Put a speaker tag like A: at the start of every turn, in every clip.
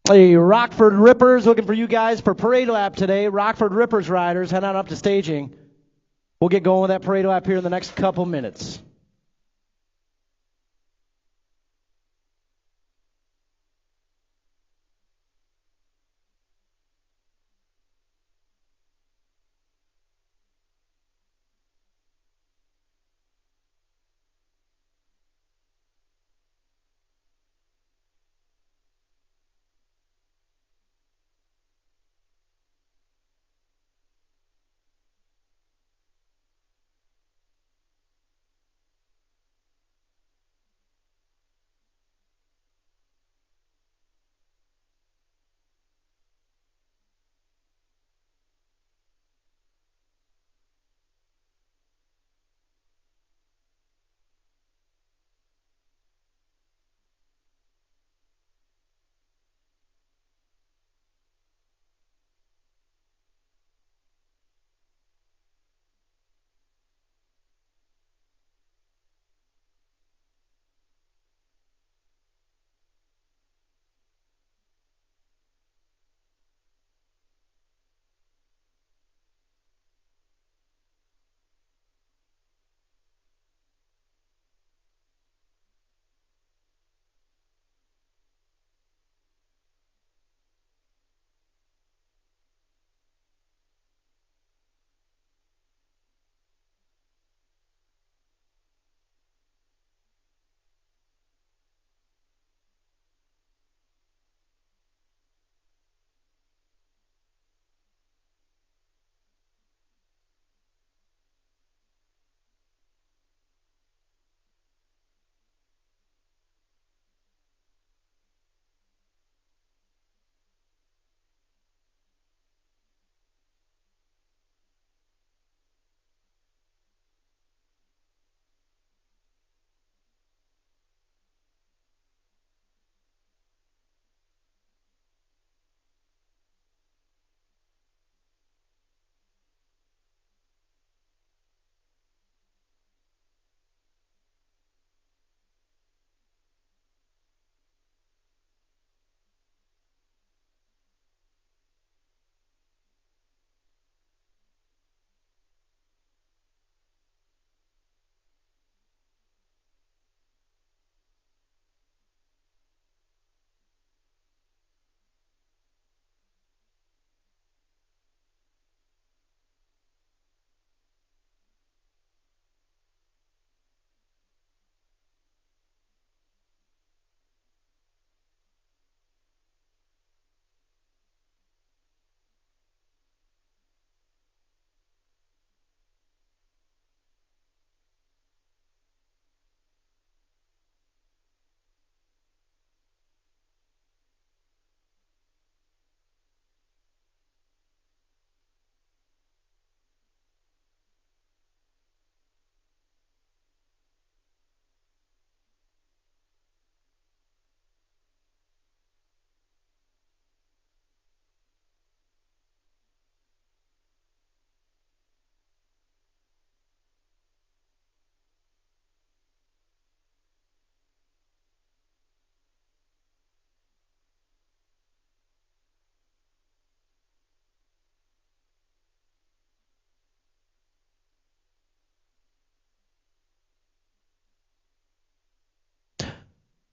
A: Hey, Rockford Rippers, looking for you guys for parade lap today. Rockford Rippers riders, head on up to staging. We'll get going with that parade lap here in the next couple minutes.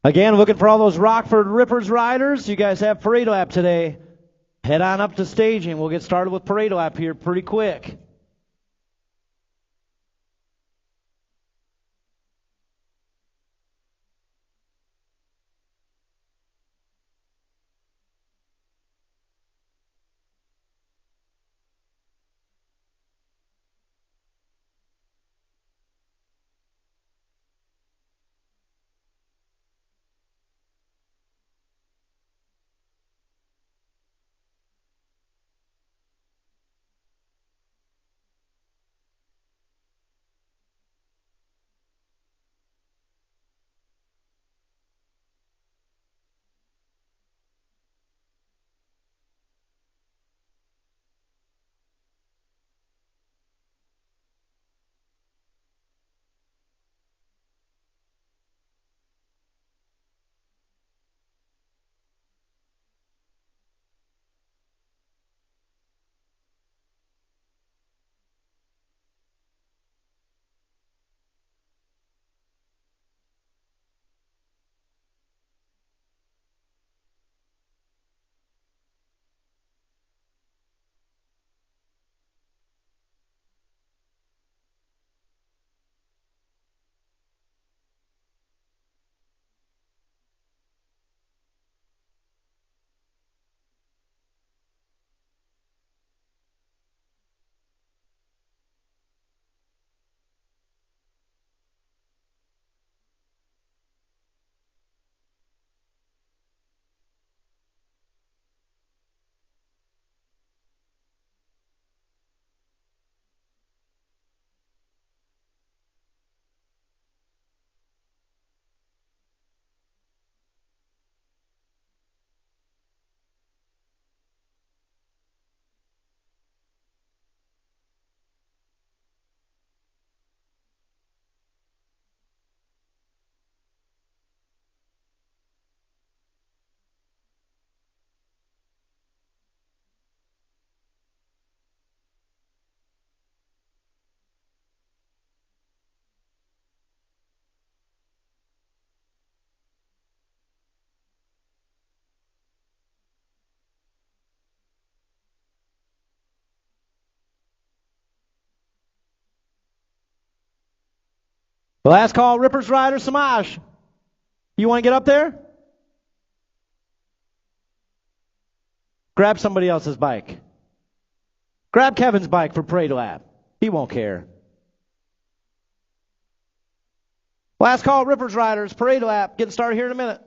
A: Again, looking for all those Rockford Rippers riders. You guys have parade lap today. Head on up to staging. We'll get started with parade lap here pretty quick. Last call, Rippers rider, Samaj. You want to get up there? Grab somebody else's bike. Grab Kevin's bike for Parade Lap. He won't care. Last call, Rippers riders, Parade Lap. Getting started here in a minute.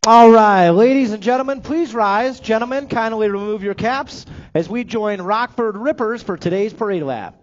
A: All right, ladies and gentlemen, please rise. Gentlemen, kindly remove your caps as we join Rockford Rippers for today's Parade Lap.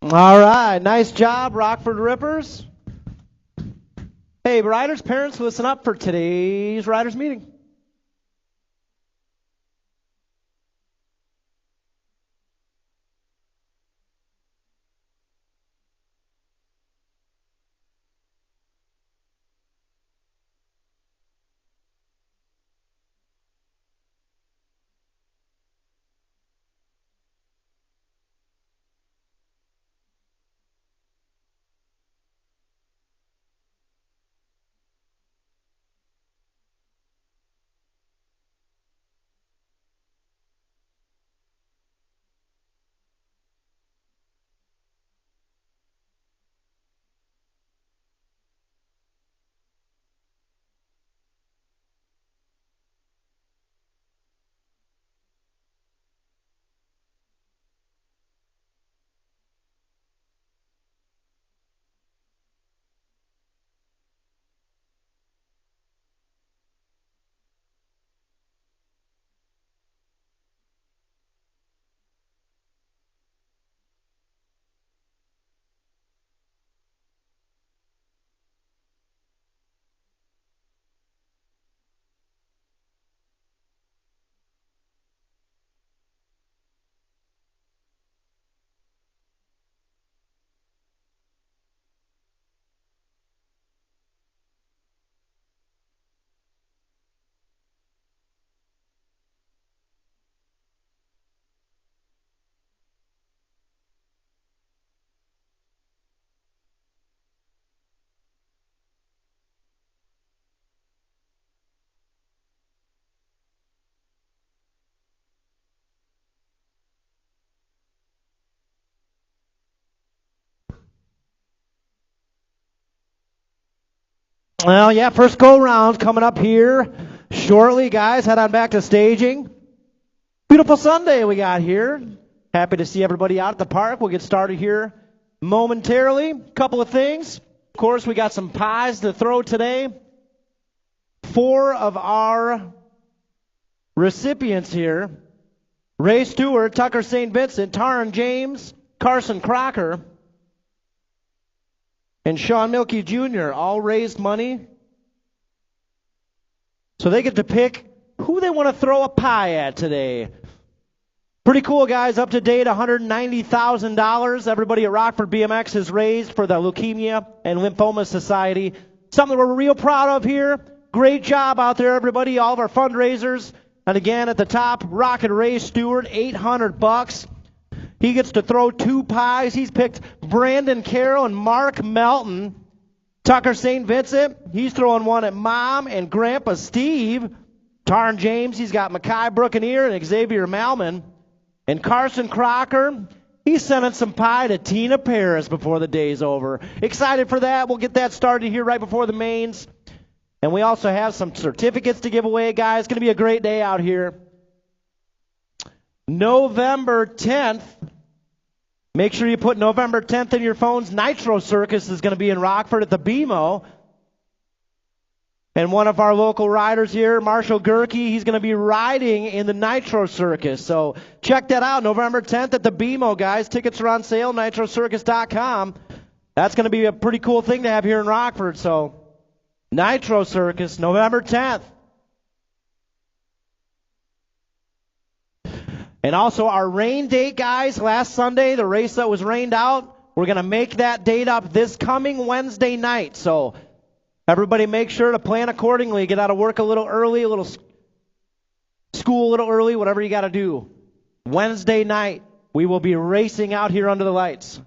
A: All right, nice job, Rockford Rippers. Hey, riders, parents, listen up for today's riders meeting. Well, yeah, first go-round coming up here shortly, guys. Head on back to staging. Beautiful Sunday we got here. Happy to see everybody out at the park. We'll get started here momentarily. Couple of things. Of course, we got some pies to throw today. 4 of our recipients here: Ray Stewart, Tucker St. Vincent, Taryn James, Carson Crocker, and Sean Milkey Jr. all raised money. So they get to pick who they want to throw a pie at today. Pretty cool, guys. Up to date, $190,000. Everybody at Rockford BMX has raised for the Leukemia and Lymphoma Society. Something we're real proud of here. Great job out there, everybody. All of our fundraisers. And again, at the top, Rocket Ray Stewart, $800. He gets to throw 2 pies. He's picked Brandon Carroll and Mark Melton. Tucker St. Vincent, he's throwing one at Mom and Grandpa Steve. Tarn James, he's got Mackay Brookeneer and Xavier Malman. And Carson Crocker, he's sending some pie to Tina Paris before the day's over. Excited for that. We'll get that started here right before the mains. And we also have some certificates to give away, guys. It's going to be a great day out here. November 10th. Make sure you put November 10th in your phones. Nitro Circus is going to be in Rockford at the BMO. And one of our local riders here, Marshall Gerke, he's going to be riding in the Nitro Circus. So check that out, November 10th at the BMO, guys. Tickets are on sale, nitrocircus.com. That's going to be a pretty cool thing to have here in Rockford. So Nitro Circus, November 10th. And also our rain date, guys. Last Sunday, the race that was rained out, we're going to make that date up this coming Wednesday night. So everybody make sure to plan accordingly. Get out of work a little early, a little school a little early, whatever you got to do. Wednesday night, we will be racing out here under the lights.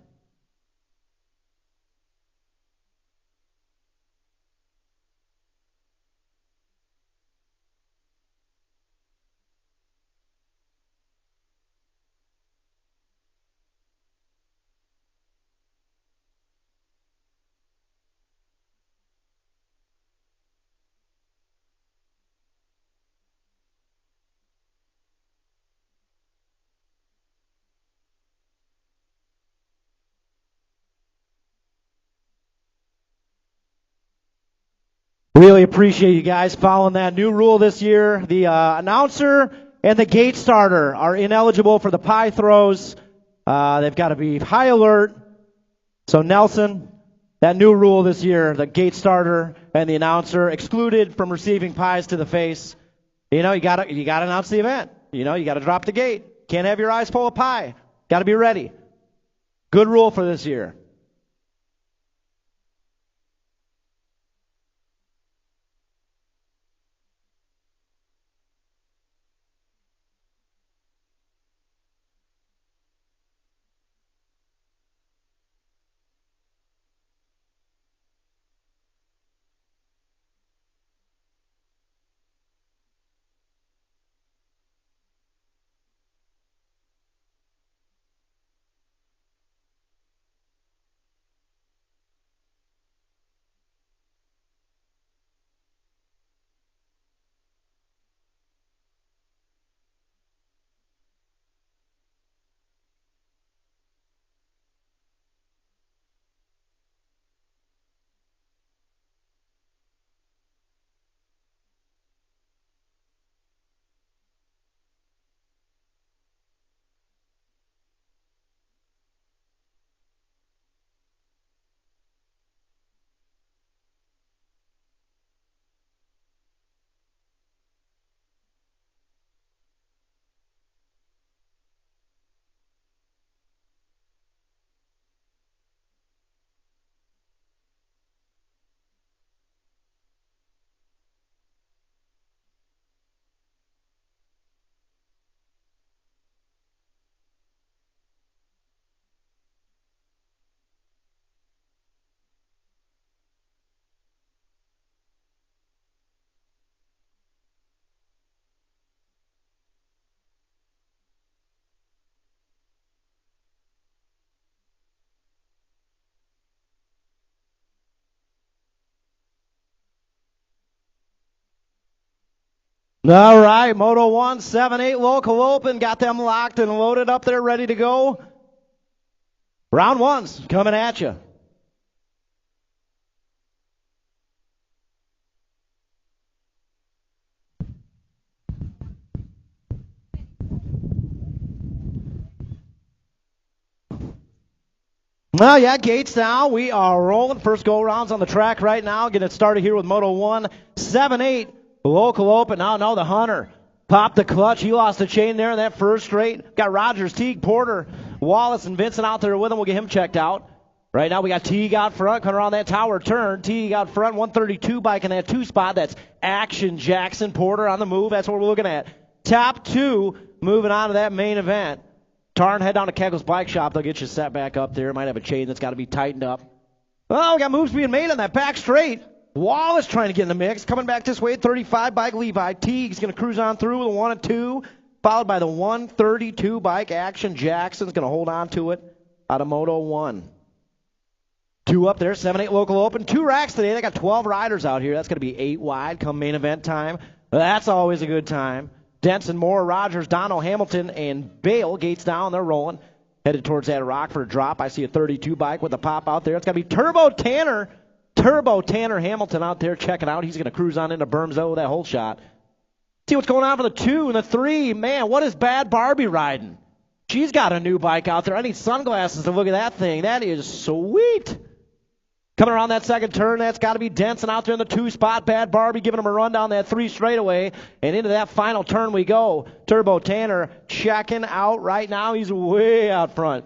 A: Really appreciate you guys following that new rule this year. The announcer and the gate starter are ineligible for the pie throws. They've got to be high alert. So Nelson, that new rule this year, the gate starter and the announcer excluded from receiving pies to the face. You know, you gotta announce the event. You know, you gotta drop the gate. Can't have your eyes full of pie. Gotta be ready. Good rule for this year. All right, Moto 1, 7-8 local open. Got them locked and loaded up there, ready to go. Round one's coming at you. Well, yeah, gates down. We are rolling. First go-rounds on the track right now. Getting it started here with Moto 1, 7-8 local open. Now the Hunter popped the clutch. He lost the chain there in that first straight. Got Rogers, Teague, Porter, Wallace, and Vincent out there with him. We'll get him checked out. Right now we got Teague out front, coming around that tower turn. Teague out front, 132 bike in that 2 spot. That's Action Jackson. Porter on the move. That's what we're looking at. Top 2 moving on to that main event. Tarn, head down to Kegel's Bike Shop. They'll get you set back up there. Might have a chain that's got to be tightened up. Oh, we got moves being made on that back straight. Wallace trying to get in the mix. Coming back this way, 35 bike Levi. Teague's going to cruise on through with a 1 and 2, followed by the 132 bike Action Jackson's going to hold on to it out of Moto 1. 2 up there, 7-8 local open. 2 racks today. They got 12 riders out here. That's going to be 8 wide come main event time. That's always a good time. Denson, Moore, Rogers, Dono, Hamilton, and Bale. Gates down. They're rolling. Headed towards that Rockford drop. I see a 32 bike with a pop out there. It's going to be Turbo Tanner Hamilton out there checking out. He's going to cruise on into Bermzo with that whole shot. See what's going on for the 2 and the 3. Man, what is Bad Barbie riding? She's got a new bike out there. I need sunglasses to look at that thing. That is sweet. Coming around that second turn, that's got to be Denson out there in the 2 spot. Bad Barbie giving him a run down that 3 straightaway. And into that final turn we go. Turbo Tanner checking out right now. He's way out front.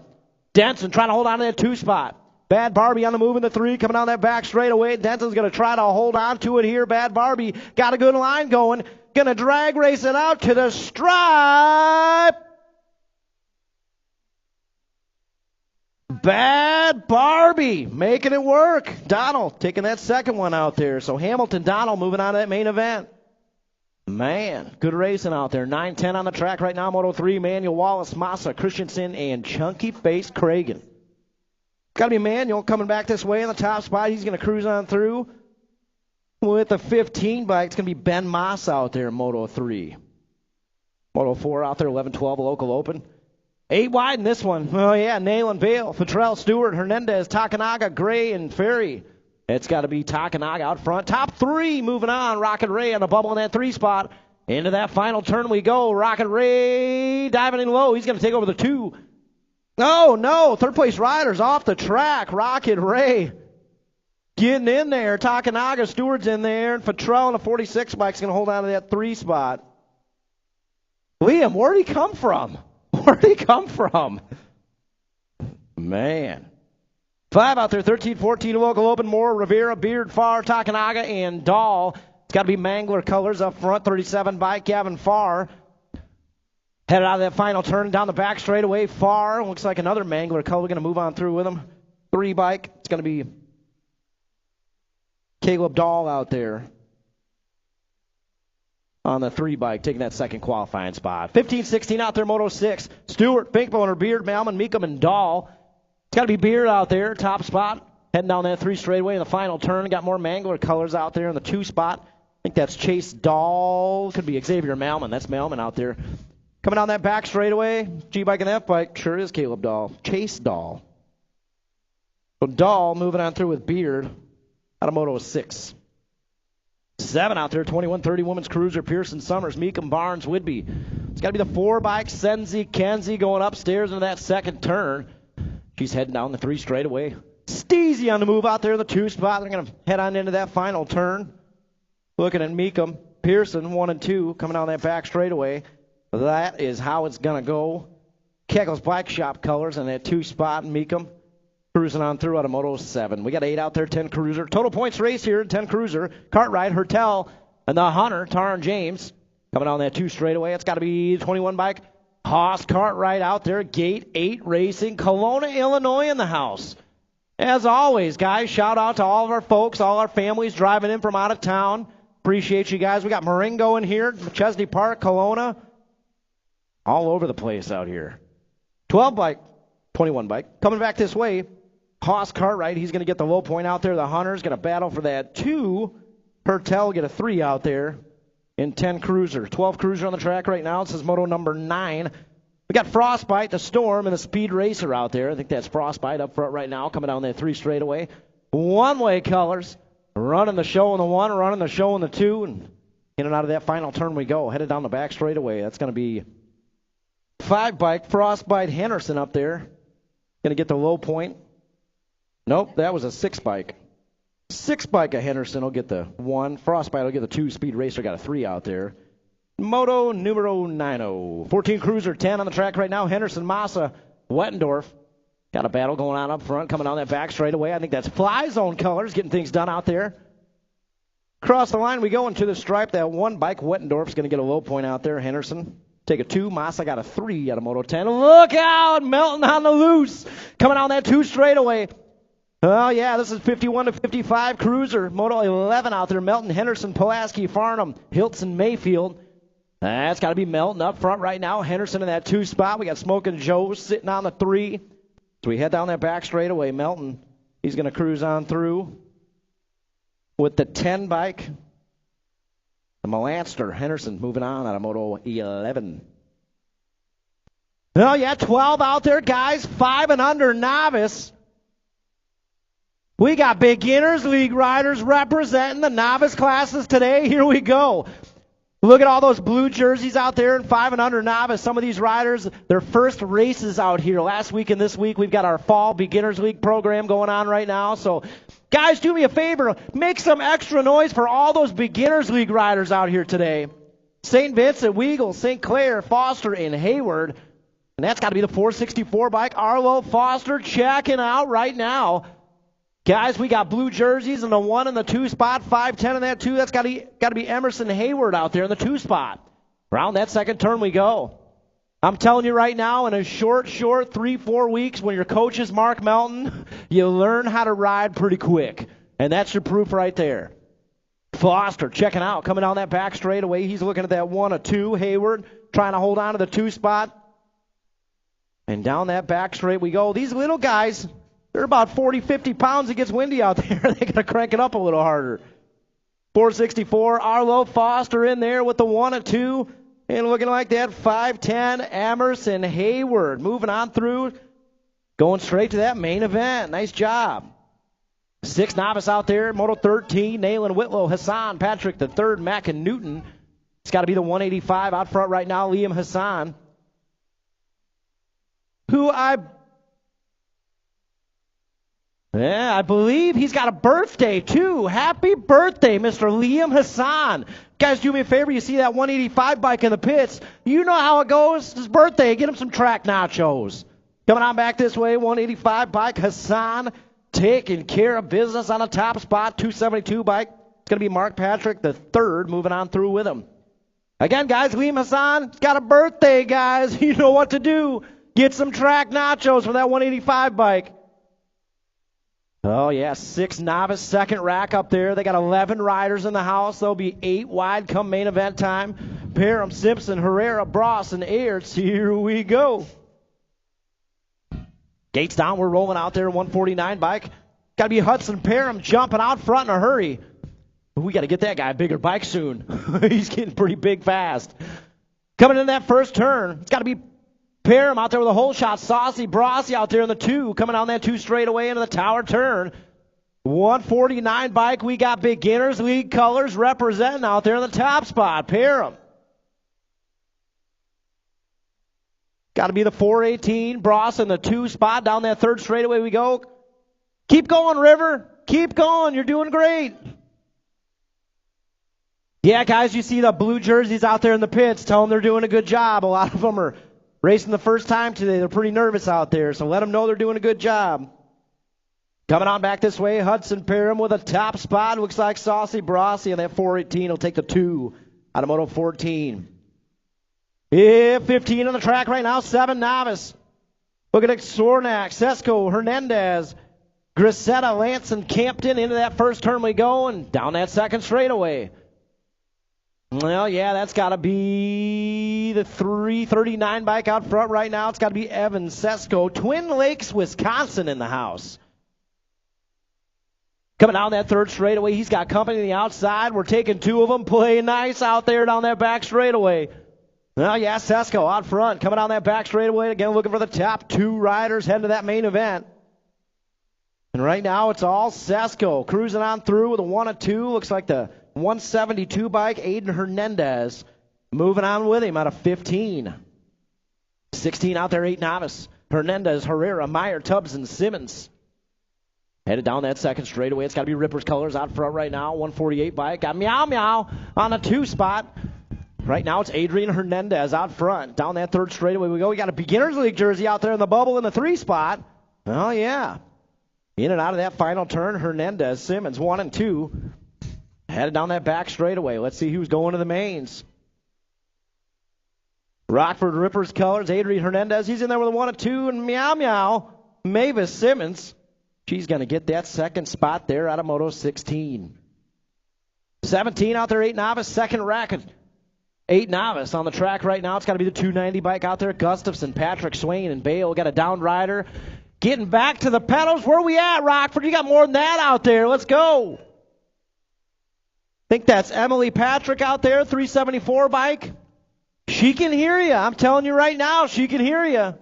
A: Denson trying to hold on to that 2 spot. Bad Barbie on the move in the 3, coming down that back straightaway. Denson's going to try to hold on to it here. Bad Barbie got a good line going. Going to drag race it out to the stripe. Bad Barbie making it work. Donald taking that second one out there. So Hamilton, Donald moving on to that main event. Man, good racing out there. 9-10 on the track right now. Moto 3, Manuel, Wallace, Massa, Christensen, and Chunky Face Cragen. Got to be Manuel coming back this way in the top spot. He's going to cruise on through with the 15 bike. It's going to be Ben Massa out there in Moto 3. Moto 4 out there, 11-12 local open. 8 wide in this one. Oh, yeah, Nayland, Bale, Futrell, Stewart, Hernandez, Takanaga, Gray, and Ferry. It's got to be Takanaga out front. Top 3 moving on. Rocket Ray on the bubble in that 3 spot. Into that final turn we go. Rocket Ray diving in low. He's going to take over the 2. Oh, no. Third place riders off the track. Rocket Ray getting in there. Takanaga, Stewart's in there. And Futrell on the 46 bike's going to hold on to that 3 spot. Liam, where'd he come from? Where'd he come from? Man. 5 out there, 13-14 local open. Moore, Rivera, Beard, Farr, Takanaga, and Dahl. It's got to be Mangler colors up front. 37 bike, Gavin Farr. Headed out of that final turn down the back straightaway. Farr looks like another Mangler color. We're going to move on through with him. 3 bike. It's going to be Caleb Dahl out there on the 3 bike, taking that second qualifying spot. 15-16 out there, Moto 6. Stewart, Finkboner, Beard, Malman, Meekum, and Dahl. It's got to be Beard out there, top spot. Heading down that 3 straightaway in the final turn. Got more Mangler colors out there in the 2 spot. I think that's Chase Dahl. Could be Xavier Malman. That's Malman out there. Coming down that back straightaway, G-bike and F-bike, sure is Caleb Dahl. Chase Dahl. So Dahl moving on through with Beard out of Moto 6. 7 out there, 21-30 women's cruiser, Pearson, Summers, Meekum, Barnes, Whidbey. It's got to be the 4 bike, Senzi, Kenzie going upstairs into that second turn. She's heading down the 3 straightaway. Steezy on the move out there in the 2 spot. They're going to head on into that final turn. Looking at Meekum, Pearson, 1 and 2, coming down that back straightaway. That is how it's going to go. Kegel's Bike Shop colors in that 2 spot, Meekum. Cruising on through out of Moto 7. We got 8 out there, 10 cruiser. Total points race here, 10 cruiser. Cartwright, Hertel, and the Hunter, Tarn James. Coming down that 2 straightaway. It's got to be 21 bike. Haas Cartwright out there. Gate 8 Racing. Kelowna, Illinois in the house. As always, guys, shout out to all of our folks, all our families driving in from out of town. Appreciate you guys. We got Maringo in here, Chesney Park, Kelowna. All over the place out here. 12 bike, 21 bike. Coming back this way. Haas Cartwright, he's going to get the low point out there. The Hunter's going to battle for that 2. Hertel get a 3 out there. in 10 Cruiser. 12 Cruiser on the track right now. This is moto number 9. We got Frostbite, the Storm, and a Speed Racer out there. I think that's Frostbite up front right now, coming down that 3 straightaway. One-way colors, running the show in the 1, running the show in the 2, and in and out of that final turn we go. Headed down the back straightaway. That's going to be 5 bike, Frostbite Henderson up there. Going to get the low point. Nope, that was a 6 bike. 6 bike of Henderson will get the 1. Frostbite will get the 2. Speed Racer got a 3 out there. Moto numero 90. 14 Cruiser, 10 on the track right now. Henderson, Massa, Wettendorf. Got a battle going on up front, coming down that back straightaway. I think that's Fly Zone colors, getting things done out there. Across the line we go into the stripe. That 1 bike, Wettendorf's going to get a low point out there. Henderson, take a 2. Massa got a 3 out of Moto 10. Look out! Melton on the loose. Coming down that 2 straightaway. Oh, yeah, this is 51 to 55 Cruiser. Moto 11 out there. Melton, Henderson, Pulaski, Farnham, Hilton, Mayfield. That's got to be Melton up front right now. Henderson in that 2 spot. We got Smokin' Joe sitting on the 3. So we head down that back straightaway. Melton, he's going to cruise on through with the 10 bike. The Melanster, Henderson moving on out of Moto 11. Oh, yeah, 12 out there, guys. 5 and under novice. We got Beginners League riders representing the novice classes today. Here we go. Look at all those blue jerseys out there in 5 and under novice. Some of these riders, their first races out here. Last week and this week, we've got our Fall Beginners League program going on right now. So, guys, do me a favor. Make some extra noise for all those Beginners League riders out here today. St. Vincent, Weagle, St. Clair, Foster, and Hayward. And that's got to be the 464 bike. Arlo Foster checking out right now. Guys, we got blue jerseys in the 1 and the 2 spot, 5'10" in that 2. That's got to be Emerson Hayward out there in the 2 spot. Around that second turn we go. I'm telling you right now, in a short 3-4 weeks, when your coach is Mark Melton, you learn how to ride pretty quick. And that's your proof right there. Foster checking out, coming down that back straightaway. He's looking at that 1 or 2. Hayward trying to hold on to the 2 spot. And down that back straight we go. These little guys, they're about 40, 50 pounds. It gets windy out there. They got to crank it up a little harder. 464, Arlo Foster in there with the 1 and 2. And looking like that, 5'10", Emerson Hayward. Moving on through, going straight to that main event. Nice job. 6 novice out there, Moto 13, Nayland Whitlow, Hassan, Patrick the 3rd, Mack and Newton. It's got to be the 185 out front right now, Liam Hassan. Who I believe he's got a birthday, too. Happy birthday, Mr. Liam Hassan. Guys, do me a favor. You see that 185 bike in the pits. You know how it goes. It's his birthday. Get him some track nachos. Coming on back this way, 185 bike. Hassan taking care of business on the top spot. 272 bike. It's going to be Mark Patrick the 3rd moving on through with him. Again, guys, Liam Hassan, he's got a birthday, guys. You know what to do. Get some track nachos for that 185 bike. Oh, yeah, 6 novice, 2nd rack up there. They got 11 riders in the house. There'll be 8 wide come main event time. Parham, Simpson, Herrera, Bross, and Ayers. Here we go. Gates down. We're rolling out there. 149 bike. Got to be Hudson Parham jumping out front in a hurry. We got to get that guy a bigger bike soon. He's getting pretty big fast. Coming in that first turn, it's got to be Parham out there with a hole shot. Saucy Brossi out there in the 2. Coming down that 2 straightaway into the tower turn. 149 bike. We got Beginners League colors representing out there in the top spot. Parham. Got to be the 418. Bross in the 2 spot. Down that 3rd straightaway we go. Keep going, River. Keep going. You're doing great. Yeah, guys, you see the blue jerseys out there in the pits. Tell them they're doing a good job. A lot of them are racing the first time today. They're pretty nervous out there, so let them know they're doing a good job. Coming on back this way, Hudson Parham with a top spot. Looks like Saucy Brossi, and that 418 will take the 2 out of Moto 14. Yeah, 15 on the track right now, 7 novice. Look at Sornak, Sesko, Hernandez, Grisetta, Lance, and Campton. Into that first turn we go, and down that 2nd straightaway. Well, yeah, that's got to be the 339 bike out front right now. It's got to be Evan Sesko. Twin Lakes, Wisconsin in the house. Coming down that third straightaway, he's got company on the outside. We're taking two of them, playing nice out there down that back straightaway. Well, yeah, Sesko out front, coming down that back straightaway. Again, looking for the top two riders heading to that main event. And right now, it's all Sesko cruising on through with a 1 and 2. Looks like the 172 bike, Aiden Hernandez, moving on with him out of 15. 16 out there, 8 novice. Hernandez, Herrera, Meyer, Tubbs, and Simmons. Headed down that second straightaway. It's got to be Ripper's Colors out front right now. 148 bike. Got Meow Meow on a 2 spot. Right now, it's Adrian Hernandez out front. Down that third straightaway we go. We got a Beginners League jersey out there in the bubble in the 3 spot. Oh, yeah. In and out of that final turn, Hernandez, Simmons, 1 and 2. Headed down that back straightaway. Let's see who's going to the mains. Rockford Ripper's Colors, Adrian Hernandez. He's in there with a 1 and 2. And Meow Meow, Mavis Simmons. She's going to get that second spot there out of Moto 16. 17 out there, 8 novice, second racket. 8 novice on the track right now. It's got to be the 290 bike out there. Gustafson, Patrick, Swain, and Bale. We got a down rider. Getting back to the pedals. Where we at, Rockford? You got more than that out there. Let's go. Think that's Emily Patrick out there, 374 bike. She can hear you. I'm telling you right now, she can hear you.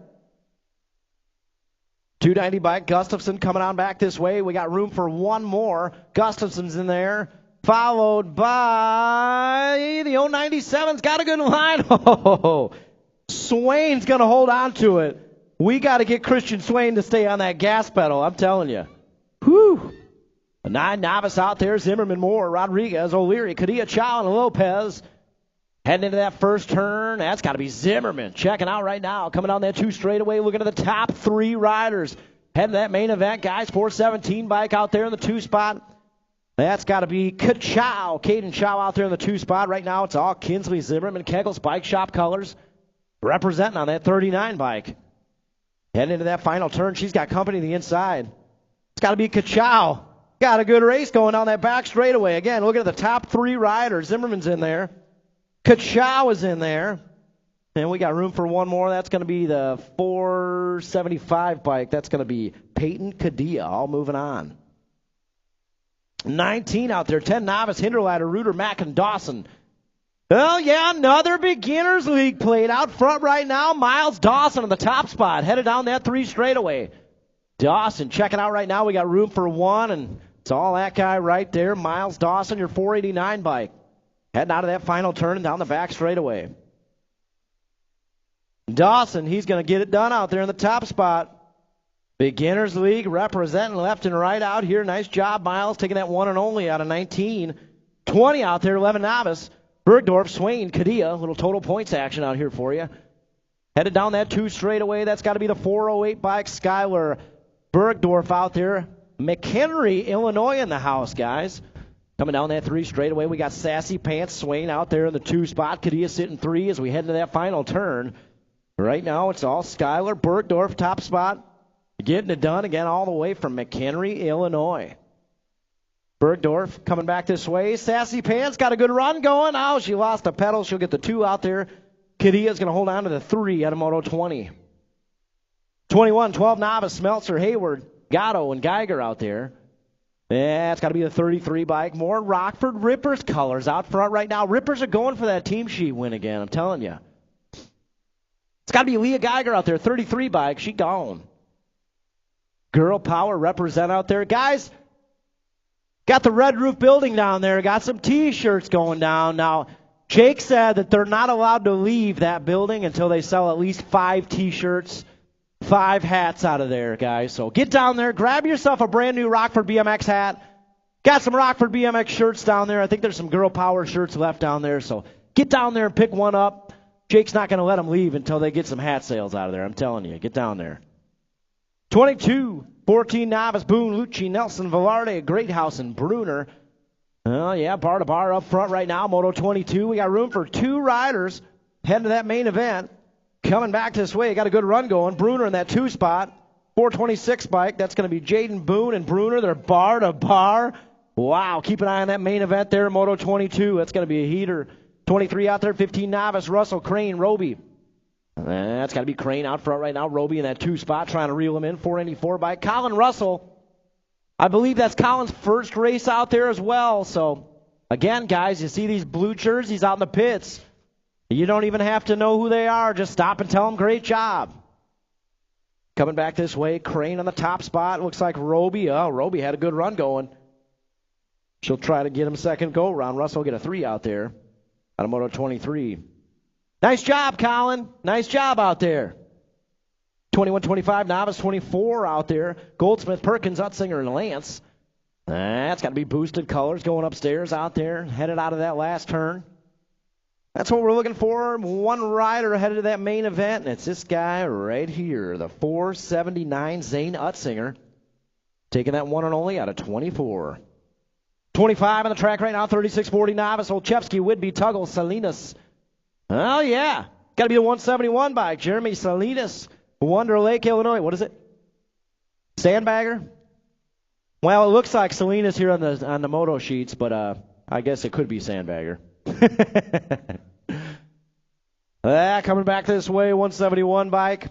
A: 290 bike, Gustafson coming on back this way. We got room for one more. Gustafson's in there. Followed by the 097's got a good line. Oh, Swain's going to hold on to it. We got to get Christian Swain to stay on that gas pedal, I'm telling you. Whew. A 9 novice out there, Zimmerman, Moore, Rodriguez, O'Leary, Cadilla, Chow, and Lopez. Heading into that first turn, that's got to be Zimmerman. Checking out right now, coming down that 2 straightaway, looking at the top 3 riders. Heading to that main event, guys, 417 bike out there in the 2 spot. That's got to be Ka-Chow, Caden Chow out there in the 2 spot. Right now, it's all Kinsley Zimmerman, Keggles Bike Shop Colors, representing on that 39 bike. Heading into that final turn, she's got company on the inside. It's got to be Ka-Chow. Got a good race going down that back straightaway. Again, look at the top 3 riders. Zimmerman's in there. Ka-Chow is in there. And we got room for one more. That's going to be the 475 bike. That's going to be Peyton Cadilla, all moving on. 19 out there, 10 novice, Hinderlader, Reuter, Mack, and Dawson. Well, yeah, another Beginners League plate out front right now. Miles Dawson in the top spot, headed down that 3 straightaway. Dawson checking out right now. We got room for one, and it's all that guy right there. Miles Dawson, your 489 bike. Heading out of that final turn and down the back straightaway. Dawson, he's going to get it done out there in the top spot. Beginners League representing left and right out here. Nice job, Miles, taking that one and only out of 19. 20 out there, 11 novice. Bergdorf, Swain, Cadilla, little total points action out here for you. Headed down that 2 straightaway. That's got to be the 408 bike. Skylar Bergdorf out there. McHenry, Illinois in the house, guys. Coming down that 3 straightaway, we got Sassy Pants Swain out there in the 2 spot. Cadilla sitting 3 as we head into that final turn. Right now, it's all Skylar Bergdorf, top spot. Getting it done again all the way from McHenry, Illinois. Bergdorf coming back this way. Sassy Pants got a good run going. Oh, she lost a pedal. She'll get the 2 out there. Cadilla's going to hold on to the 3 out of Moto 20. 21, 12 novice, Smeltzer, Hayward, Gatto, and Geiger out there. Yeah, it's got to be the 33 bike. More Rockford Rippers colors out front right now. Rippers are going for that team sheet win again, I'm telling you. It's got to be Leah Geiger out there, 33 bike. She gone. Girl Power represent out there. Guys, got the Red Roof building down there. Got some T-shirts going down. Now, Jake said that they're not allowed to leave that building until they sell at least 5 T-shirts, 5 hats out of there, guys. So get down there, grab yourself a brand new Rockford BMX hat. Got some Rockford BMX shirts down there. I think there's some Girl Power shirts left down there. So get down there and pick one up. Jake's not going to let them leave until they get some hat sales out of there. I'm telling you, get down there. 22, 14 novice, Boone, Lucci, Nelson, Velarde, Greathouse, and Bruner. Oh, yeah, bar to bar up front right now, Moto 22. We got room for 2 riders heading to that main event. Coming back this way, got a good run going. Bruner in that 2 spot. 426 bike, that's going to be Jaden Boone and Bruner. They're bar to bar. Wow, keep an eye on that main event there, Moto 22. That's going to be a heater. 23 out there, 15 novice, Russell, Crane, Roby. That's got to be Crane out front right now. Roby in that 2 spot, trying to reel him in. 484 bike. Colin Russell I believe that's Colin's first race out there as well. So, again, guys, you see these blue jerseys out in the pits. You don't even have to know who they are. Just stop and tell them, great job. Coming back this way, Crane on the top spot. Looks like Roby. Oh, Roby had a good run going. She'll try to get him second go-round. Russell will get a 3 out there out of Moto 23. Nice job, Colin. Nice job out there. 21-25, novice 24 out there. Goldsmith, Perkins, Utzinger, and Lance. That's got to be boosted colors going upstairs out there, headed out of that last turn. That's what we're looking for. One rider headed to that main event, and it's this guy right here, the 479 Zane Utzinger, taking that one and only out of 24. 25 on the track right now, 36-40 novice. Olszewski, Whidbey, Tuggle, Salinas. Oh, yeah. Got to be the 171 bike. Jeremy Salinas, Wonder Lake, Illinois. What is it? Sandbagger? Well, it looks like Salinas here on the moto sheets, but I guess it could be Sandbagger. Coming back this way, 171 bike.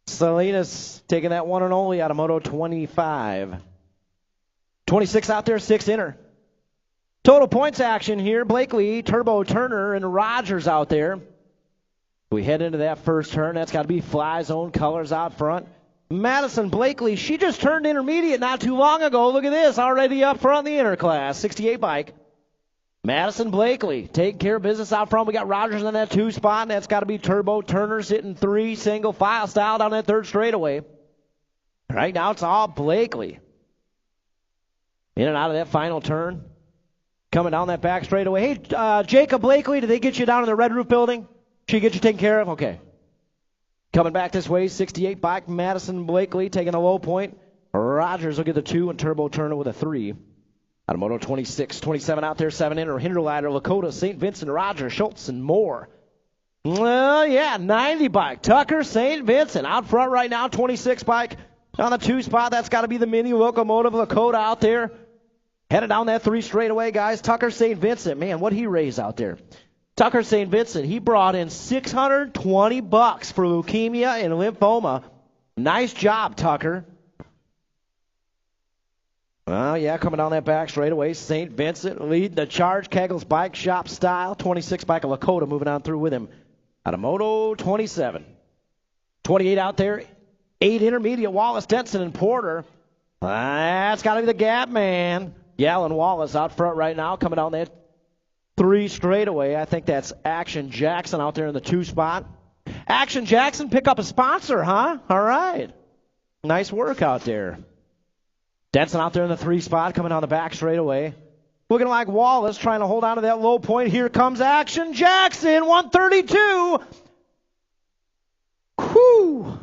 A: Salinas taking that one and only out of Moto 25. 26 out there, 6 inner. Total points action here. Blakely, Turbo, Turner, and Rogers out there. We head into that first turn. That's got to be Fly Zone colors out front. Madison Blakely, she just turned intermediate not too long ago. Look at this, already up front in the inner class. 68 bike. Madison Blakely taking care of business out front. We got Rogers on that 2 spot, and that's got to be Turbo. Turner sitting 3, single file style down that third straightaway. Right now it's all Blakely. In and out of that final turn. Coming down that back straightaway. Hey, Jacob Blakely, did they get you down in the Red Roof building? She get you taken care of? Okay. Coming back this way, 68 bike, Madison Blakely taking a low point. Rogers will get the 2 and Turbo Turner with a 3. Out of Moto 26, 27 out there, 7 inner, Hinterlader, Lakota, St. Vincent, Rogers, Schultz, and more. Well, yeah, 90 bike, Tucker, St. Vincent. Out front right now, 26 bike. On the 2 spot, that's got to be the mini locomotive Lakota out there. Headed down that 3 straightaway, guys. Tucker St. Vincent, man, what'd he raise out there? Tucker St. Vincent, he brought in $620 for leukemia and lymphoma. Nice job, Tucker. Well, yeah, coming down that back straightaway, St. Vincent leading the charge. Kegel's Bike Shop style. 26 bike of Lakota moving on through with him. Out of Moto 27. 28 out there. 8 intermediate, Wallace, Denson, and Porter. That's got to be the gap man. Yalen Wallace out front right now, coming down that 3 straightaway. I think that's Action Jackson out there in the 2 spot. Action Jackson, pick up a sponsor, huh? All right. Nice work out there. Denson out there in the 3 spot, coming down the back straightaway. Looking like Wallace trying to hold on to that low point. Here comes Action Jackson, 132. Whew.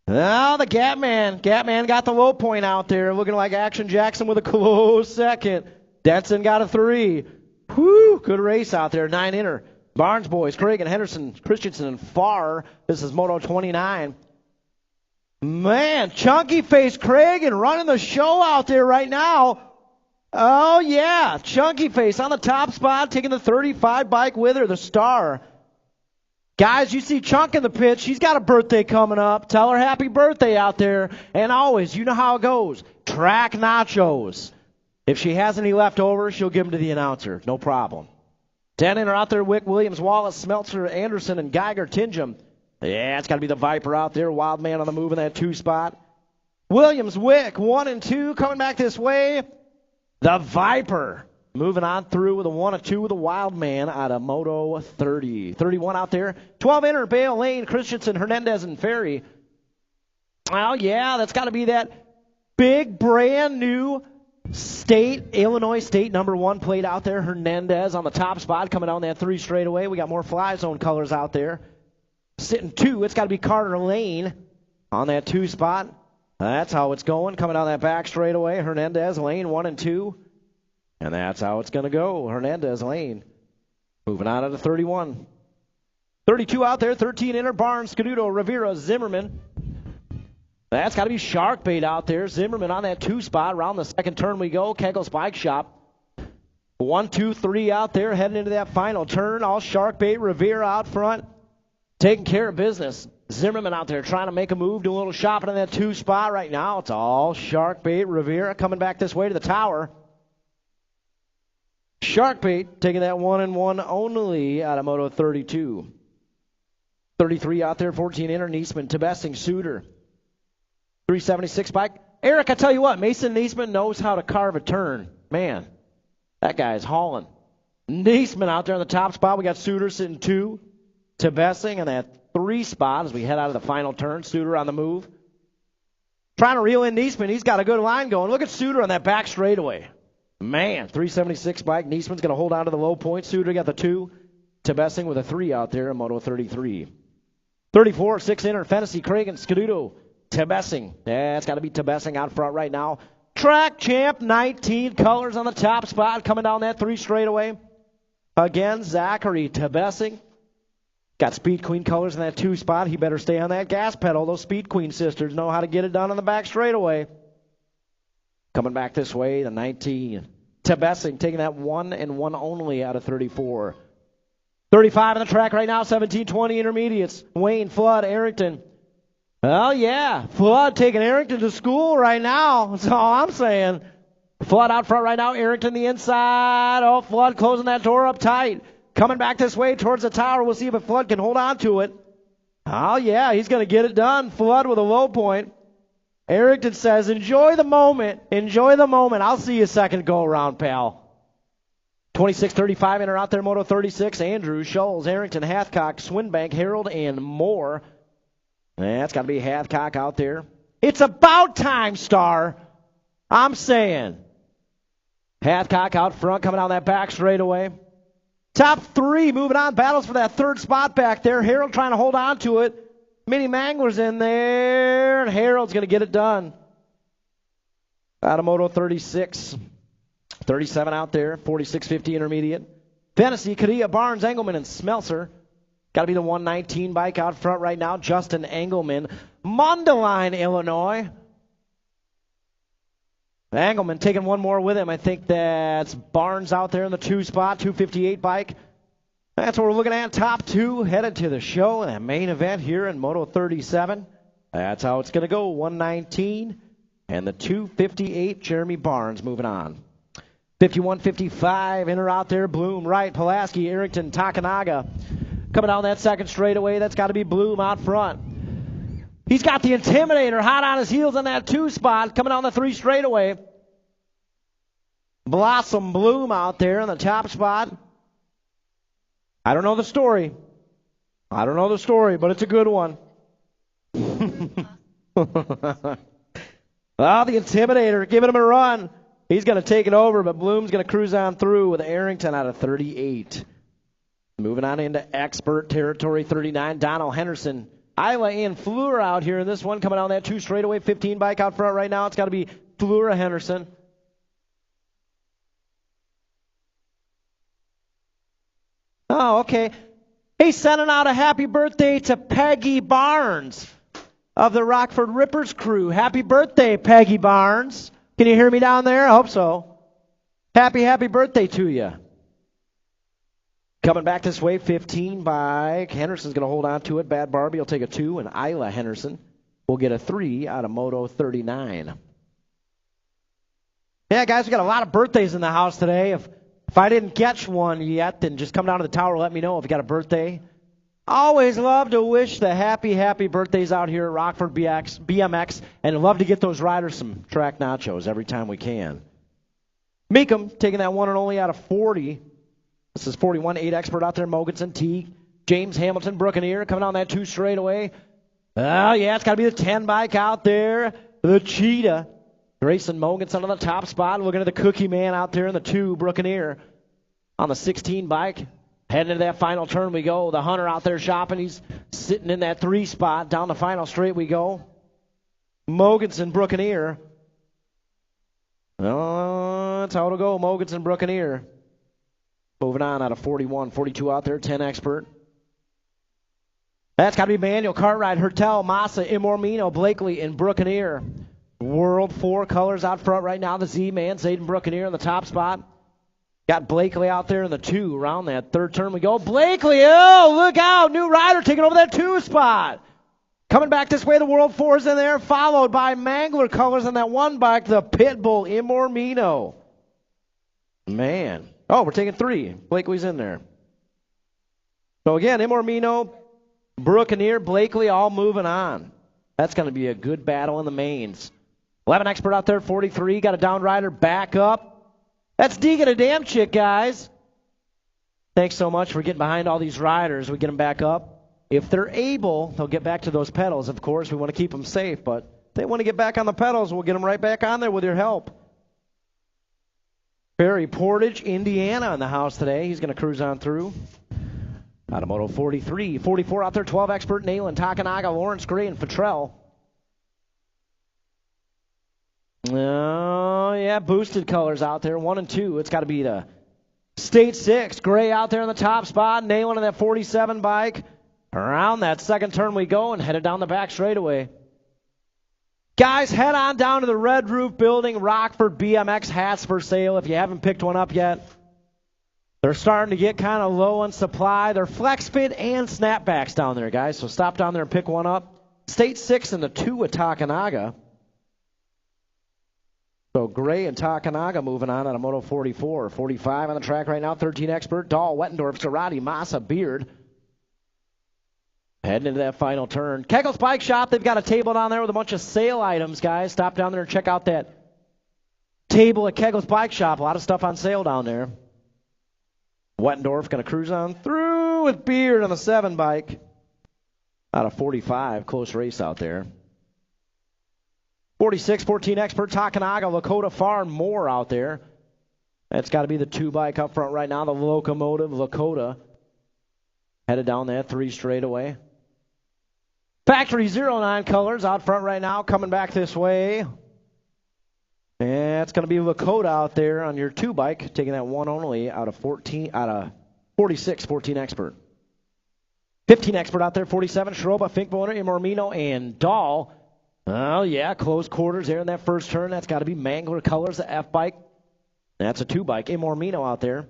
A: Now the Gap Man got the low point out there. Looking like Action Jackson with a close second. Denson got a 3. Whew, good race out there. 9 inner. Barnes boys, Craig and Henderson, Christensen, and Farr. This is Moto 29. Man, chunky face Craig and running the show out there right now. Oh, yeah, chunky face on the top spot, taking the 35 bike with her, the star. Guys, you see Chunk in the pit. She's got a birthday coming up. Tell her happy birthday out there. And always, you know how it goes. Track nachos. If she has any left over, she'll give them to the announcer. No problem. 10 in are out there. Wick, Williams, Wallace, Smeltzer, Anderson, and Geiger, Tingham. Yeah, it's got to be the Viper out there. Wild man on the move in that 2 spot. Williams, Wick, 1 and 2. Coming back this way. The Viper. Moving on through with a 1 and 2 with a Wild man out of Moto 30. 31 out there. 12 inner, Bale, Lane, Christensen, Hernandez, and Ferry. Oh, yeah, that's got to be that big, brand new Illinois State #1 plate out there. Hernandez on the top spot coming down that 3 straightaway. We got more Fly Zone colors out there. Sitting 2, it's got to be Carter Lane on that 2 spot. That's how it's going. Coming down that back straightaway. Hernandez, Lane, 1 and 2. And that's how it's going to go. Hernandez, Lane. Moving on to the 31. 32 out there. 13 inner. Barnes, Scaduto, Rivera, Zimmerman. That's got to be Shark Bait out there. Zimmerman on that 2 spot. Around the second turn we go. Kegel's Bike Shop. 1, 2, 3 out there. Heading into that final turn. All Shark Bait. Rivera out front. taking care of business. Zimmerman out there trying to make a move, doing a little shopping in that 2 spot right now. It's all shark bait. Rivera coming back this way to the tower. Shark bait taking that 1-1 only out of Moto 32. 33 out there, 14 inner. Niesman, Tebessing, Suter. 376 bike. Eric, I tell you what, Mason Niesman knows how to carve a turn. Man, that guy's hauling. Niesman out there in the top spot. We got Suter sitting 2. Tebessing in that 3 spot as we head out of the final turn. Suter on the move. Trying to reel in Niesman. He's got a good line going. Look at Suter on that back straightaway. Man, 376 bike. Niesman's going to hold on to the low point. Suter got the 2. Tebessing with a 3 out there in Moto 33. 34, 6 inner. Fennessy, Cragen, Scaduto, Tebessing. Yeah, it's got to be Tebessing out front right now. Track champ, 19 colors on the top spot. Coming down that 3 straightaway. Again, Zachary Tebessing. Got Speed Queen colors in that 2 spot. He better stay on that gas pedal. Those Speed Queen sisters know how to get it done on the back straightaway. Coming back this way, the 19. Tebessing taking that 1-1 only out of 34. 35 on the track right now, 17-20 intermediates. Wayne, Flood, Arrington. Oh, yeah. Flood taking Arrington to school right now. That's all I'm saying. Flood out front right now. Arrington the inside. Oh, Flood closing that door up tight. Coming back this way towards the tower. We'll see if Flood can hold on to it. Oh, yeah. He's going to get it done. Flood with a low point. Arrington says, enjoy the moment. Enjoy the moment. I'll see you second go around, pal. 26-35 in or out there, Moto 36. Andrews, Scholes, Arrington, Hathcock, Swinbank, Harold, and more. That's got to be Hathcock out there. It's about time, Star. I'm saying. Hathcock out front, coming down that back straightaway. Top 3 moving on. Battles for that 3rd spot back there. Harold trying to hold on to it. Mini Mangler's in there, and Harold's going to get it done. Out of Moto 36. 37 out there, 46-50 intermediate. Fennessy, Cadilla, Barnes, Engelman, and Smeltzer. Got to be the 119 bike out front right now. Justin Engelman, Mundelein, Illinois. Engelman taking one more with him. I think that's Barnes out there in the 2 spot, 258 bike. That's what we're looking at. Top 2 headed to the show and the main event here in Moto 37. That's how it's going to go. 119 and the 258. Jeremy Barnes moving on. 51-55 in or out there. Bloom, Wright, Pulaski, Arrington, Takanaga. Coming down that 2nd straightaway. That's got to be Bloom out front. He's got the Intimidator hot on his heels on that 2 spot. Coming down the 3 straightaway. Blossom Bloom out there in the top spot. I don't know the story. But it's a good one. Oh, the Intimidator giving him a run. He's going to take it over, but Bloom's going to cruise on through with Arrington out of 38. Moving on into expert territory, 39. Donald Henderson. Isla and Fleur out here in this one. Coming down that 2 straightaway, 15 bike out front right now. It's got to be Fleur Henderson. Oh, okay. Hey, sending out a happy birthday to Peggy Barnes of the Rockford Rippers crew. Happy birthday, Peggy Barnes. Can you hear me down there? I hope so. Happy birthday to you. Coming back this way, 15 bike. Henderson's going to hold on to it. Bad Barbie will take a 2, and Isla Henderson will get a 3 out of Moto 39. Yeah, guys, we got a lot of birthdays in the house today. If I didn't catch one yet, then just come down to the tower and let me know if you got a birthday. Always love to wish the happy birthdays out here at Rockford BMX, and love to get those riders some track nachos every time we can. Meekum taking that 1 and only out of 40. This is 41, 8 expert out there. Mogensen, Teague, James Hamilton, Brookeneer coming on that 2 straightaway. Oh, yeah, it's got to be the 10 bike out there. The Cheetah. Grayson Mogensen on the top spot. Looking at the Cookie Man out there in the 2, Brookeneer. On the 16 bike. Heading into that final turn we go. The Hunter out there shopping. He's sitting in that 3 spot. Down the final straight we go. Mogensen, Brookeneer. Oh, that's how it'll go. Mogensen, Brookeneer. Moving on out of 41, 42 out there, 10 expert. That's got to be Manuel, Cartwright, Hertel, Massa, Imormino, Blakely, and Brookeneer. World 4 colors out front right now. The Z-Man, Zayden Brookeneer in the top spot. Got Blakely out there in the 2. Around that third turn we go. Blakely, oh, look out. New rider taking over that 2 spot. Coming back this way, the World 4's in there, followed by Mangler Colors on that 1 bike, the Pitbull Imormino. Man. Oh, we're taking 3. Blakely's in there. So again, Imormino, Buccaneer, Blakely all moving on. That's going to be a good battle in the mains. 11 expert out there, 43. Got a down rider back up. That's Deegan a damn chick, guys. Thanks so much for getting behind all these riders. We get them back up. If they're able, they'll get back to those pedals. Of course, we want to keep them safe, but if they want to get back on the pedals, we'll get them right back on there with your help. Barry Portage, Indiana in the house today. He's going to cruise on through. Out of Moto 43. 44 out there, 12 expert, Nayland, Takanaga, Lawrence Gray, and Futrell. Oh, yeah, boosted colors out there, 1 and 2. It's got to be the State 6. Gray out there in the top spot, Nayland on that 47 bike. Around that second turn we go and headed down the back straightaway. Guys, head on down to the Red Roof Building. Rockford BMX hats for sale if you haven't picked one up yet. They're starting to get kind of low on supply. They're flex fit and snapbacks down there, guys. So stop down there and pick one up. State 6 and the 2 at Takanaga. So Gray and Takanaga moving on out of Moto 44. 45 on the track right now. 13 expert. Dahl, Wettendorf, Cerati, Massa, Beard. Heading into that final turn. Kegel's Bike Shop, they've got a table down there with a bunch of sale items, guys. Stop down there and check out that table at Kegel's Bike Shop. A lot of stuff on sale down there. Wettendorf going to cruise on through with Beard on the 7 bike. Out of 45. Close race out there. 46, 14 expert, Takanaga, Lakota Farm, Moore out there. That's got to be the 2 bike up front right now, the Locomotive Lakota. Headed down that 3 straightaway. Factory 09 colors out front right now, coming back this way. And it's going to be Lakota out there on your 2 bike, taking that 1 only out of 46, 14 expert. 15 expert out there, 47, Schroba, Finkboner, Imormino, and Dahl. Oh, yeah, close quarters there in that first turn. That's got to be Mangler Colors, the F bike. That's a 2 bike. Imormino out there.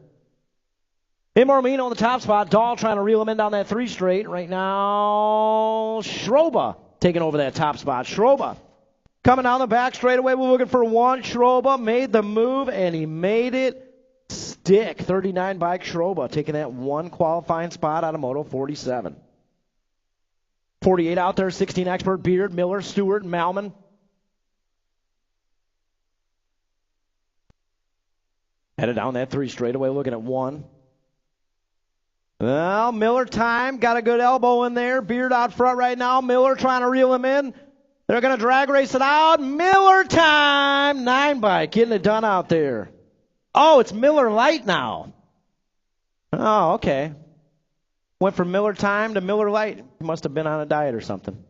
A: Imormino on the top spot. Dahl trying to reel him in down that 3 straight. Right now, Schroba taking over that top spot. Schroba coming down the back straightaway. We're looking for 1. Schroba made the move, and he made it stick. 39 bike Schroba taking that 1 qualifying spot out of Moto 47. 48 out there, 16 expert, Beard, Miller, Stewart, Malman. Headed down that 3 straightaway, looking at 1. Well, Miller time, got a good elbow in there. Beard out front right now. Miller trying to reel him in. They're going to drag race it out. Miller time, 9 bike, getting it done out there. Oh, it's Miller Light now. Oh, okay. Went from Miller time to Miller Light. He must have been on a diet or something.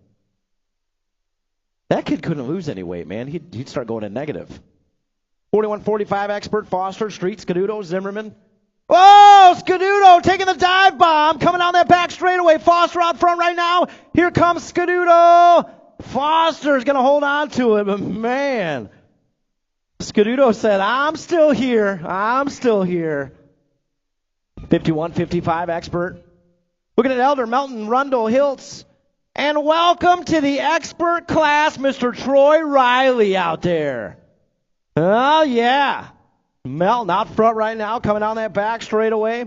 A: That kid couldn't lose any weight, man. He'd start going in negative. 41-45 expert, Foster, Street, Scaduto, Zimmerman. Oh, Scaduto taking the dive bomb. Coming down that back straightaway. Foster out front right now. Here comes Scaduto. Foster's going to hold on to it, but man. Scaduto said, I'm still here. I'm still here. 51-55 expert. Looking at Elder, Melton, Rundle, Hiltz. And welcome to the expert class, Mr. Troy Riley out there. Oh, yeah. Melton out front right now, coming down that back straightaway.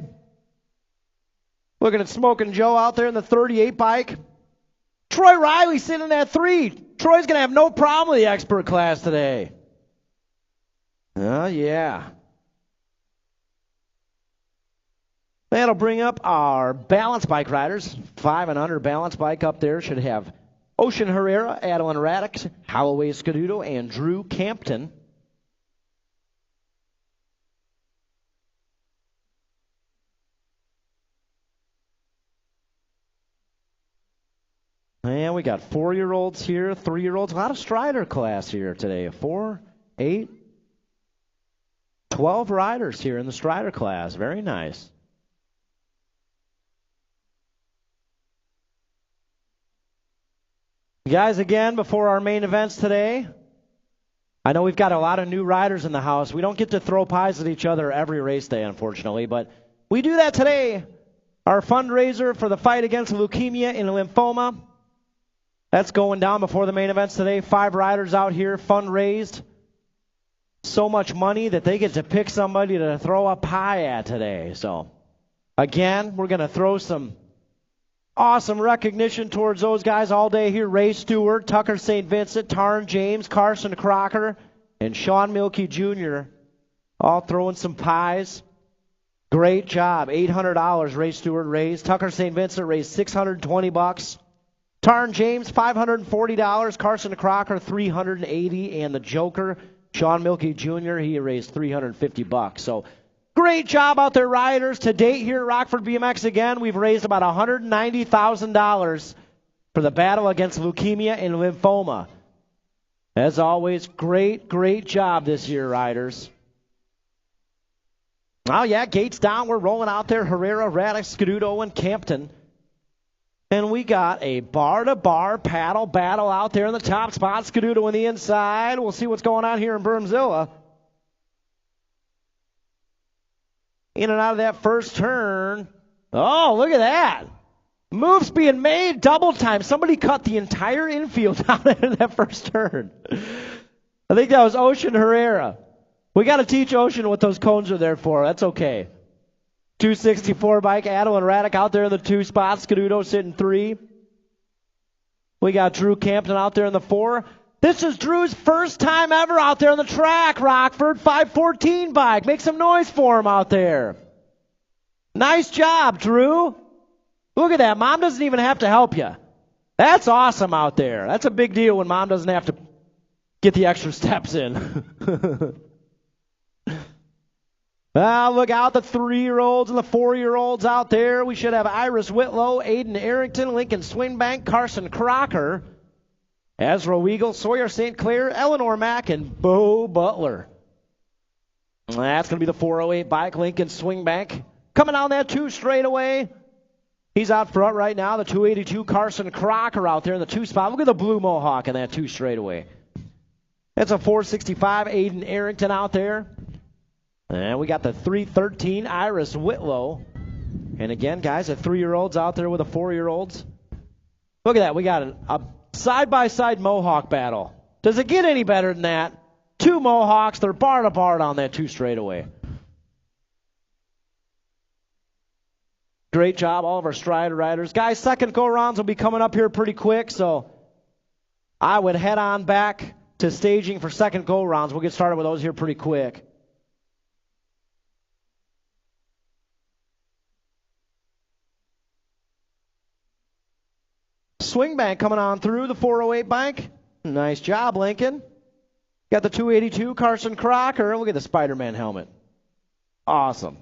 A: Looking at Smoking Joe out there in the 38 bike. Troy Riley sitting in that 3. Troy's going to have no problem with the expert class today. Oh, yeah. That'll bring up our balance bike riders. 5 and under balance bike up there should have Ocean Herrera, Adeline Radix, Holloway Scaduto, and Drew Campton. And we got 4-year-olds here, 3-year-olds. A lot of Strider class here today. 4, 8, 12 riders here in the Strider class. Very nice. Guys, again, before our main events today, I know we've got a lot of new riders in the house. We don't get to throw pies at each other every race day, unfortunately, but we do that today. Our fundraiser for the fight against leukemia and lymphoma. That's going down before the main events today. 5 riders out here fundraised so much money that they get to pick somebody to throw a pie at today. So, again, we're going to throw some awesome recognition towards those guys all day here. Ray Stewart, Tucker St. Vincent, Tarn James, Carson Crocker, and Sean Milkey Jr. all throwing some pies. Great job. $800 Ray Stewart raised. Tucker St. Vincent raised $620. Tarn James, $540. Carson Crocker, $380. And the Joker, Sean Milkey Jr., he raised $350. So great job out there, riders. To date here at Rockford BMX, again, we've raised about $190,000 for the battle against leukemia and lymphoma. As always, great job this year, riders. Oh, yeah, gates down. We're rolling out there. Herrera, Raddick, Scuduto, and Campton. And we got a bar-to-bar paddle battle out there in the top spot. Scuduto on the inside. We'll see what's going on here in Bermzilla. In and out of that first turn. Oh, look at that. Moves being made. Double time. Somebody cut the entire infield out in that first turn. I think that was Ocean Herrera. We got to teach Ocean what those cones are there for. That's okay. 264 bike, Adel and Raddick out there in the 2 spots. Scuduto sitting 3. We got Drew Campton out there in the 4. This is Drew's first time ever out there on the track, Rockford. 514 bike. Make some noise for him out there. Nice job, Drew. Look at that. Mom doesn't even have to help you. That's awesome out there. That's a big deal when Mom doesn't have to get the extra steps in. Look out, the 3-year-olds and the 4-year-olds out there. We should have Iris Whitlow, Aiden Arrington, Lincoln Swingbank, Carson Crocker, Ezra Weagle, Sawyer St. Clair, Eleanor Mack, and Bo Butler. That's going to be the 408 bike, Lincoln Swingbank. Coming down that 2 straightaway. He's out front right now, the 282 Carson Crocker out there in the 2 spot. Look at the blue mohawk in that 2 straightaway. That's a 465 Aiden Arrington out there. And we got the 313 Iris Whitlow. And again, guys, the 3-year-olds out there with the 4-year-olds. Look at that. We got a side-by-side Mohawk battle. Does it get any better than that? 2 Mohawks. They're bar to bar on that 2 straightaway. Great job, all of our Strider riders. Guys, second go-rounds will be coming up here pretty quick, so I would head on back to staging for second go-rounds. We'll get started with those here pretty quick. Swingbank coming on through the 408 bike. Nice job, Lincoln. Got the 282 Carson Crocker. Look at the Spider-Man helmet. Awesome.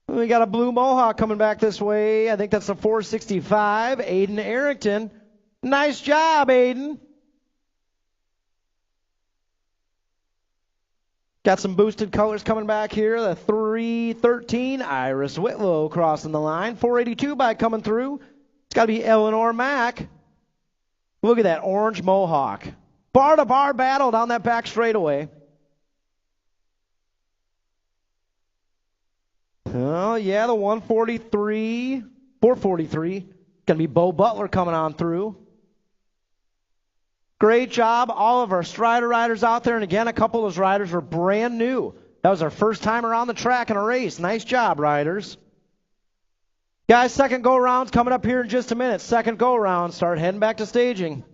A: We got a blue Mohawk coming back this way. I think that's the 465 Aiden Arrington. Nice job, Aiden. Got some boosted colors coming back here. The 313 Iris Whitlow crossing the line. 482 bike coming through. It's got to be Eleanor Mack. Look at that orange Mohawk. Bar-to-bar battle down that back straightaway. Oh, yeah, the 143, 443. Going to be Bo Butler coming on through. Great job, all of our Strider riders out there. And again, a couple of those riders were brand new. That was our first time around the track in a race. Nice job, riders. Guys, second go-round's coming up here in just a minute. Second go-round. Start heading back to staging.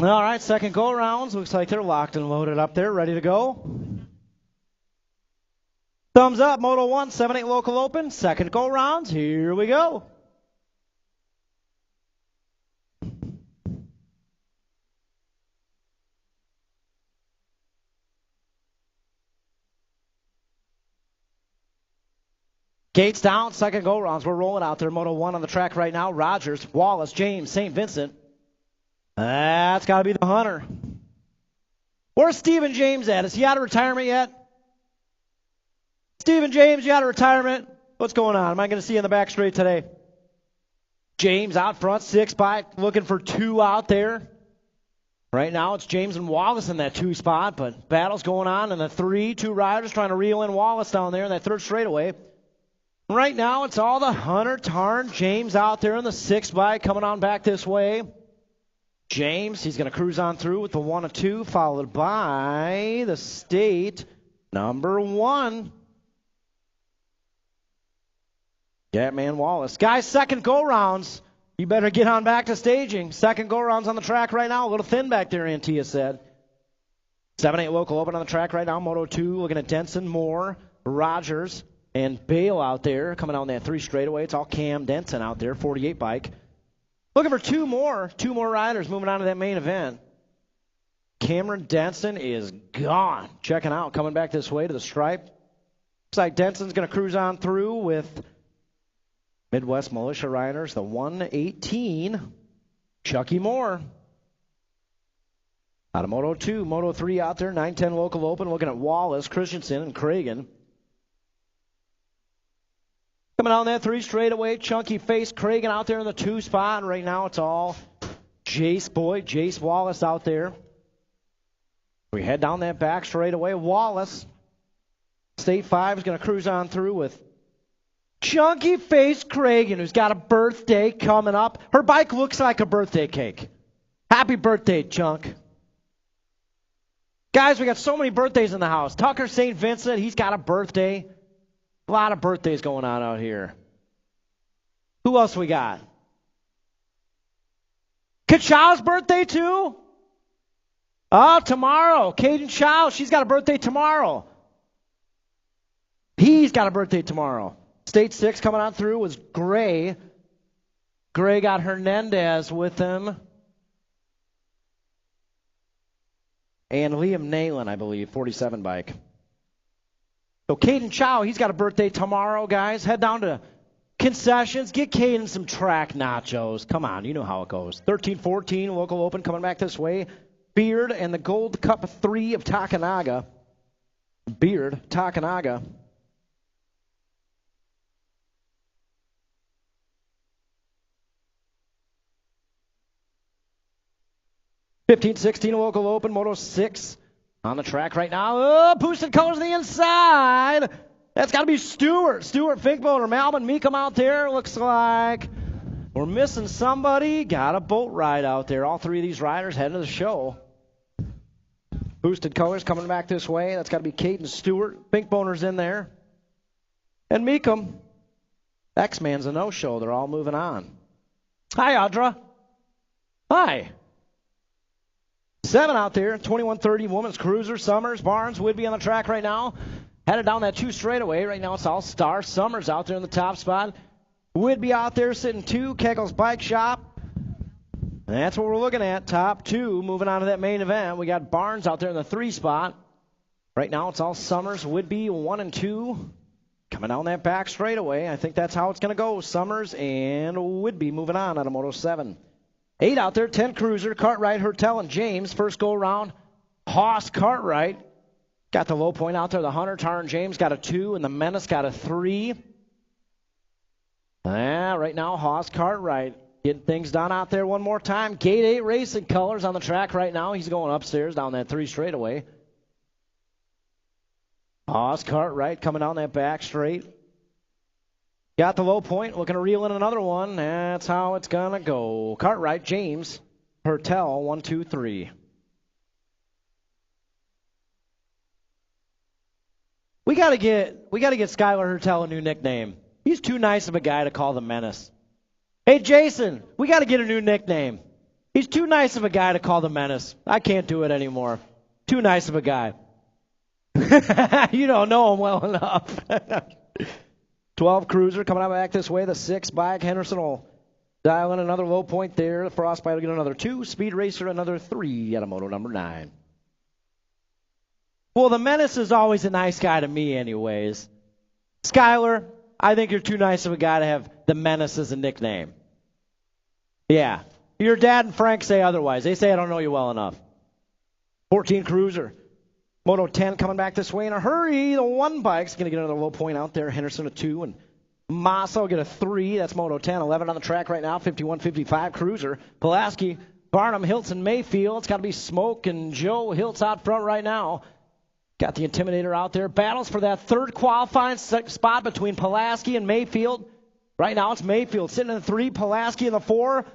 A: All right, second go-arounds. Looks like they're locked and loaded up there, ready to go. Thumbs up, Moto 1, 7-8 local open. Second go-rounds. Here we go. Gates down, second go-rounds. We're rolling out there. Moto 1 on the track right now. Rogers, Wallace, James, St. Vincent. That's got to be the Hunter. Where's Stephen James at? Is he out of retirement yet? Stephen James, you out of retirement? What's going on? Am I going to see you in the back straight today? James out front, 6 bike, looking for 2 out there. Right now it's James and Wallace in that 2 spot, but battle's going on in the 3. 2 riders trying to reel in Wallace down there in that 3rd straightaway. Right now, it's all the Hunter, Tarn, James out there in the 6 bike coming on back this way. James, he's going to cruise on through with the 1 and 2, followed by the state number 1. Gatman Wallace. Guys, second go-rounds. You better get on back to staging. Second go-rounds on the track right now. A little thin back there, Antia said. 7-8 local open on the track right now. Moto 2 looking at Denson, Moore, Rogers, and Bale out there coming on that 3 straightaway. It's all Cam Denson out there, 48 bike. Looking for 2 more riders moving on to that main event. Cameron Denson is gone. Checking out, coming back this way to the stripe. Looks like Denson's going to cruise on through with Midwest Militia Riders, the 118, Chucky Moore. Out of Moto 2, Moto 3 out there, 910 local open, looking at Wallace, Christensen, and Cragen. Coming on that 3 straightaway, chunky face, Cragen out there in the 2 spot. And right now it's all Jace Wallace out there. We head down that back straightaway. Wallace, State 5 is going to cruise on through with chunky face Cragen, who's got a birthday coming up. Her bike looks like a birthday cake. Happy birthday, Chunk. Guys, we got so many birthdays in the house. Tucker St. Vincent, he's got a birthday. A lot of birthdays going on out here. Who else we got? Kachow's birthday too? Oh, tomorrow. Caden Chow, she's got a birthday tomorrow. He's got a birthday tomorrow. State 6 coming on through was Gray. Gray got Hernandez with him. And Liam Nayland, I believe, 47 bike. So Caden Chow, he's got a birthday tomorrow, guys. Head down to concessions. Get Caden some track nachos. Come on, you know how it goes. 13-14, local open coming back this way. Beard and the Gold Cup 3 of Takanaga. Beard, Takanaga. $15-16 local open, Moto 6 on the track right now. Oh, boosted colors the inside. That's got to be Stewart. Stewart, Finkboner, Malvin, Meekum out there. Looks like we're missing somebody. Got a boat ride out there. All 3 of these riders heading to the show. Boosted colors coming back this way. That's got to be Caden Stewart. Finkboner's in there. And Meekum. X-Man's a no-show. They're all moving on. Hi, Audra. Hi. 7 out there, 2130 Women's Cruiser. Summers, Barnes, Whidbey on the track right now. Headed down that 2 straightaway. Right now it's all Star. Summers out there in the top spot. Whidbey out there sitting 2. Kegel's Bike Shop. And that's what we're looking at. Top 2. Moving on to that main event. We got Barnes out there in the 3 spot. Right now it's all Summers, Whidbey 1 and 2. Coming down that back straightaway. I think that's how it's going to go. Summers and Whidbey moving on out of Moto 7. 8 out there, 10 Cruiser, Cartwright, Hertel, and James. First go around, Haas, Cartwright. Got the low point out there. The Hunter, Tarn, James got a 2, and the Menace got a 3. Right now, Haas, Cartwright. Getting things done out there one more time. Gate 8 Racing Colors on the track right now. He's going upstairs down that 3 straightaway. Haas, Cartwright coming down that back straight. Got the low point, looking to reel in another one. That's how it's going to go. Cartwright, James, Hertel, 1, 2, 3. We got to get Skylar Hertel a new nickname. He's too nice of a guy to call the Menace. Hey, Jason, we got to get a new nickname. He's too nice of a guy to call the Menace. I can't do it anymore. Too nice of a guy. You don't know him well enough. 12 Cruiser coming out back this way. The 6 bike. Henderson will dial in another low point there. The Frostbite will get another 2. Speed Racer another 3 at a moto number 9. Well, the Menace is always a nice guy to me anyways. Skyler, I think you're too nice of a guy to have the Menace as a nickname. Yeah. Your dad and Frank say otherwise. They say I don't know you well enough. 14 Cruiser. Moto 10 coming back this way in a hurry. The 1 bike's going to get another low point out there. Henderson a 2 and Massa will get a 3. That's Moto 10. 11 on the track right now. 51-55 Cruiser. Pulaski, Barnum, Hilton, Mayfield. It's got to be Smoke and Joe Hiltz out front right now. Got the Intimidator out there. Battles for that 3rd qualifying spot between Pulaski and Mayfield. Right now it's Mayfield sitting in the 3. Pulaski in the 4.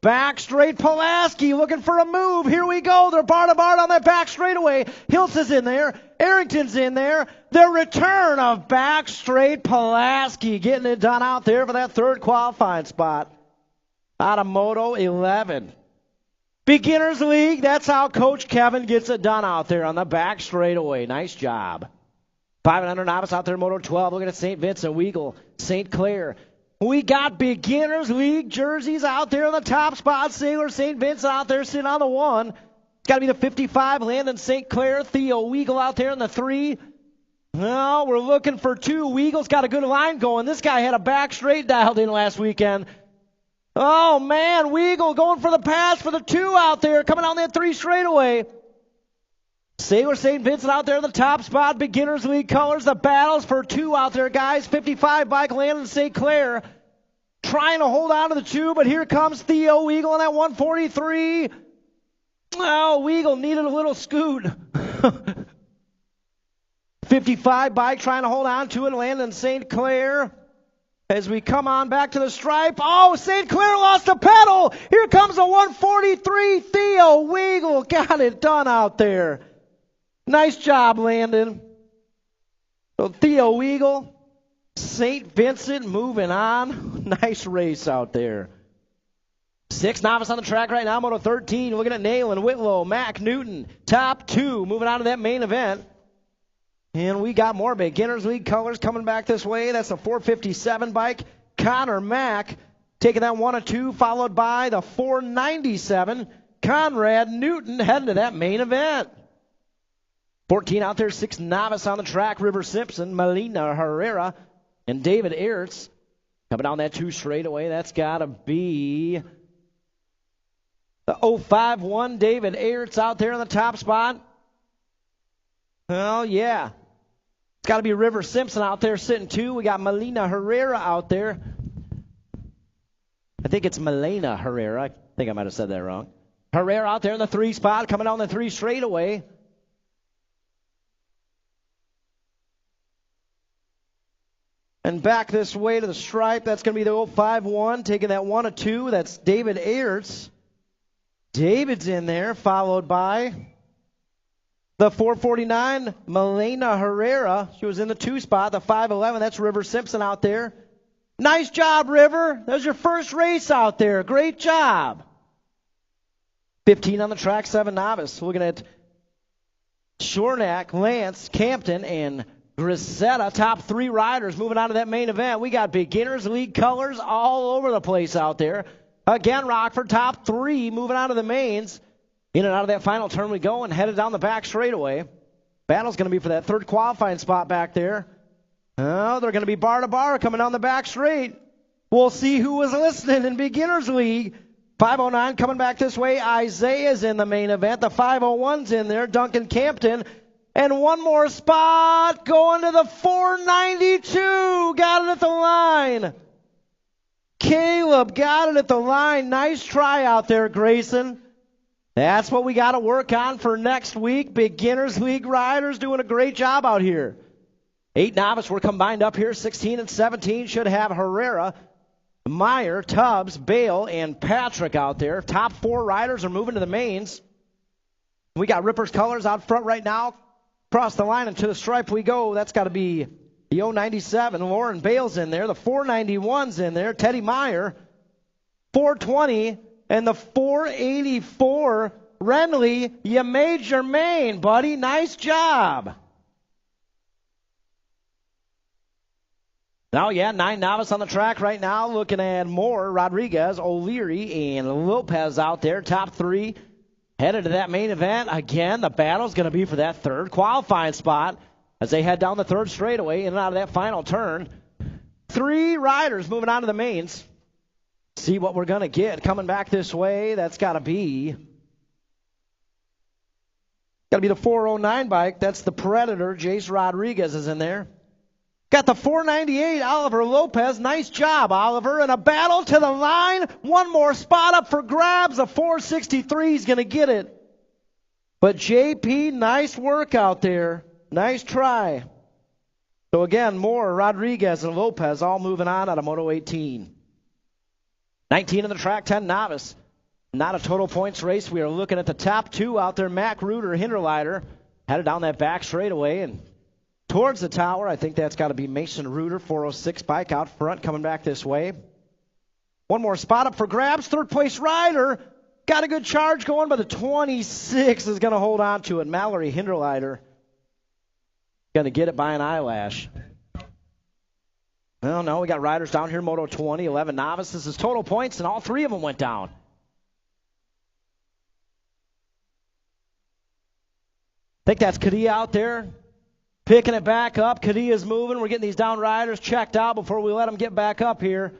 A: Back straight Pulaski looking for a move. Here we go. They're bar to bar on that back straightaway. Hiltz is in there. Arrington's in there. The return of back straight Pulaski getting it done out there for that 3rd qualifying spot. Out of Moto 11. Beginners League, that's how Coach Kevin gets it done out there on the back straightaway. Nice job. 500 novice out there, Moto 12. Looking at St. Vincent, Weagle, St. Clair. We got Beginners League jerseys out there in the top spot. Sailor St. Vincent out there sitting on the 1. It's got to be the 55. Landon St. Clair. Theo Weagle out there in the 3. No, we're looking for 2. Weagle's got a good line going. This guy had a back straight dialed in last weekend. Oh, man, Weagle going for the pass for the 2 out there. Coming on that 3 straightaway. Sailor St. Vincent out there in the top spot. Beginners League colors. The battles for 2 out there, guys. 55 bike Landon St. Clair. Trying to hold on to the 2, but here comes Theo Weagle on that 143. Oh, Weagle needed a little scoot. 55 bike trying to hold on to it. Landon St. Clair. As we come on back to the stripe. Oh, St. Clair lost a pedal. Here comes the 143. Theo Weagle got it done out there. Nice job, Landon. So Theo Weagle, St. Vincent moving on. Nice race out there. 6 novice on the track right now, Moto 13. Looking at Nayland, Whitlow, Mac Newton, top 2. Moving on to that main event. And we got more Beginners League colors coming back this way. That's the 457 bike. Connor Mack taking that 1 and 2, followed by the 497. Conrad Newton heading to that main event. 14 out there, 6 novice on the track. River Simpson, Melina Herrera, and David Ertz. Coming down that 2 straightaway. That's got to be the 051 David Ertz out there in the top spot. Oh, yeah. It's got to be River Simpson out there sitting 2. We got Melina Herrera out there. I think it's Melina Herrera. I think I might have said that wrong. Herrera out there in the 3 spot, coming down the 3 straightaway. And back this way to the stripe, that's going to be the 051, taking that 1 and 2. That's David Ertz. David's in there, followed by the 449, Melina Herrera. She was in the 2 spot. The 511, that's River Simpson out there. Nice job, River. That was your first race out there. Great job. 15 on the track, 7 novice. Looking at Shornack, Lance, Campton, and Grisetta, top 3 riders moving on to that main event. We got Beginners League colors all over the place out there. Again, Rockford, top 3 moving on to the mains. In and out of that final turn we go and headed down the back straightaway. Battle's going to be for that 3rd qualifying spot back there. Oh, they're going to be bar to bar coming down the back straight. We'll see who was listening in Beginners League. 509 coming back this way. Isaiah's in the main event. The 501's in there. Duncan Campton. And one more spot going to the 492. Got it at the line. Caleb got it at the line. Nice try out there, Grayson. That's what we got to work on for next week. Beginners League riders doing a great job out here. 8 novice were combined up here. 16 and 17 should have Herrera, Meyer, Tubbs, Bale, and Patrick out there. Top 4 riders are moving to the mains. We got Ripper's colors out front right now. Across the line and to the stripe we go. That's got to be the 097. Lauren Bale's in there. The 491's in there. Teddy Meyer. 420. And the 484, Renly, you made your main, buddy. Nice job. Now, yeah, 9 novice on the track right now. Looking at Moore, Rodriguez, O'Leary, and Lopez out there. Top 3 headed to that main event. Again, the battle's going to be for that 3rd qualifying spot as they head down the 3rd straightaway in and out of that final turn. 3 riders moving on to the mains. See what we're going to get coming back this way. That's got to be the 409 bike. That's the Predator. Jace Rodriguez is in there. Got the 498, Oliver Lopez. Nice job, Oliver. And a battle to the line. One more spot up for grabs. The 463 is going to get it. But JP, nice work out there. Nice try. So again, Moore, Rodriguez, and Lopez all moving on out of Moto 18. 19 in the track, 10 novice. Not a total points race. We are looking at the top 2 out there. Mac Reuter, Hinterleiter, headed down that back straightaway and towards the tower. I think that's got to be Mason Reuter, 406 bike out front coming back this way. One more spot up for grabs. 3rd place rider. Got a good charge going, but the 26 is going to hold on to it. Mallory Hinterleiter going to get it by an eyelash. Well, no, we got riders down here, Moto 20, 11 novices. This is total points, and all 3 of them went down. I think that's Kadia out there. Picking it back up. Kadia's moving. We're getting these down riders checked out before we let them get back up here.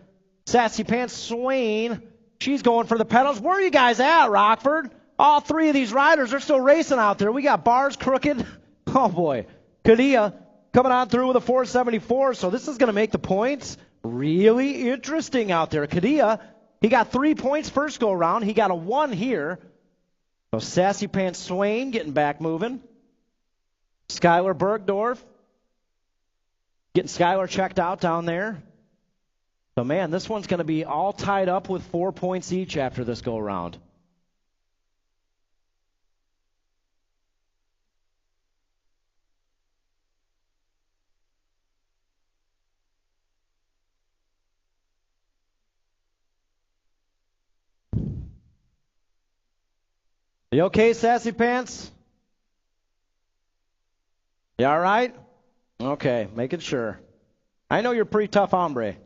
A: Sassy Pants Swain. She's going for the pedals. Where are you guys at, Rockford? All 3 of these riders are still racing out there. We got bars crooked. Oh, boy. Kadia coming on through with a 474. So this is going to make the points really interesting out there. Kadia, he got 3 points first go around. He got a 1 here. So Sassy Pants Swain getting back moving. Skylar Bergdorf. Getting Skylar checked out down there. So, man, this one's going to be all tied up with 4 points each after this go-around. You okay, Sassy Pants? You all right? Okay, making sure. I know you're a pretty tough hombre.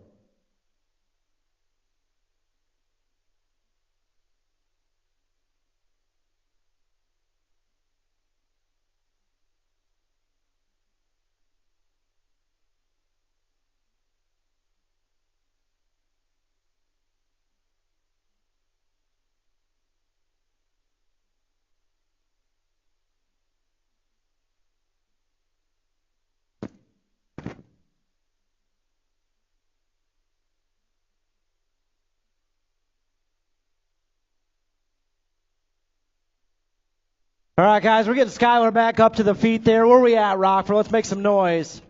A: All right, guys, we're getting Skylar back up to the feet there. Where are we at, Rockford? Let's make some noise.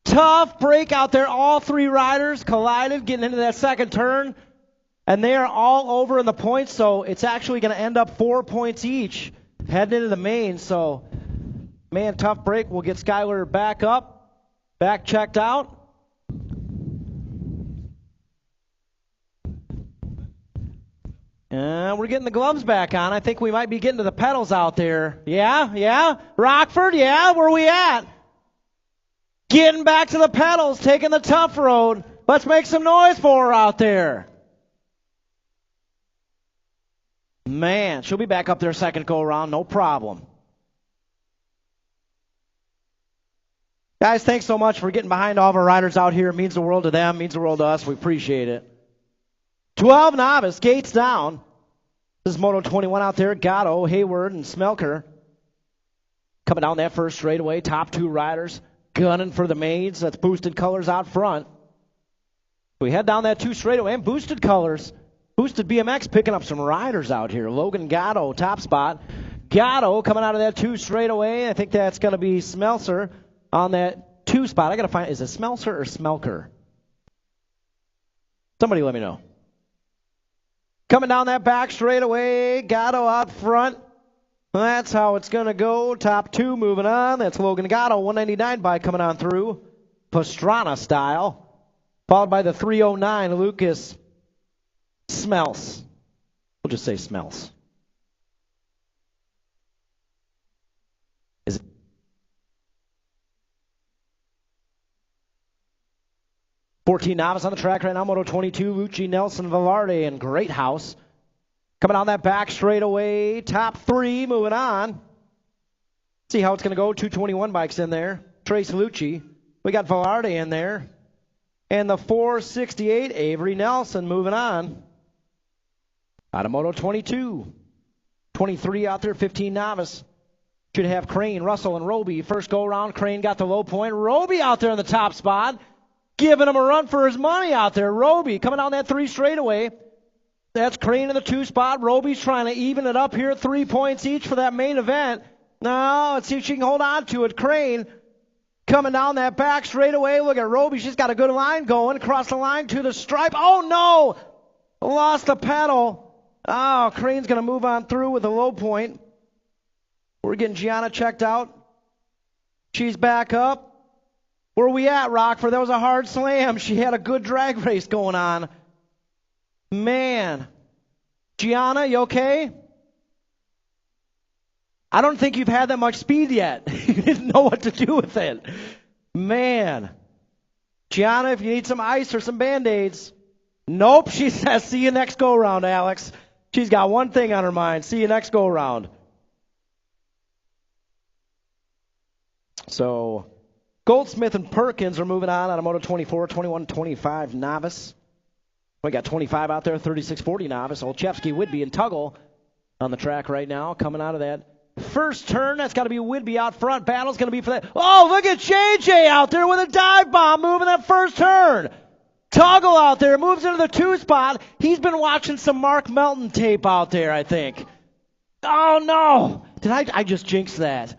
A: Tough break out there. All 3 riders collided, getting into that second turn. And they are all over in the points, so it's actually going to end up 4 points each heading into the main. So, man, tough break. We'll get Skylar back up, back checked out. We're getting the gloves back on. I think we might be getting to the pedals out there. Yeah? Rockford, yeah? Where we at? Getting back to the pedals, taking the tough road. Let's make some noise for her out there. Man, she'll be back up there second go around, no problem. Guys, thanks so much for getting behind all of our riders out here. It means the world to them, means the world to us. We appreciate it. 12 novice, gates down. This is Moto 21 out there. Gatto, Hayward, and Smelker. Coming down that first straightaway. Top 2 riders gunning for the mains. That's boosted colors out front. We head down that 2 straightaway and boosted colors. Boosted BMX picking up some riders out here. Logan Gatto, top spot. Gatto coming out of that 2 straightaway. I think that's going to be Smelser on that 2 spot. I got to find, is it Smelser or Smelker? Somebody let me know. Coming down that back straightaway, Gatto out front. That's how it's going to go. Top 2 moving on. That's Logan Gatto, 199 bike coming on through. Pastrana style. Followed by the 309, Lucas Smells. just say smells. Is it 14 novice on the track right now, Moto 22, Lucci, Nelson, Velarde, and Great House. Coming on that back straightaway, top three, moving on. See how it's going to go. 221 bikes in there. Trace Lucci. We got Velarde in there. And the 468, Avery Nelson, moving on. Out of Moto 22. 23 out there, 15 novice. Should have Crane, Russell, and Roby. First go around, Crane got the low point. Roby out there in the top spot. Giving him a run for his money out there. Roby coming down that 3 straightaway. That's Crane in the 2 spot. Roby's trying to even it up here. 3 points each for that main event. Now, let's see if she can hold on to it. Crane coming down that back straightaway. Look at Roby. She's got a good line going. Across the line to the stripe. Oh, no! Lost the pedal. Oh, Crane's going to move on through with a low point. We're getting Gianna checked out. She's back up. Where are we at, Rockford? That was a hard slam. She had a good drag race going on. Man. Gianna, you okay? I don't think you've had that much speed yet. You didn't know what to do with it. Man. Gianna, if you need some ice or some Band-Aids. Nope, she says, see you next go-round, Alex. She's got one thing on her mind. See you next go-round. So, Goldsmith and Perkins are moving on out of Moto 24, 21, 25 novice. We got 25 out there, 36, 40 novice. Olszewski, Whidbey, and Tuggle on the track right now, coming out of that first turn. That's got to be Whidbey out front. Battle's going to be for that. Oh, look at JJ out there with a dive bomb moving that first turn. Tuggle out there moves into the 2 spot. He's been watching some Mark Melton tape out there, I think. Oh, no. Did I just jinx that?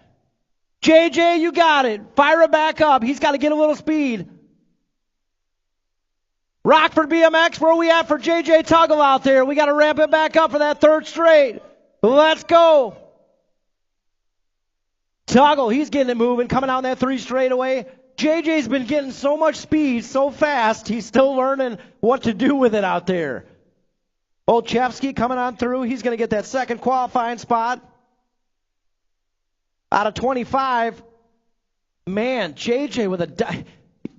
A: JJ, you got it. Fire it back up. He's got to get a little speed. Rockford BMX, where are we at for JJ Tuggle out there? We got to ramp it back up for that 3rd straight. Let's go. Tuggle, he's getting it moving, coming out that 3 straightaway. JJ's been getting so much speed so fast, he's still learning what to do with it out there. Olszewski coming on through. He's going to get that 2nd qualifying spot. Out of 25. Man, JJ with a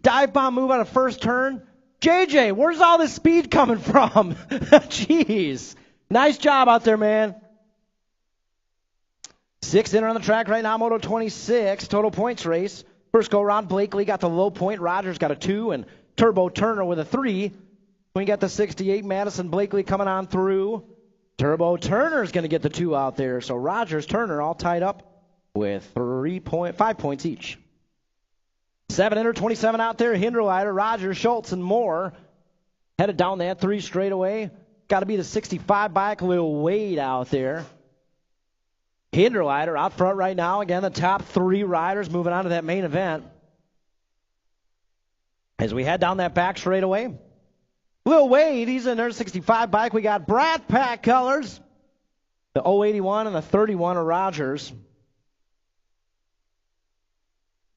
A: dive bomb move on a first turn. JJ, where's all this speed coming from? Jeez. Nice job out there, man. 6th inner on the track right now, Moto 26, total points race. First go around, Blakely got the low point. Rogers got a 2, and Turbo Turner with a 3. We got the 68, Madison Blakely coming on through. Turbo Turner's going to get the 2 out there. So Rogers, Turner all tied up with 5 points each. 7 inner, 27 out there. Hinderleiter, Rogers, Schultz, and Moore headed down that 3 straightaway. Got to be the 65 bike, Lil Wade out there. Hinderleiter out front right now. Again, the top 3 riders moving on to that main event. As we head down that back straightaway. Lil Wade, he's in their 65 bike. We got Brat Pack colors. The 081 and the 31 are Rogers.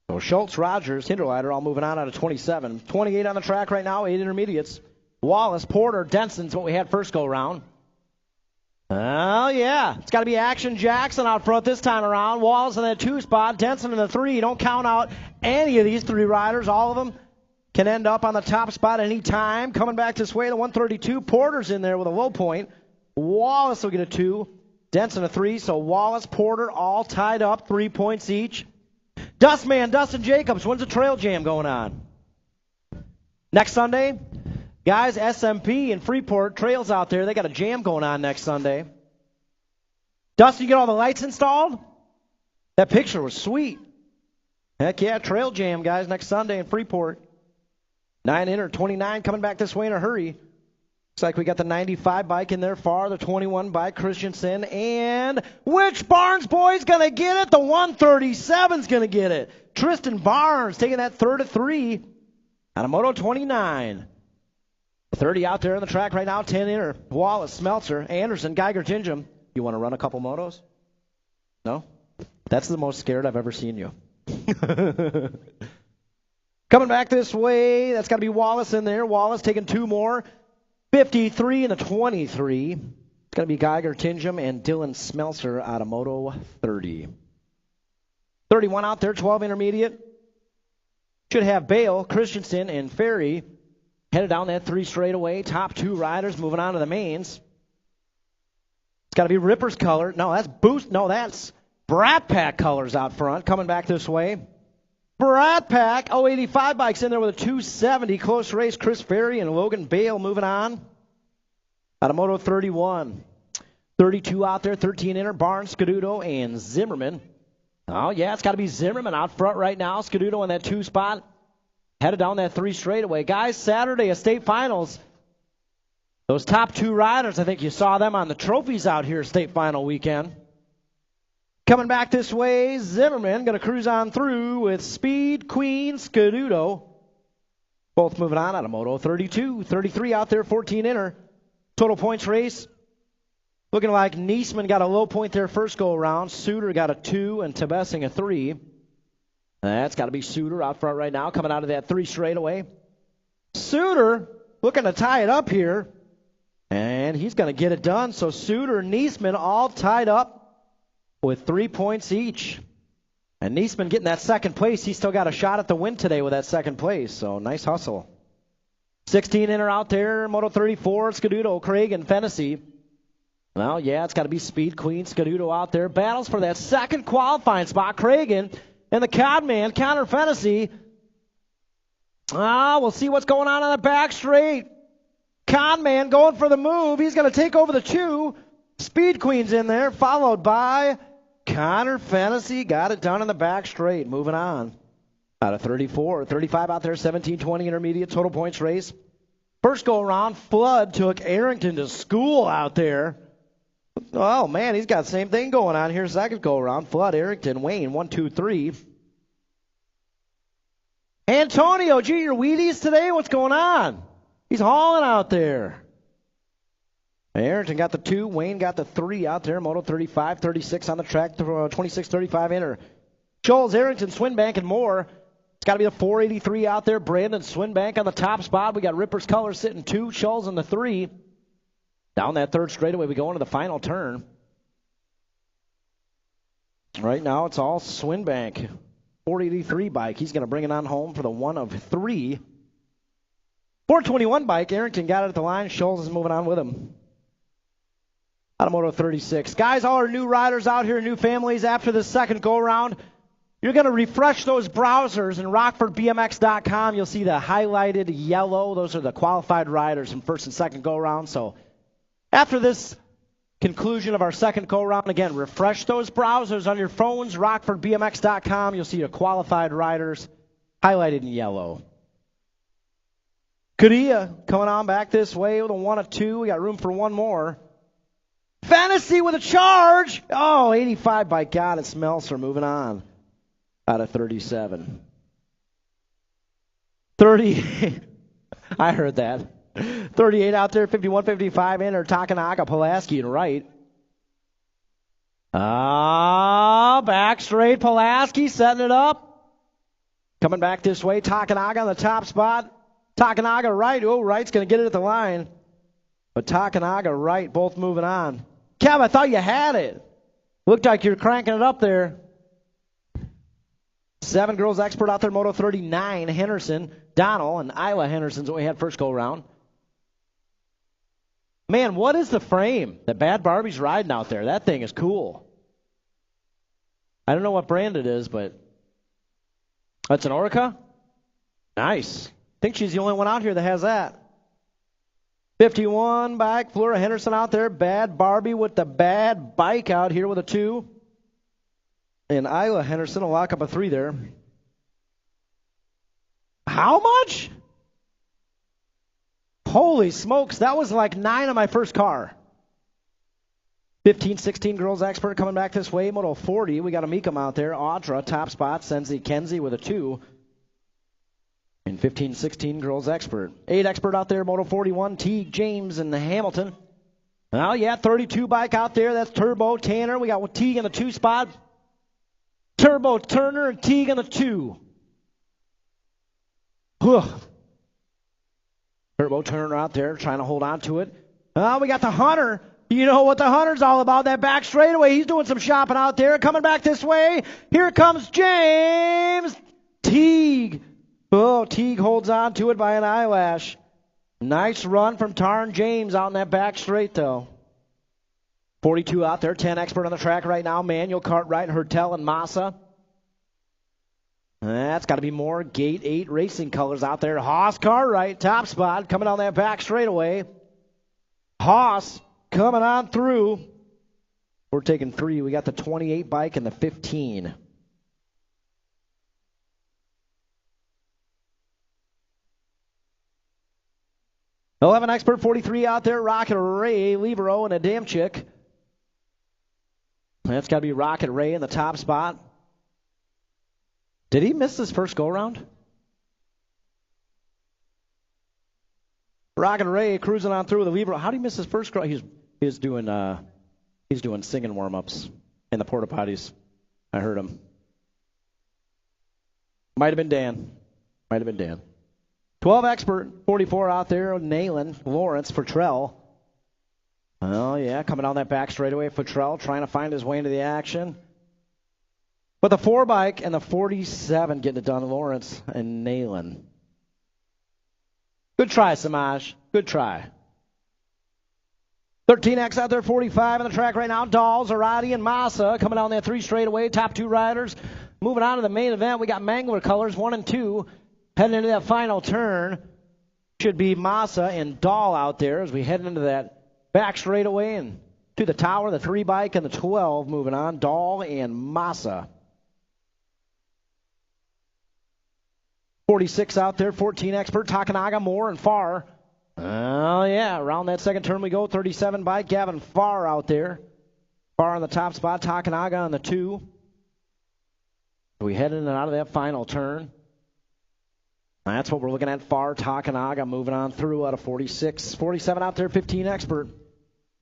A: So Schultz, Rogers, Hinderleiter all moving on out of 27. 28 on the track right now, 8 intermediates. Wallace, Porter, Denson's what we had first go around. Oh, yeah. It's got to be Action Jackson out front this time around. Wallace in that 2 spot. Denson in the 3. Don't count out any of these 3 riders. All of them can end up on the top spot any time. Coming back this way, the 132. Porter's in there with a low point. Wallace will get a 2. Denson a 3. So Wallace, Porter all tied up. 3 points each. Dustman, Dustin Jacobs. When's the trail jam going on? Next Sunday? Guys, SMP and Freeport Trails out there, they got a jam going on next Sunday. Dustin, you get all the lights installed? That picture was sweet. Heck yeah, trail jam, guys, next Sunday in Freeport. 9 inner, 29 coming back this way in a hurry. Looks like we got the 95 bike in there far, the 21 bike, Christensen, and which Barnes boy's going to get it? The 137's going to get it. Tristan Barnes taking that 3rd of 3 out of Moto 29. 30 out there on the track right now, 10 inner. Wallace, Smeltzer, Anderson, Geiger, Gingham. You want to run a couple motos? No? That's the most scared I've ever seen you. Coming back this way, that's got to be Wallace in there. Wallace taking 2 more. 53 and a 23. It's going to be Geiger Tingham and Dylan Smelser out of Moto 30. 31 out there, 12 intermediate. Should have Bale, Christensen, and Ferry headed down that 3 straightaway. Top 2 riders moving on to the mains. It's got to be Ripper's color. No, that's Boost. No, that's Brat Pack colors out front. Coming back this way. Brat Pack, 085 bikes in there with a 270. Close race, Chris Ferry and Logan Bale moving on. Out of Moto 31. 32 out there, 13 inner, Barnes, Scaduto, and Zimmerman. Oh, yeah, it's got to be Zimmerman out front right now. Scaduto in that 2 spot. Headed down that 3 straightaway. Guys, Saturday, a state finals. Those top 2 riders, I think you saw them on the trophies out here state final weekend. Coming back this way, Zimmerman going to cruise on through with Speed Queen Scaduto. Both moving on out of Moto 32. 33 out there, 14 inner. Total points race. Looking like Niesman got a low point there first go around. Suter got a 2 and Tebessing a 3. That's got to be Suter out front right now, coming out of that 3 straightaway. Suter looking to tie it up here. And he's going to get it done. So Suter and Niesman all tied up with 3 points each. And Niesman getting that second place. He's still got a shot at the win today with that second place. So nice hustle. 16 inner out there, Moto 34, Scaduto, Craig, and Fennessy. Well, yeah, it's got to be Speed Queen Scaduto out there. Battles for that second qualifying spot. Cragen and the Codman, Connor Fennessy. We'll see what's going on the back straight. Conman going for the move. He's going to take over the 2. Speed Queen's in there, followed by Connor Fennessy. Got it done in the back straight. Moving on. Out of 34. 35 out there, 17-20 intermediate total points race. First go around, Flood took Arrington to school out there. Oh, man, he's got the same thing going on here. Second go around, Flood, Arrington, Wayne, 1, 2, 3. Antonio, Junior Wheaties today? What's going on? He's hauling out there. Arrington got the 2. Wayne got the 3 out there. Moto 35, 36 on the track. 26, 35 inner. Scholes, Arrington, Swinbank, and more. It's got to be the 483 out there. Brandon Swinbank on the top spot. We got Ripper's Color sitting 2. Scholes in the 3. Down that 3rd straightaway, we go into the final turn. Right now, it's all Swinbank. 483 bike. He's going to bring it on home for the 1 of 3. 421 bike. Arrington got it at the line. Scholes is moving on with him. Out of Moto 36. Guys, all our new riders out here, new families after this second go-around, you're going to refresh those browsers in rockfordbmx.com. You'll see the highlighted yellow. Those are the qualified riders from first and second go-around. So after this conclusion of our second go-around, again, refresh those browsers on your phones, rockfordbmx.com. You'll see the qualified riders highlighted in yellow. Correa coming on back this way with a 1 of 2. We got room for 1 more. Fantasy with a charge. 85 bike. Got it. Smelser moving on. Out of 37. 30. I heard that. 38 out there. 51, 55 in. Or Takanaga, Pulaski, and Wright. Back straight. Pulaski setting it up. Coming back this way. Takanaga on the top spot. Takanaga, Wright. Wright's going to get it at the line. But Takanaga, Wright, both moving on. Kev, I thought you had it. Looked like you're cranking it up there. 7 girls expert out there, Moto 39, Henderson, Donnell, and Isla Henderson's what we had first go around. Man, what is the frame that Bad Barbie's riding out there? That thing is cool. I don't know what brand it is, but that's an Orica? Nice. I think she's the only one out here that has that. 51 bike, Flora Henderson out there. Bad Barbie with the bad bike out here with a 2. And Isla Henderson will lock up a 3 there. How much? Holy smokes, that was like 9 on my first car. 15, 16 girls expert coming back this way. Moto 40, we got a Meekum out there. Audra, top spot. Senzi Kenzie with a 2. And 15, 16 girls expert. 8 expert out there, Moto 41, Teague, James, and Hamilton. Well, yeah, 32 bike out there. That's Turbo, Tanner. We got Teague in the 2 spot. Turbo, Turner, and Teague in the 2. Whew. Turbo Turner out there trying to hold on to it. We got the Hunter. You know what the hunter's all about, that back straightaway. He's doing some shopping out there. Coming back this way. Here comes James Teague. Oh, Teague holds on to it by an eyelash. Nice run from Tarn James out in that back straight, though. 42 out there, 10 expert on the track right now. Manuel, Cartwright, Hertel, and Massa. That's got to be more Gate 8 racing colors out there. Haas, Cartwright, top spot, coming on that back straightaway. Haas coming on through. We're taking 3. We got the 28 bike and the 15. '11 expert, 43 out there. Rocket Ray, Libero, and a damn chick. That's got to be Rocket Ray in the top spot. Did he miss his first go-around? Rocket Ray cruising on through with the Libero. How did he miss his first go? He's doing singing warm-ups in the porta potties. I heard him. Might have been Dan. 12 expert, 44 out there. Nayland, Lawrence, Futrell. Oh, yeah, coming down that back straightaway. Futrell trying to find his way into the action. But the 4 bike and the 47 getting it done, Lawrence and Nayland. Good try, Samaj. Good try. 13X out there, 45 on the track right now. Dahl, Zarati, and Massa coming down that 3 straightaway. Top 2 riders. Moving on to the main event, we got Mangler colors, 1 and 2. Heading into that final turn. Should be Massa and Dahl out there as we head into that back straightaway and to the tower, the 3 bike and the 12 moving on. Dahl and Massa. 46 out there, 14 expert, Takanaga, Moore, and Farr. Oh, yeah, around that second turn we go. 37 bike, Gavin Farr out there. Farr on the top spot, Takanaga on the 2. We head in and out of that final turn. That's what we're looking at. Farr, Takanaga moving on through out of 46. 47 out there, 15 expert.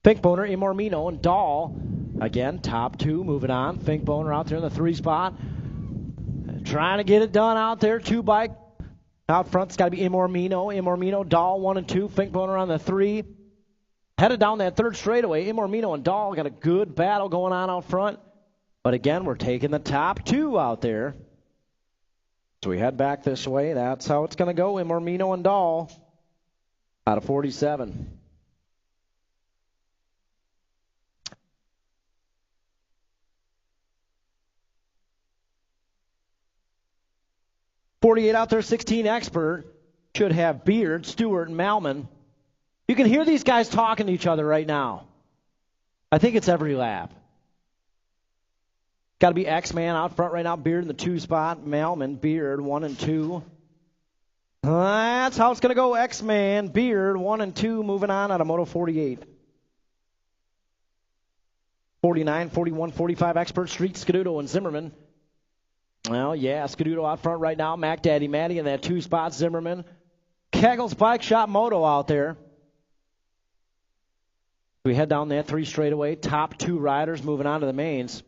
A: Finkboner, Imormino, and Dahl. Again, top 2 moving on. Finkboner out there in the 3 spot. Trying to get it done out there. 2 bike. Out front's got to be Imormino, Dahl 1 and 2. Finkboner on the 3. Headed down that 3rd straightaway. Imormino and Dahl got a good battle going on out front. But again, we're taking the top 2 out there. So we head back this way. That's how it's going to go. Imormino and Dahl out of 47. .48 out there, 16 expert. Should have Beard, Stewart, and Malman. You can hear these guys talking to each other right now. I think it's every lap. Got to be X-Man out front right now. Beard in the 2 spot. Malman, Beard, 1 and 2. That's how it's going to go. X-Man, Beard, 1 and 2. Moving on out of Moto 48. 49, 41, 45 expert. Street, Scuduto, and Zimmerman. Well, yeah, Scuduto out front right now. Mac Daddy Matty in that 2 spot. Zimmerman. Kegel's Bike Shop Moto out there. We head down that 3 straightaway. Top 2 riders moving on to the mains.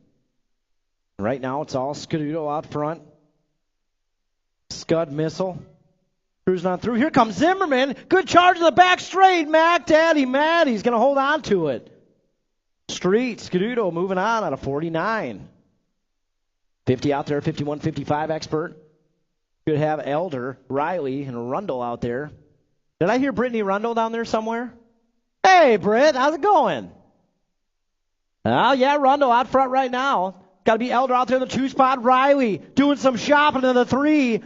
A: Right now it's all Scuduto out front. Scud Missile. Cruising on through. Here comes Zimmerman. Good charge in the back straight. Mac Daddy Matty's going to hold on to it. Street, Scuduto moving on out of 49. 50 out there, 51, 55 expert. Should have Elder, Riley, and Rundle out there. Did I hear Brittany Rundle down there somewhere? Hey, Britt, how's it going? Oh, yeah, Rundle out front right now. Got to be Elder out there in the 2 spot. Riley doing some shopping in the 3.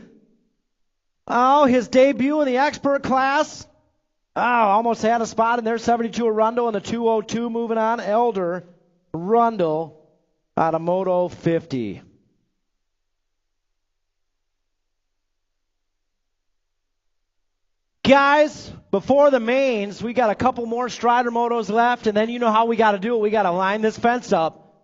A: Oh, his debut in the expert class. Oh, almost had a spot in there. 72 Rundle in the 202 moving on. Elder, Rundle out of Moto 50. Guys, before the mains, we got a couple more Strider Motos left, and then you know how we got to do it. We got to line this fence up.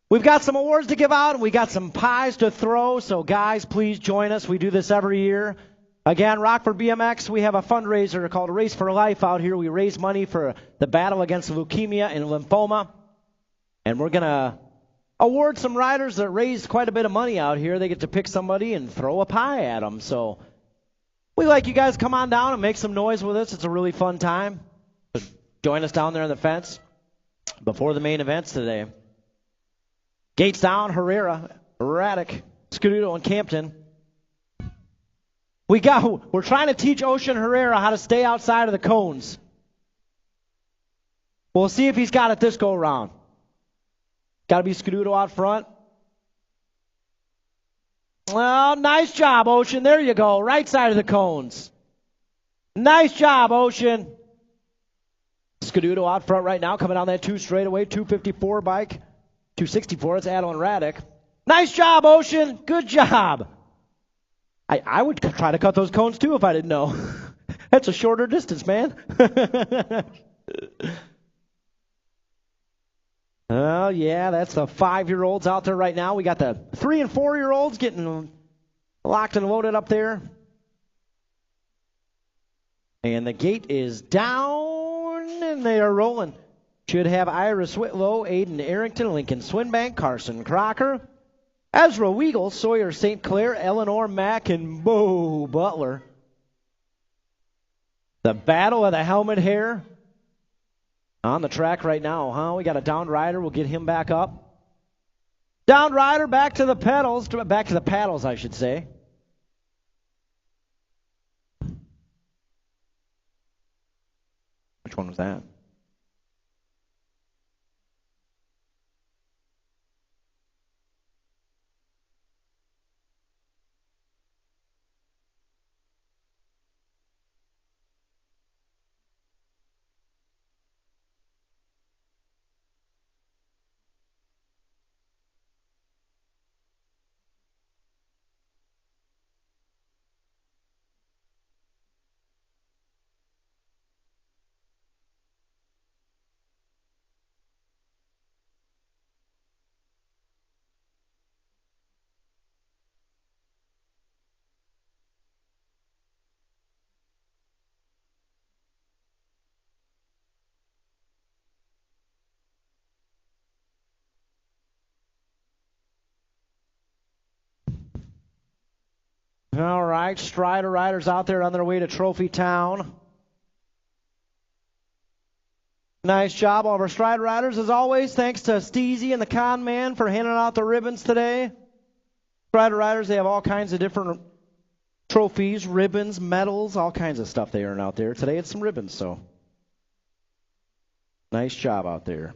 A: We've got some awards to give out, and we got some pies to throw, so guys, please join us. We do this every year. Again, Rockford BMX, we have a fundraiser called Race for Life out here. We raise money for the battle against leukemia and lymphoma, and we're going to award some riders that raised quite a bit of money out here. They get to pick somebody and throw a pie at them, so we like you guys to come on down and make some noise with us. It's a really fun time. So join us down there on the fence. before the main events today. Gates down, Herrera, Raddick, Scuduto, and Campton. We're trying to teach Ocean Herrera how to stay outside of the cones. We'll see if he's got it this go around. Got to be Scuduto out front. Well, nice job, Ocean. There you go. Right side of the cones. Nice job, Ocean. Scuduto out front right now, coming down that 2 straightaway, 254 bike. 264, it's Adel and Raddick. Nice job, Ocean. Good job. I would try to cut those cones too if I didn't know. That's a shorter distance, man. Oh, yeah, that's the 5-year-olds out there right now. We got the 3- and 4-year-olds getting locked and loaded up there. And the gate is down, and they are rolling. Should have Iris Whitlow, Aiden Arrington, Lincoln Swinbank, Carson Crocker, Ezra Weigel, Sawyer St. Clair, Eleanor Mack, and Bo Butler. The battle of the helmet hair on the track right now, huh? We got a downed rider. We'll get him back up. Downed rider back to the pedals, back to the paddles, I should say. Which one was that? All right, Strider riders out there on their way to Trophy Town. Nice job, all of our Strider riders. As always, thanks to Steezy and the Con Man for handing out the ribbons today. Strider riders, they have all kinds of different trophies, ribbons, medals, all kinds of stuff they earn out there. Today it's some ribbons, so nice job out there.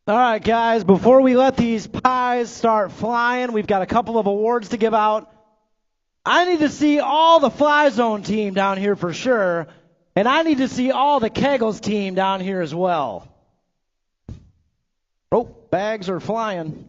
A: All right, guys, before we let these pies start flying, we've got a couple of awards to give out. I need to see all the Fly Zone team down here for sure, and I need to see all the Kegels team down here as well. Oh, bags are flying.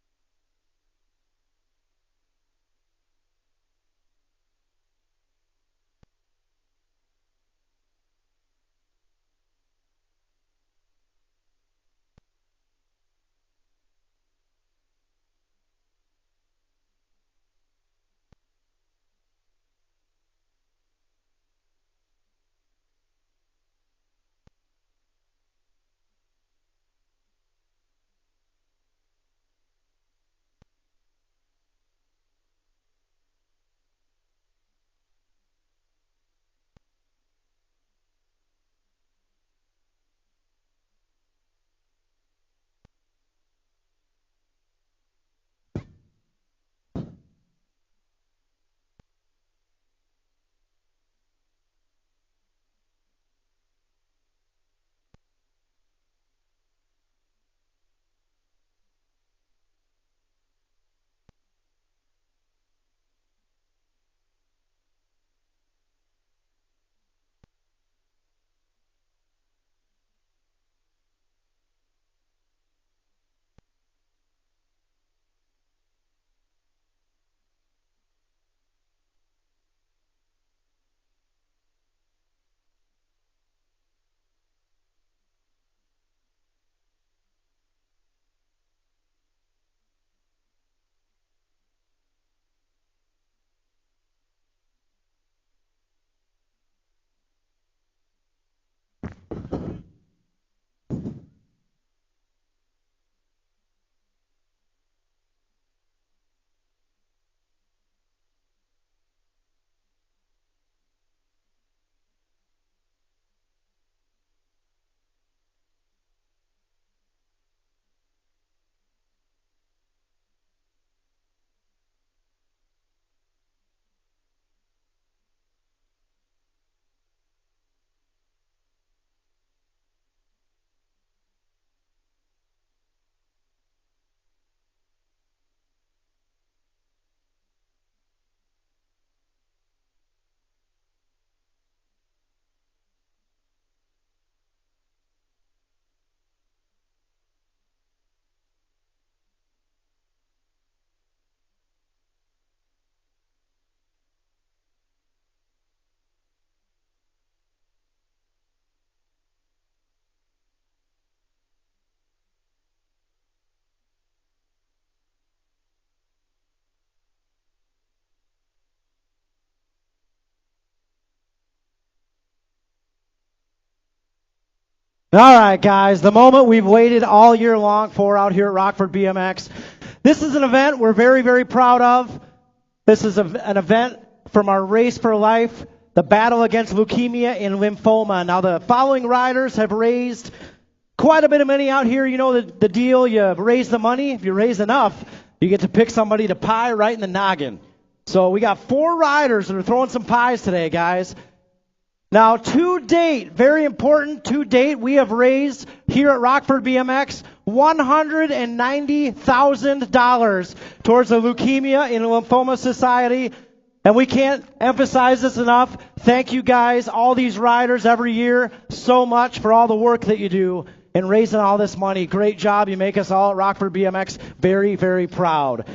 A: All right, guys, the moment we've waited all year long for out here at Rockford BMX. This is an event we're very, very proud of. This is an event from our Race for Life, the battle against leukemia and lymphoma. Now, the following riders have raised quite a bit of money out here. You know the deal. You raise the money. If you raise enough, you get to pick somebody to pie right in the noggin. So we got 4 riders that are throwing some pies today, guys. Now, to date, very important, to date, we have raised here at Rockford BMX $190,000 towards the Leukemia and Lymphoma Society. And we can't emphasize this enough. Thank you guys, all these riders every year, so much for all the work that you do in raising all this money. Great job. You make us all at Rockford BMX very, very proud.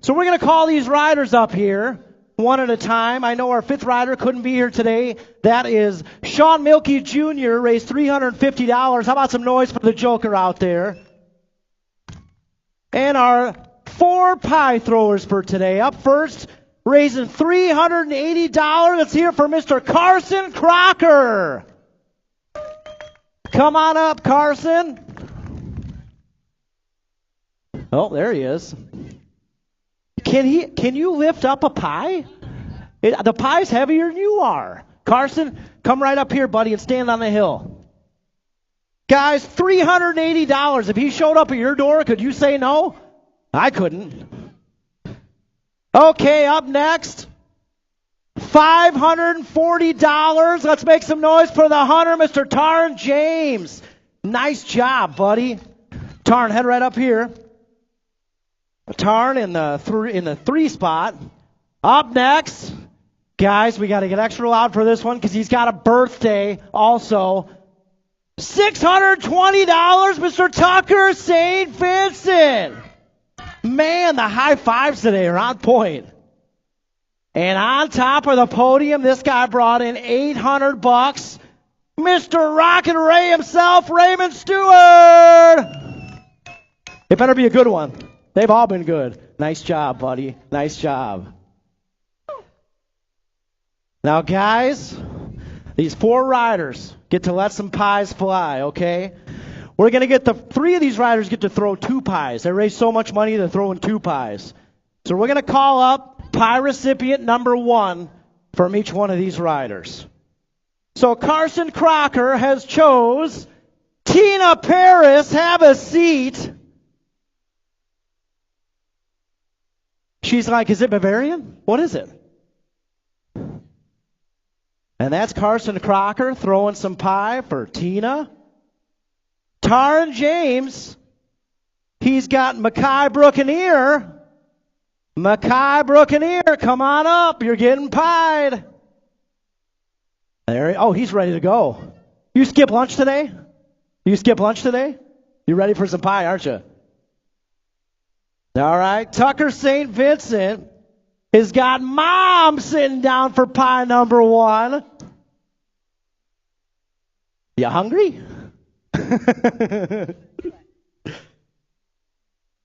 A: So we're going to call these riders up here one at a time. I know our 5th rider couldn't be here today. That is Sean Milkey Jr., raised $350. How about some noise for the Joker out there? And our 4 pie throwers for today. Up first, raising $380. Let's hear for Mr. Carson Crocker. Come on up, Carson. Oh, there he is. Can you lift up a pie? The pie's heavier than you are. Carson, come right up here, buddy, and stand on the hill. Guys, $380. If he showed up at your door, could you say no? I couldn't. Okay, up next, $540. Let's make some noise for the hunter, Mr. Tarn James. Nice job, buddy. Tarn, head right up here. Tarn in the 3 spot. Up next, guys, we got to get extra loud for this one because he's got a birthday also. $620, Mr. Tucker St. Vincent. Man, the high fives today are on point. And on top of the podium, this guy brought in $800. Mr. Rocket Ray himself, Raymond Stewart. It better be a good one. They've all been good. Nice job, buddy. Nice job. Now, guys, these 4 riders get to let some pies fly, okay? We're going to get 3 of these riders get to throw 2 pies. They raise so much money, they're throwing 2 pies. So we're going to call up pie recipient number 1 from each one of these riders. So Carson Crocker has chose Tina Paris. Have a seat. She's like, is it Bavarian? What is it? And that's Carson Crocker throwing some pie for Tina. Tarn James, he's got Mackay Brookeneer. Mackay Brookeneer, come on up. You're getting pied. He's ready to go. You skip lunch today? You ready for some pie, aren't you? All right, Tucker St. Vincent has got Mom sitting down for pie number 1. You hungry?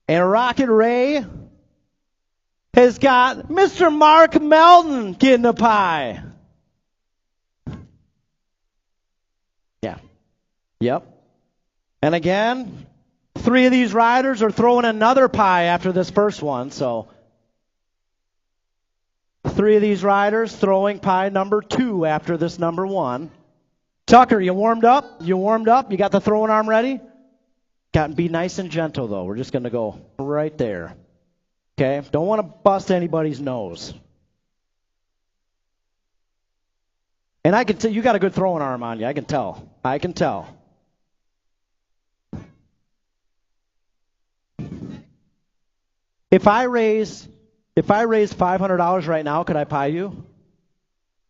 A: And Rocket Ray has got Mr. Mark Melton getting a pie. Yeah. Yep. And again, 3 of these riders are throwing another pie after this first one, so 3 of these riders throwing pie number 2 after this number 1. Tucker, you warmed up? You got the throwing arm ready? Got to be nice and gentle, though. We're just going to go right there. Okay? Don't want to bust anybody's nose. And I can tell you got a good throwing arm on you. I can tell. If I raise $500 right now, could I pie you?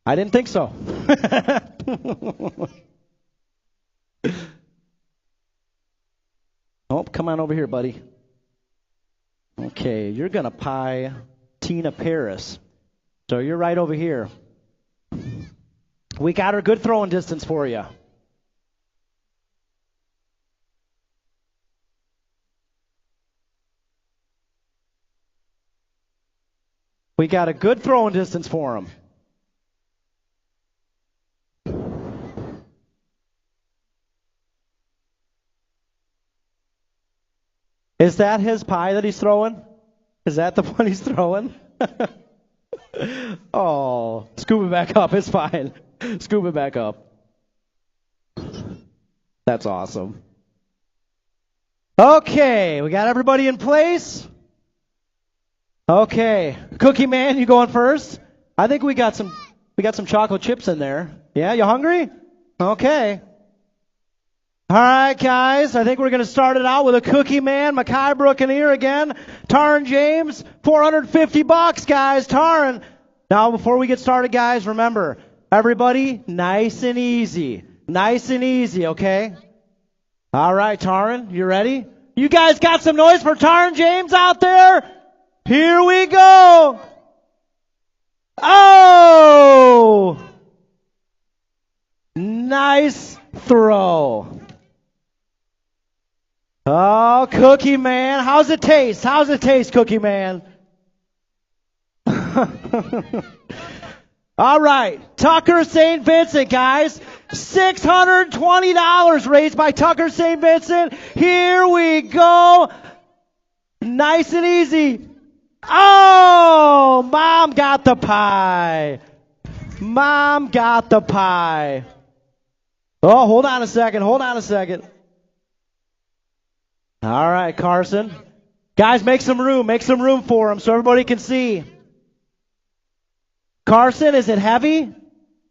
A: I didn't think so. Oh, come on over here, buddy. Okay, you're going to pie Tina Paris. So you're right over here. We got her good throwing distance for you. We got a good throwing distance for him. Is that his pie that he's throwing? Is that the one he's throwing? Oh, scoop it back up. It's fine. Scoop it back up. That's awesome. Okay, we got everybody in place. Okay, Cookie Man, you going first? I think we got some chocolate chips in there. Yeah, you hungry? Okay. All right, guys, I think we're going to start it out with a Cookie Man, Mackay Buccaneer again. Taryn James, $450, guys. Taryn. Now, before we get started, guys, remember, everybody, nice and easy. Nice and easy, okay? All right, Taryn, you ready? You guys got some noise for Taryn James out there? Here we go. Oh! Nice throw. Oh, Cookie Man. How's it taste? How's it taste, Cookie Man? All right. Tucker St. Vincent, guys. $620 raised by Tucker St. Vincent. Here we go. Nice and easy. Oh, Mom got the pie. Mom got the pie. Oh, hold on a second. Hold on a second. All right, Carson. Guys, make some room. Make some room for him so everybody can see. Carson, is it heavy?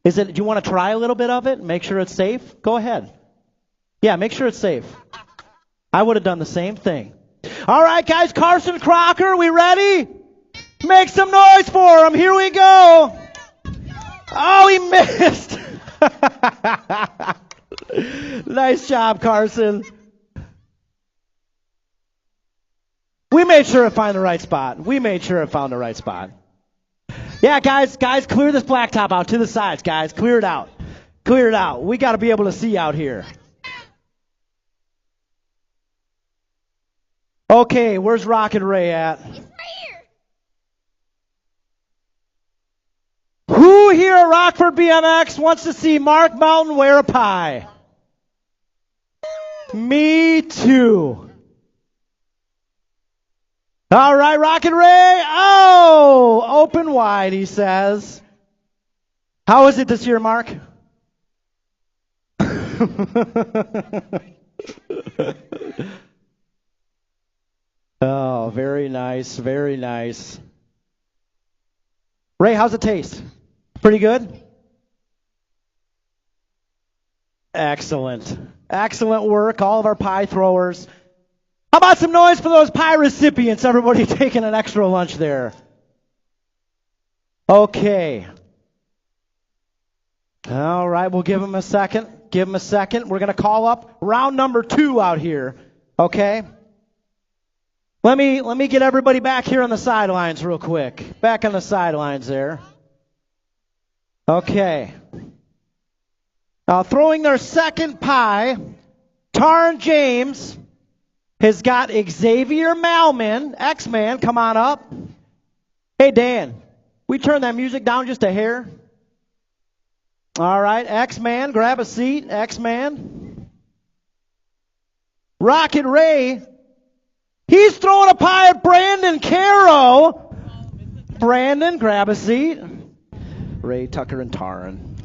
A: Do you want to try a little bit of it? Make sure it's safe? Go ahead. Yeah, make sure it's safe. I would have done the same thing. All right, guys, Carson Crocker, we ready? Make some noise for him. Here we go. Oh, he missed. Nice job, Carson. We made sure to find the right spot. We made sure it found the right spot. Yeah, guys, clear this blacktop out to the sides, guys. Clear it out. Clear it out. We got to be able to see out here. Okay, where's Rocket Ray at?
B: He's right here.
A: Who here at Rockford BMX wants to see Mark Mountain wear a pie? Me too. All right, Rocket Ray. Oh, open wide, he says. How is it this year, Mark? Oh, very nice, very nice. Ray, how's it taste? Pretty good? Excellent. Excellent work, all of our pie throwers. How about some noise for those pie recipients? Everybody taking an extra lunch there. Okay. All right, we'll give them a second. Give them a second. We're going to call up round number 2 out here. Okay? Let me get everybody back here on the sidelines real quick. Back on the sidelines there. Okay. Now, throwing their second pie, Taryn James has got Xavier Malman, X-Man, come on up. Hey, Dan, we turn that music down just a hair? All right, X-Man, grab a seat, X-Man. Rocket Ray, he's throwing a pie at Brandon Caro. Brandon, grab a seat. Ray, Tucker, and Taryn.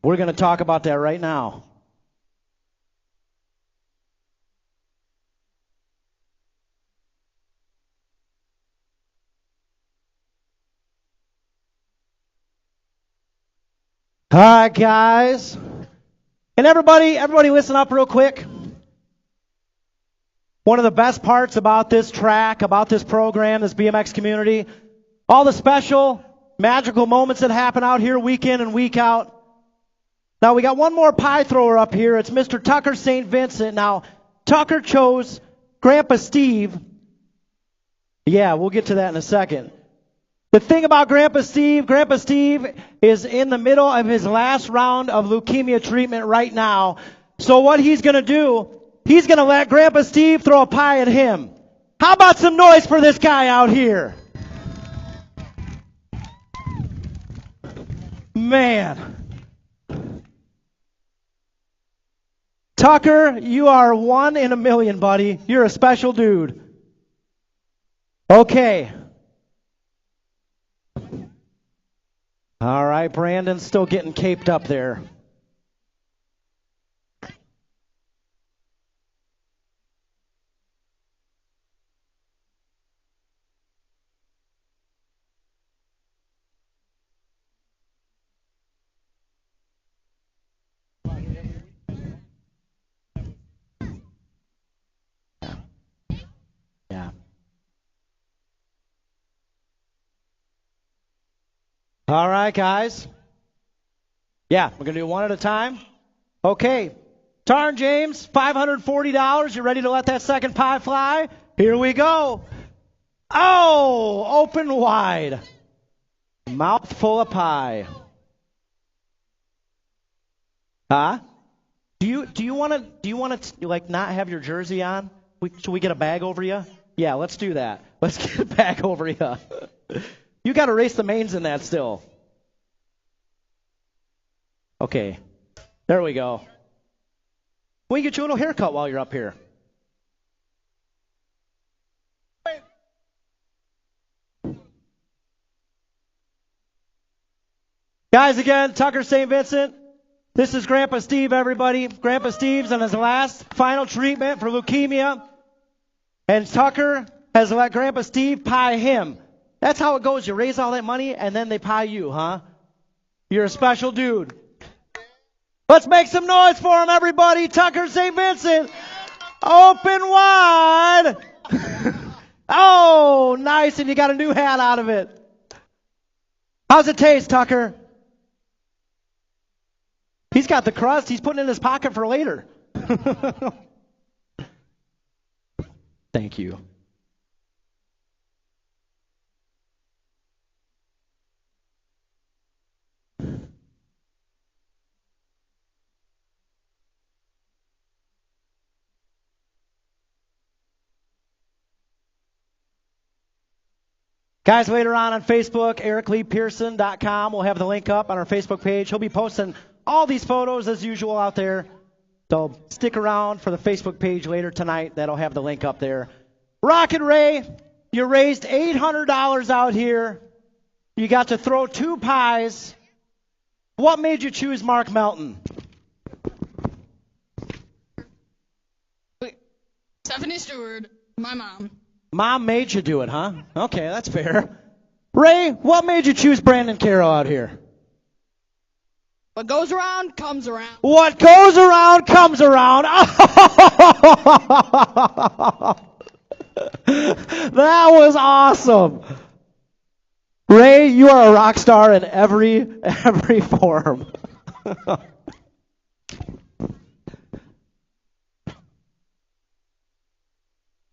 A: We're going to talk about that right now. All right, guys. And everybody listen up real quick. One of the best parts about this track, about this program, this BMX community, all the special, magical moments that happen out here week in and week out. Now, we got one more pie thrower up here. It's Mr. Tucker St. Vincent. Now, Tucker chose Grandpa Steve. Yeah, we'll get to that in a second. The thing about Grandpa Steve is in the middle of his last round of leukemia treatment right now. So what he's going to do, he's going to let Grandpa Steve throw a pie at him. How about some noise for this guy out here? Man. Tucker, you are 1 in a million, buddy. You're a special dude. Okay. All right, Brandon's still getting caped up there. Yeah. All right, guys. Yeah, we're going to do one at a time. Okay. Tarn James, $540. You ready to let that second pie fly? Here we go. Oh, open wide. Mouth full of pie. Huh? Do you want to like not have your jersey on? Should we get a bag over you? Yeah, let's do that. Let's get a bag over you. You got to race the mains in that still. Okay. There we go. We can get you a little haircut while you're up here. Guys, again, Tucker St. Vincent. This is Grandpa Steve, everybody. Grandpa Steve's on his last final treatment for leukemia. And Tucker has let Grandpa Steve pie him. That's how it goes. You raise all that money, and then they pie you, huh? You're a special dude. Let's make some noise for him, everybody. Tucker St. Vincent. Open wide. Oh, nice, and you got a new hat out of it. How's it taste, Tucker? He's got the crust. He's putting it in his pocket for later. Thank you. Guys, later on Facebook, ericleepearson.com. We'll have the link up on our Facebook page. He'll be posting all these photos as usual out there. So stick around for the Facebook page later tonight. That'll have the link up there. Rocket Ray, you raised $800 out here. You got to throw 2 pies. What made you choose Mark Melton?
B: Stephanie Stewart, my mom.
A: Mom made you do it, huh? Okay, that's fair. Ray, what made you choose Brandon Carroll out here?
B: What goes around comes around.
A: What goes around comes around. That was awesome. Ray, you are a rock star in every form.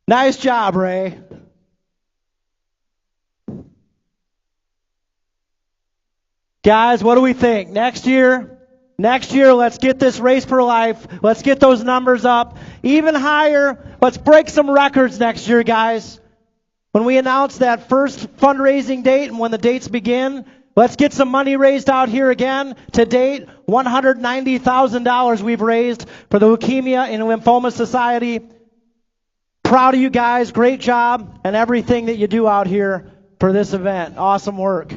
A: Nice job, Ray. Guys, what do we think? Next year, let's get this Race for Life. Let's get those numbers up even higher. Let's break some records next year, guys. When we announce that first fundraising date and when the dates begin, let's get some money raised out here again. To date, $190,000 we've raised for the Leukemia and Lymphoma Society. Proud of you guys. Great job and everything that you do out here for this event. Awesome work.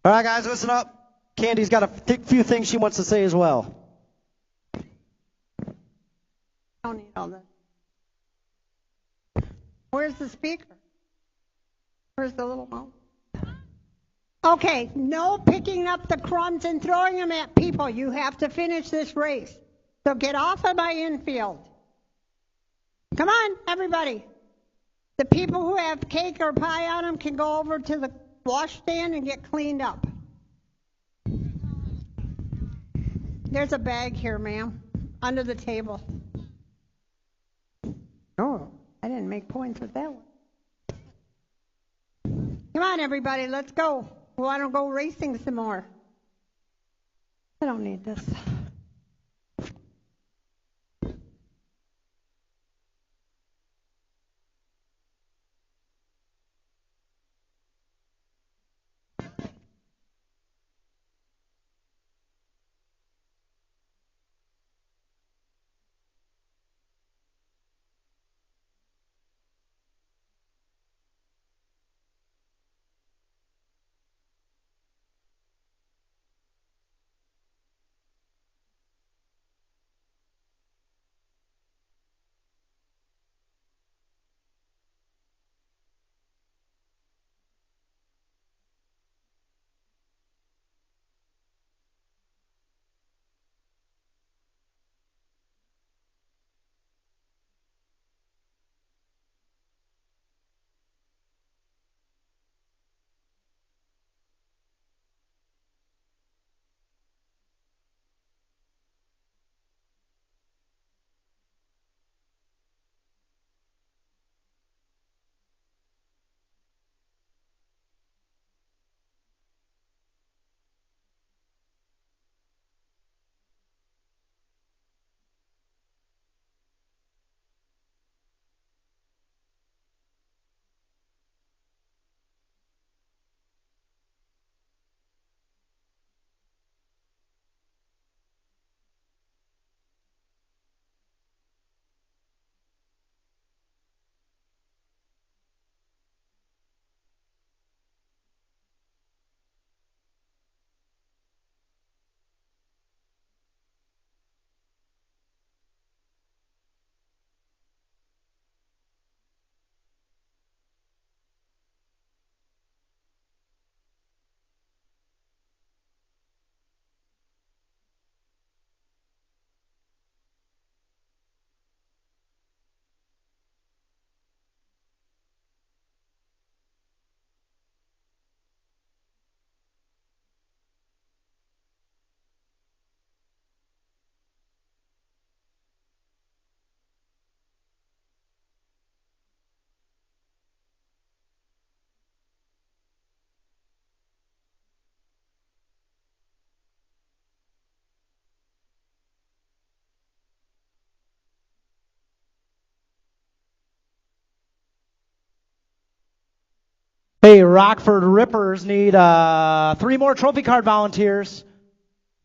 A: All right, guys, listen up. Candy's got a few things she wants to say as well.
C: Don't need all that. Where's the speaker? Where's the little mouse? Okay, no picking up the crumbs and throwing them at people. You have to finish this race. So get off of my infield. Come on, everybody. The people who have cake or pie on them can go over to the washstand and get cleaned up. There's a bag here, ma'am, under the table. Oh, I didn't make points with that one. Come on, everybody, let's go. We want to go racing some more. I don't need this.
A: Hey, Rockford Rippers need 3 more trophy card volunteers.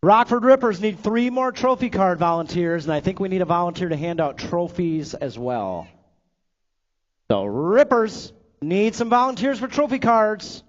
A: Rockford Rippers need 3 more trophy card volunteers, and I think we need a volunteer to hand out trophies as well. So Rippers need some volunteers for trophy cards.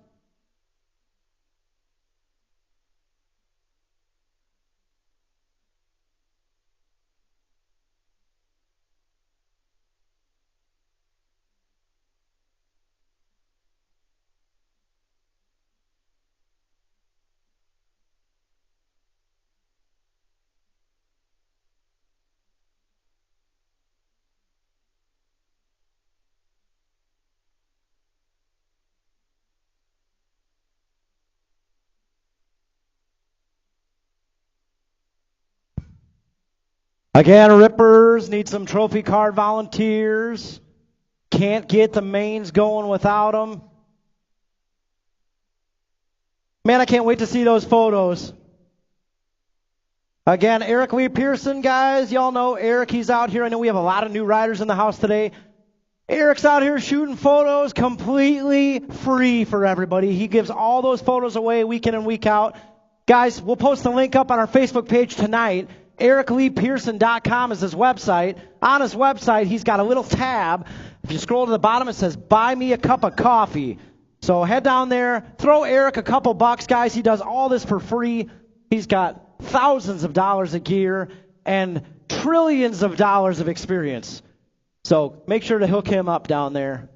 A: Again, Rippers need some trophy card volunteers. Can't get the mains going without them. Man, I can't wait to see those photos. Again, Eric Lee Pearson, guys. Y'all know Eric. He's out here. I know we have a lot of new riders in the house today. Eric's out here shooting photos completely free for everybody. He gives all those photos away week in and week out. Guys, we'll post the link up on our Facebook page tonight. EricLeePearson.com is his website. On his website, he's got a little tab. If you scroll to the bottom, it says, "Buy me a cup of coffee." So head down there, throw Eric a couple bucks, guys. He does all this for free. He's got thousands of dollars of gear and trillions of dollars of experience. So make sure to hook him up down there.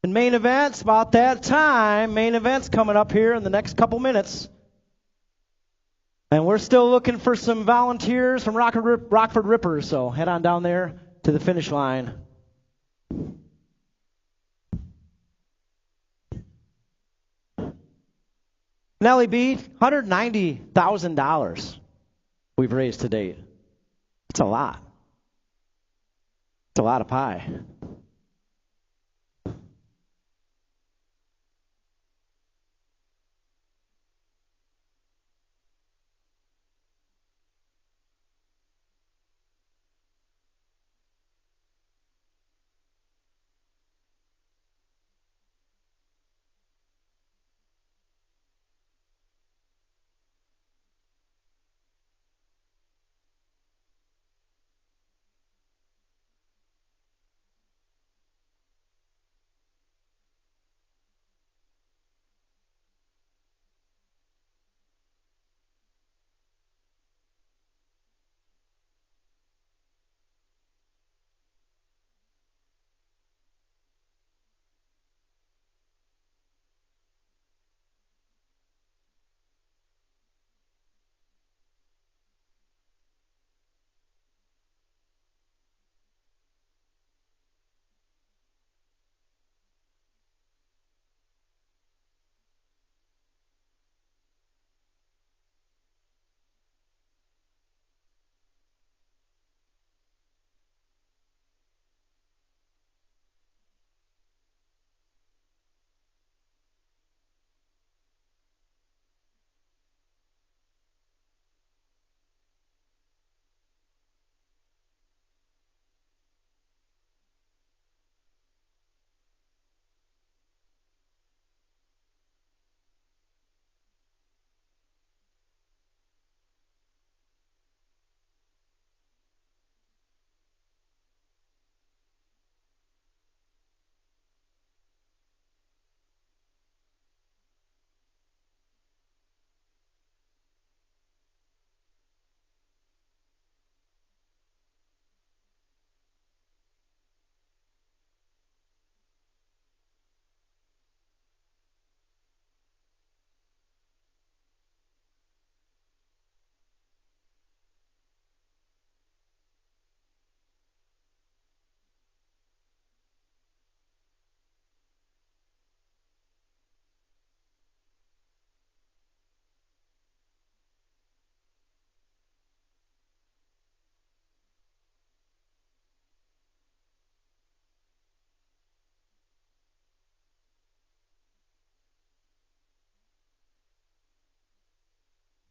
A: And main events, about that time. Main events coming up here in the next couple minutes. And we're still looking for some volunteers from Rockford Rippers, so head on down there to the finish line. Nellie B, $190,000 we've raised to date. It's a lot. It's a lot of pie.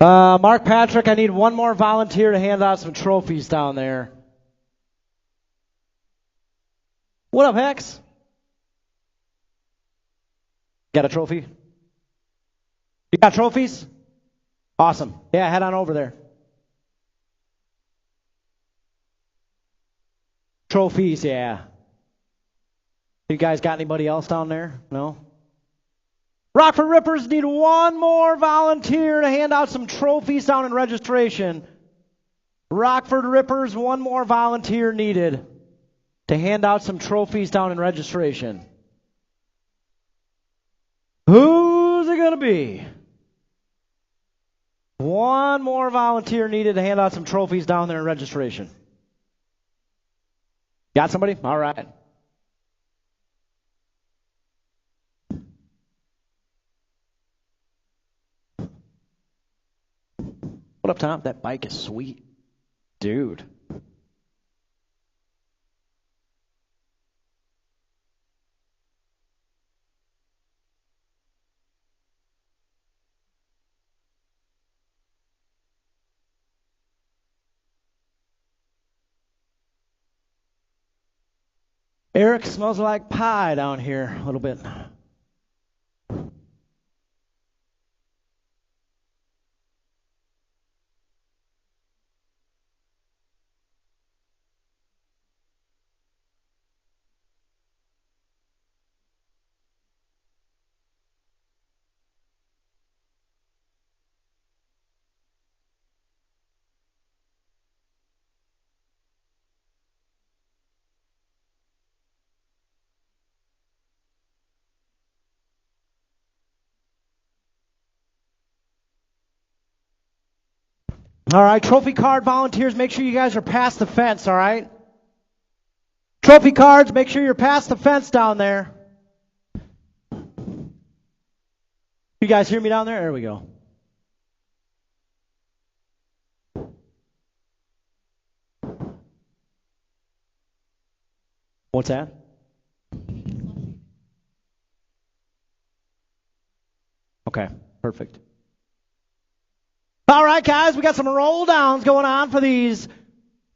A: Mark Patrick, I need one more volunteer to hand out some trophies down there. What up, Hex? Got a trophy? You got trophies? Awesome. Yeah, head on over there. Trophies, yeah. You guys got anybody else down there? No? Rockford Rippers need one more volunteer to hand out some trophies down in registration. Rockford Rippers, one more volunteer needed to hand out some trophies down in registration. Who's it going to be? One more volunteer needed to hand out some trophies down there in registration. Got somebody? All right. What up, Tom? That bike is sweet. Dude. Eric, smells like pie down here a little bit. All right, trophy card volunteers, make sure you guys are past the fence, all right? Trophy cards, make sure you're past the fence down there. You guys hear me down there? There we go. What's that? Okay, perfect. All right, guys, we got some roll downs going on for these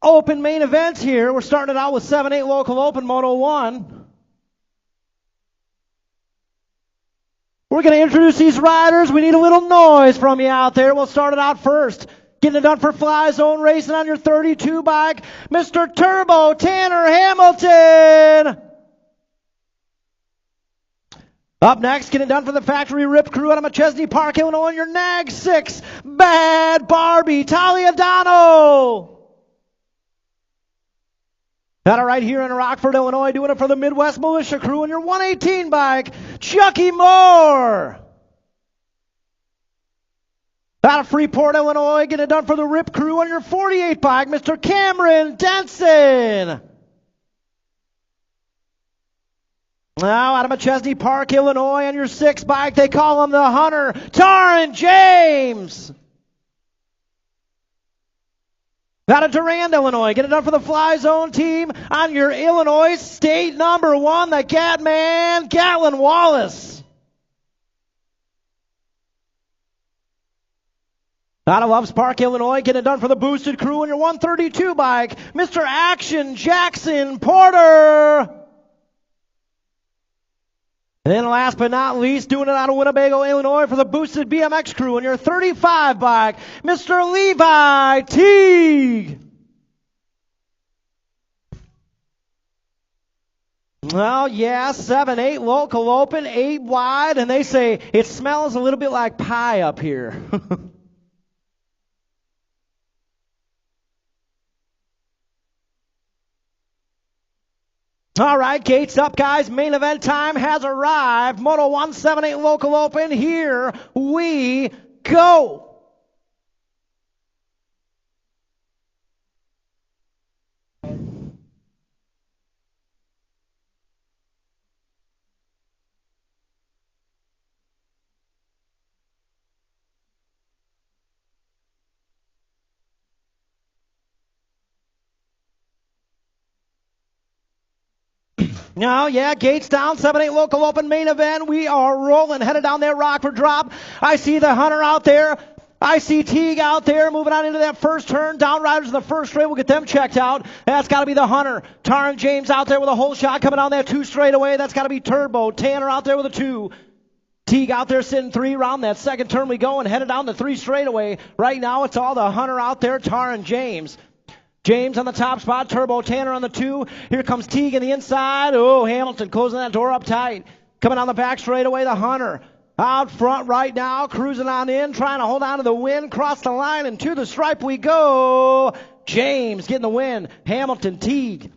A: open main events here. We're starting it out with 7-8 local open Moto 1. We're going to introduce these riders. We need a little noise from you out there. We'll start it out first. Getting it done for Fly Zone Racing on your 32 bike, Mr. Turbo Tanner Hamilton. Up next, getting done for the Factory Rip crew out of McChesney Park, Illinois, your Nag 6, Bad Barbie, Taliadano. Got it right here in Rockford, Illinois, doing it for the Midwest Militia crew in your 118 bike, Chucky Moore. Out of Freeport, Illinois, getting it done for the Rip crew on your 48 bike, Mr. Cameron Denson. Now, out of McChesney Park, Illinois, on your 6 bike, they call him the Hunter, Taryn James. Out of Durand, Illinois, get it done for the Fly Zone team on your Illinois State number 1, the Catman, Gatlin Wallace. Out of Loves Park, Illinois, getting it done for the Boosted crew on your 132 bike, Mr. Action Jackson Porter. And then last but not least, doing it out of Winnebago, Illinois for the Boosted BMX crew on your 35 bike, Mr. Levi Teague. Well, yeah, 7-8 local open, 8 wide, and they say it smells a little bit like pie up here. All right, gates up, guys. Main event time has arrived. Moto 178 local open. Here we go. Now, yeah, gates down, 7-8 local open main event. We are rolling, headed down there, Rockford drop. I see the Hunter out there. I see Teague out there moving on into that first turn. Down riders in the first straight. We'll get them checked out. That's got to be the Hunter. Taryn James out there with a whole shot coming down that 2 straightaway. That's got to be Turbo. Tanner out there with a 2. Teague out there sitting 3 around that second turn we go and headed down the 3 straightaway. Right now it's all the Hunter out there. Taryn James. James on the top spot. Turbo. Tanner on the 2. Here comes Teague in the inside. Oh, Hamilton closing that door up tight. Coming down the back straightaway, the Hunter. Out front right now, cruising on in, trying to hold on to the win. Cross the line and to the stripe we go. James getting the win. Hamilton, Teague,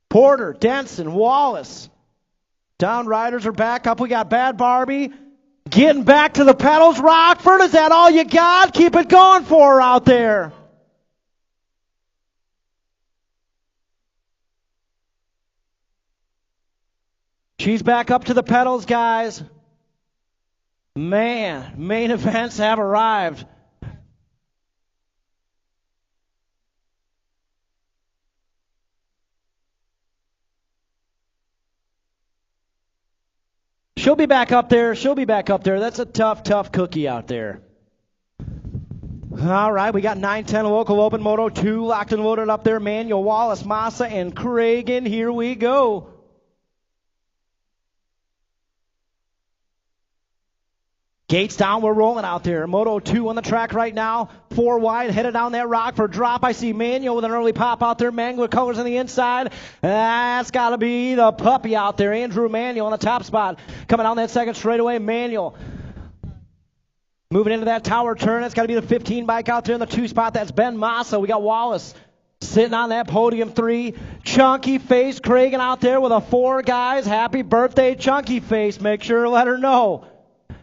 A: Porter, Denson, Wallace. Down riders are back up. We got Bad Barbie getting back to the pedals. Rockford, is that all you got? Keep it going for her out there. She's back up to the pedals, guys. Man, main events have arrived. She'll be back up there. She'll be back up there. That's a tough, tough cookie out there. All right, we got 9-10 local open Moto 2 locked and loaded up there. Manuel, Wallace, Massa, and Cragen. Here we go. Gates down, we're rolling out there. Moto 2 on the track right now. 4 wide, headed down that Rockford drop. I see Manuel with an early pop out there. Mangler colors on the inside. That's got to be the puppy out there. Andrew Manuel on the top spot. Coming down that second straightaway, Manuel. Moving into that tower turn. That's got to be the 15 bike out there in the 2 spot. That's Ben Massa. We got Wallace sitting on that podium 3. Chunky Face, Cragen out there with a 4, guys. Happy birthday, Chunky Face. Make sure to let her know.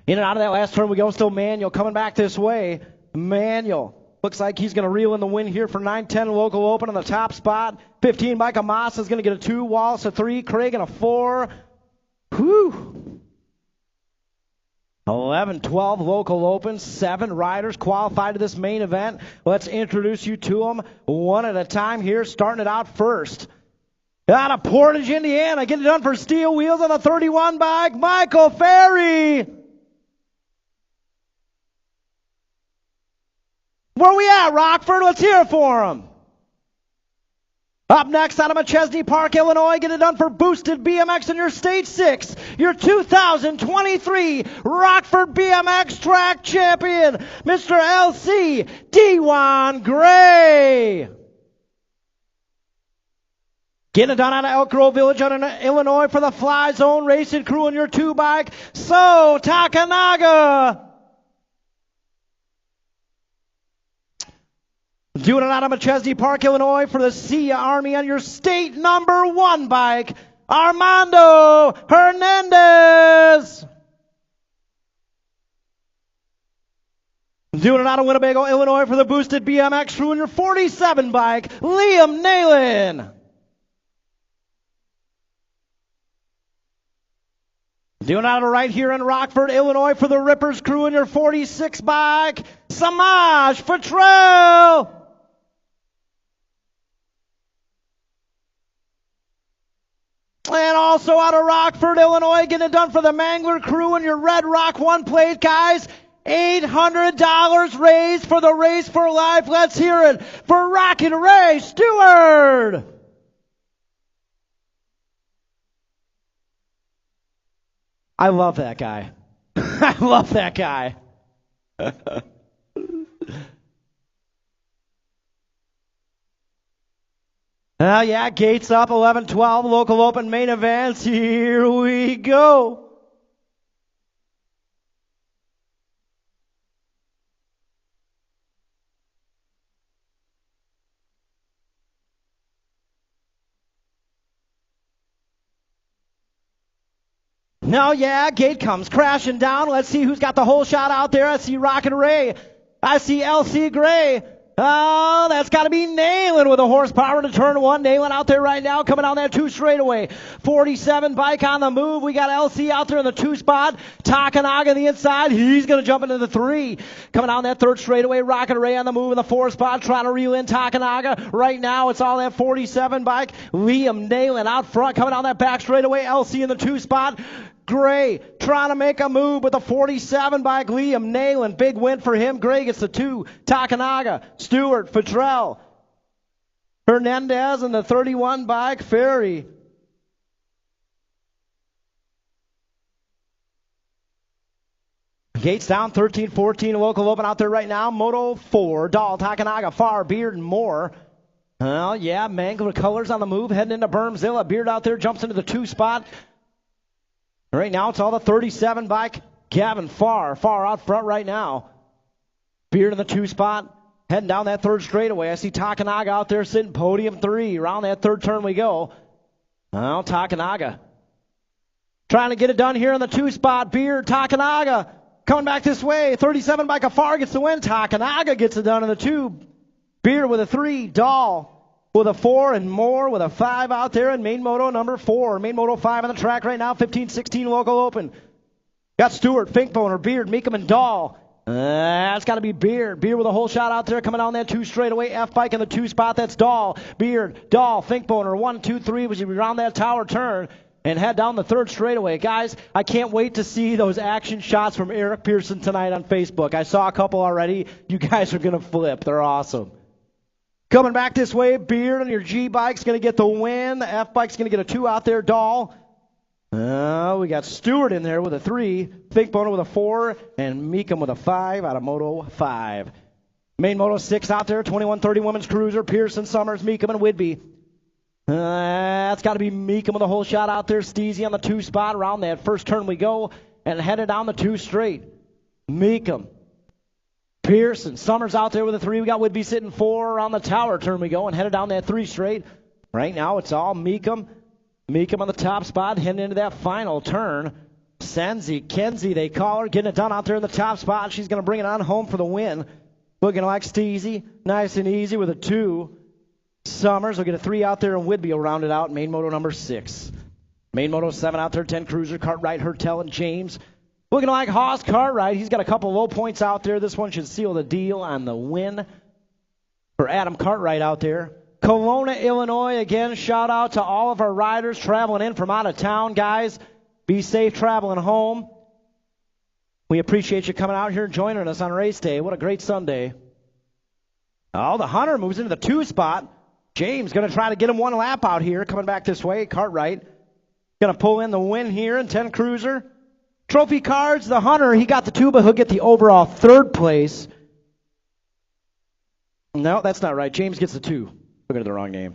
A: In and out of that last turn we go. Still Manuel coming back this way. Manuel looks like he's going to reel in the win here for 9-10 local open on the top spot. 15 by Kamasa is going to get a 2. Wallace a 3. Cragen a 4. Whew. 11-12 local open. 7 riders qualified to this main event. Let's introduce you to them one at a time here. Starting it out first. Out of Portage, Indiana. Getting it done for Steel Wheels on the 31 bike. Michael Ferry. Where we at, Rockford? Let's hear it for him. Up next, out of Machesney Park, Illinois, get it done for Boosted BMX in your Stage 6. Your 2023 Rockford BMX Track Champion, Mr. L.C. Dewan Gray. Getting it done out of Elk Grove Village, Illinois, for the Fly Zone Racing Crew in your 2 bike, So Takanaga. Doing it out of Machesney Park, Illinois, for the Sia Army on your state number 1 bike, Armando Hernandez. Doing it out of Winnebago, Illinois, for the Boosted BMX crew on your 47 bike, Liam Nalen. Doing it out of right here in Rockford, Illinois, for the Rippers crew on your 46 bike, Samaj Futrell. And also out of Rockford, Illinois, getting it done for the Mangler crew and your Red Rock 1 plate, guys. $800 raised for the Race for Life. Let's hear it for Rocket Ray Stewart. I love that guy. I love that guy. Oh, yeah, gates up, 11-12, local open main events. Here we go. No, yeah, gate comes crashing down. Let's see who's got the whole shot out there. I see Rocket Ray. I see LC Gray. Oh, that's got to be Nalen with a horsepower to turn 1. Nalen out there right now, coming down that 2 straightaway. 47 bike on the move. We got LC out there in the 2 spot. Takanaga on the inside. He's going to jump into the 3. Coming down that 3rd straightaway. Rocket Ray on the move in the 4 spot, trying to reel in Takanaga. Right now, it's all that 47 bike. Liam Nalen out front, coming down that back straightaway. LC in the 2 spot. Gray trying to make a move with a 47 by Liam Nayland. Big win for him. Gray gets the 2. Takanaga, Stewart, Futrell, Hernandez, and the 31 by Ferry. Gates down 13-14. Local open out there right now. Moto 4. Dahl, Takanaga, Farr, Beard, and Moore. Well, yeah, Mangler Colors on the move, heading into Bermzilla. Beard out there jumps into the 2 spot. Right now, it's all the 37 bike. Gavin Farr out front right now. Beard in the 2 spot, heading down that 3rd straightaway. I see Takanaga out there sitting podium 3. Around that 3rd turn we go. Well, Takanaga trying to get it done here in the 2 spot. Beard, Takanaga coming back this way. 37 bike of Farr gets the win. Takanaga gets it done in the 2. Beard with a 3, Dahl with a 4, and Moore with a 5 out there in main moto number 4. Main moto 5 on the track right now, 15-16 local open. Got Stewart, Finkboner, Beard, Meekum, and Dahl. That's got to be Beard. Beard with a whole shot out there coming down that 2 straightaway. F-bike in the 2 spot, that's Dahl. Beard, Dahl, Finkboner, 1, 2, 3, as you round that tower turn and head down the 3rd straightaway. Guys, I can't wait to see those action shots from Eric Pearson tonight on Facebook. I saw a couple already. You guys are going to flip. They're awesome. Coming back this way, Beard on your G-bike's going to get the win. The F-bike's going to get a 2 out there, Dahl. We got Stewart in there with a 3, Finkboner with a 4, and Meekum with a 5 out of Moto 5. Main Moto 6 out there, 21-30 women's cruiser, Pearson, Summers, Meekum, and Whidbey. That's got to be Meekum with a whole shot out there. Steezy on the 2 spot. Around that 1st turn we go and headed down the 2 straight. Meekum, Pearson, Summers out there with a 3. We got Whidbey sitting 4. Around the tower turn we go and headed down that 3 straight. Right now it's all Meekum. Meekum on the top spot, heading into that final turn. Kenzie, they call her, getting it done out there in the top spot. She's going to bring it on home for the win. Looking like Steezy, nice and easy with a 2. Summers will get a 3 out there, and Whidbey will round it out. Main moto number 6. Main moto 7 out there, 10 cruiser, Cartwright, Hertel, and James. Looking like Haas Cartwright. He's got a couple low points out there. This one should seal the deal on the win for Adam Cartwright out there. Kelowna, Illinois, again, shout out to all of our riders traveling in from out of town, guys. Be safe traveling home. We appreciate you coming out here and joining us on race day. What a great Sunday. Oh, the Hunter moves into the 2 spot. James going to try to get him 1 lap out here, coming back this way. Cartwright going to pull in the win here in 10 cruiser. Trophy cards, the Hunter, he got the 2, but he'll get the overall 3rd place. No, that's not right. James gets the 2. Looking at the wrong name.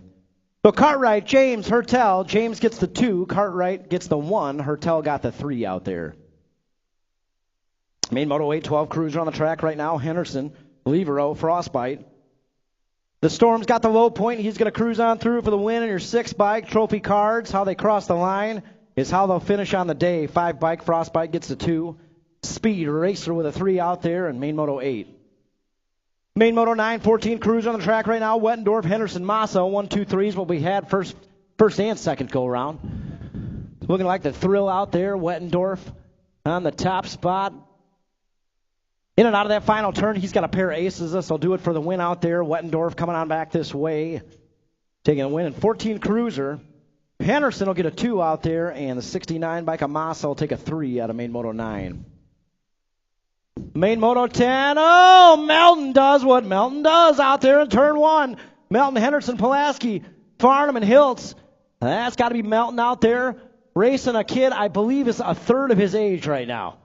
A: So Cartwright, James, Hertel. James gets the 2. Cartwright gets the 1. Hertel got the 3 out there. Main Moto 8-12 cruiser on the track right now. Henderson, Levero, Frostbite. The Storm's got the low point. He's going to cruise on through for the win in your 6 bike. Trophy cards, how they cross the line is how they'll finish on the day. 5 bike, Frostbite gets the 2. Speed Racer with a 3 out there, and Main Moto 8. Main Moto 9, 14 cruiser on the track right now. Wettendorf, Henderson, Massa, 1, 2, 3 is what we had first and second go around. Looking like the thrill out there. Wettendorf on the top spot. In and out of that final turn, he's got a pair of aces. This will do it for the win out there. Wettendorf coming on back this way, taking a win in 14 cruiser. Henderson will get a 2 out there, and the 69 bike of Massa will take a 3 out of Main Moto 9. Main Moto 10. Oh, Melton does what Melton does out there in turn 1. Melton, Henderson, Pulaski, Farnham, and Hiltz. That's got to be Melton out there racing a kid I believe is a third of his age right now.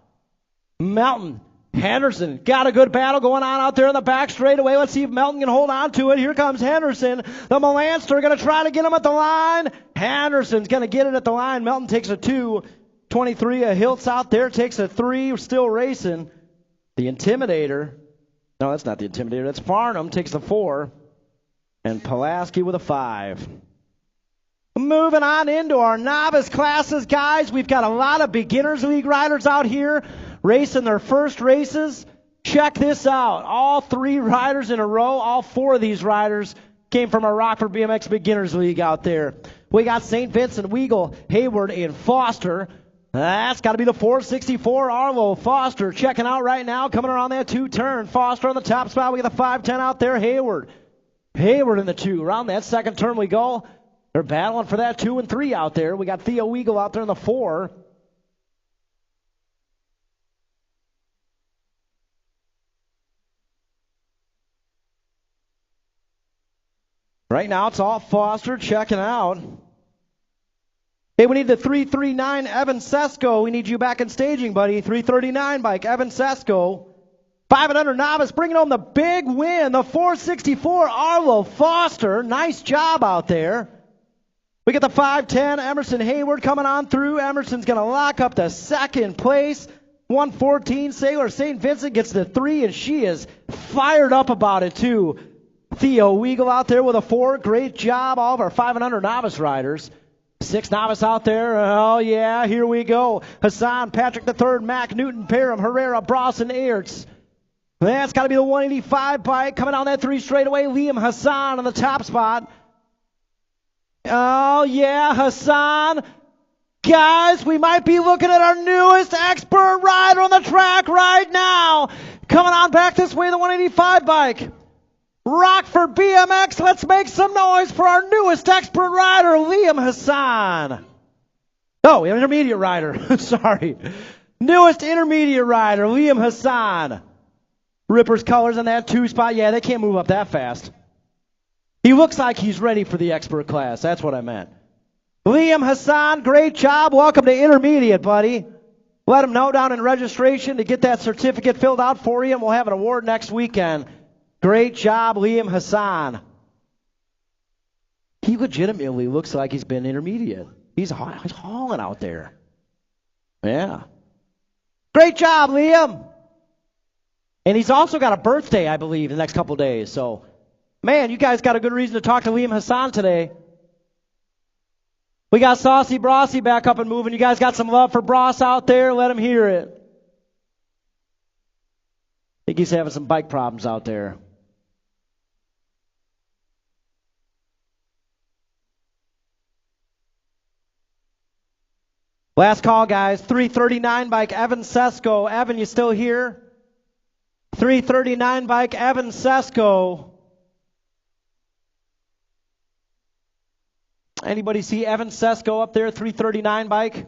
A: Melton, Henderson, got a good battle going on out there in the back straightaway. Let's see if Melton can hold on to it. Here comes Henderson. The Melanster going to try to get him at the line. Henderson's going to get it at the line. Melton takes a 2. 23 of Hiltz out there takes a 3. We're still racing. The Intimidator, no, that's not the Intimidator. That's Farnham, takes the 4. And Pulaski with a 5. Moving on into our novice classes, guys. We've got a lot of Beginners League riders out here racing their first races. Check this out. All 3 riders in a row, all 4 of these riders came from our Rockford BMX Beginners League out there. We got St. Vincent, Weagle, Hayward, and Foster. That's got to be the 464 Arlo. Foster checking out right now, coming around that 2 turn. Foster on the top spot. We got the 510 out there. Hayward in the 2. Around that 2nd turn we go. They're battling for that 2 and 3 out there. We got Theo Weagle out there in the 4. Right now it's all Foster checking out. Hey, we need the 339 Evan Sesko. We need you back in staging, buddy. 339 bike, Evan Sesko. 500 novice, bringing home the big win. The 464 Arlo Foster. Nice job out there. We get the 510 Emerson Hayward coming on through. Emerson's going to lock up the second place. 114 Sailor St. Vincent gets the 3, and she is fired up about it, too. Theo Weagle out there with a 4. Great job, all of our 500 novice riders. 6 novice out there. Oh, yeah, here we go. Hassan, Patrick III, Mac, Newton, Parham, Herrera, Brawson, Aerts. That's got to be the 185 bike. Coming down that 3 straightaway. Liam Hassan on the top spot. Oh, yeah, Hassan. Guys, we might be looking at our newest expert rider on the track right now. Coming on back this way, the 185 bike. Rockford BMX, let's make some noise for our newest expert rider, Liam Hassan. Oh, intermediate rider. Sorry. Newest intermediate rider, Liam Hassan. Ripper's colors on that 2 spot. Yeah, they can't move up that fast. He looks like he's ready for the expert class. That's what I meant. Liam Hassan, great job. Welcome to intermediate, buddy. Let him know down in registration to get that certificate filled out for you, and we'll have an award next weekend. Great job, Liam Hassan. He legitimately looks like he's been intermediate. He's hauling out there. Yeah. Great job, Liam. And he's also got a birthday, I believe, in the next couple of days. So, man, you guys got a good reason to talk to Liam Hassan today. We got Saucy Brossy back up and moving. You guys got some love for Bross out there? Let him hear it. I think he's having some bike problems out there. Last call, guys. 339 bike, Evan Sesko. Evan, you still here? 339 bike, Evan Sesko. Anybody see Evan Sesko up there, 339 bike?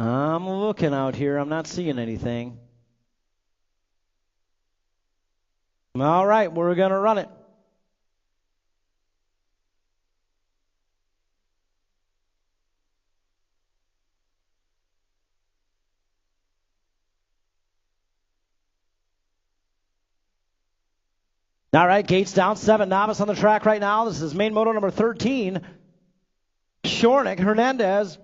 A: I'm looking out here. I'm not seeing anything. All right, we're going to run it. All right, gates down, 7 novice on the track right now. This is main moto number 13. Shornick, Hernandez,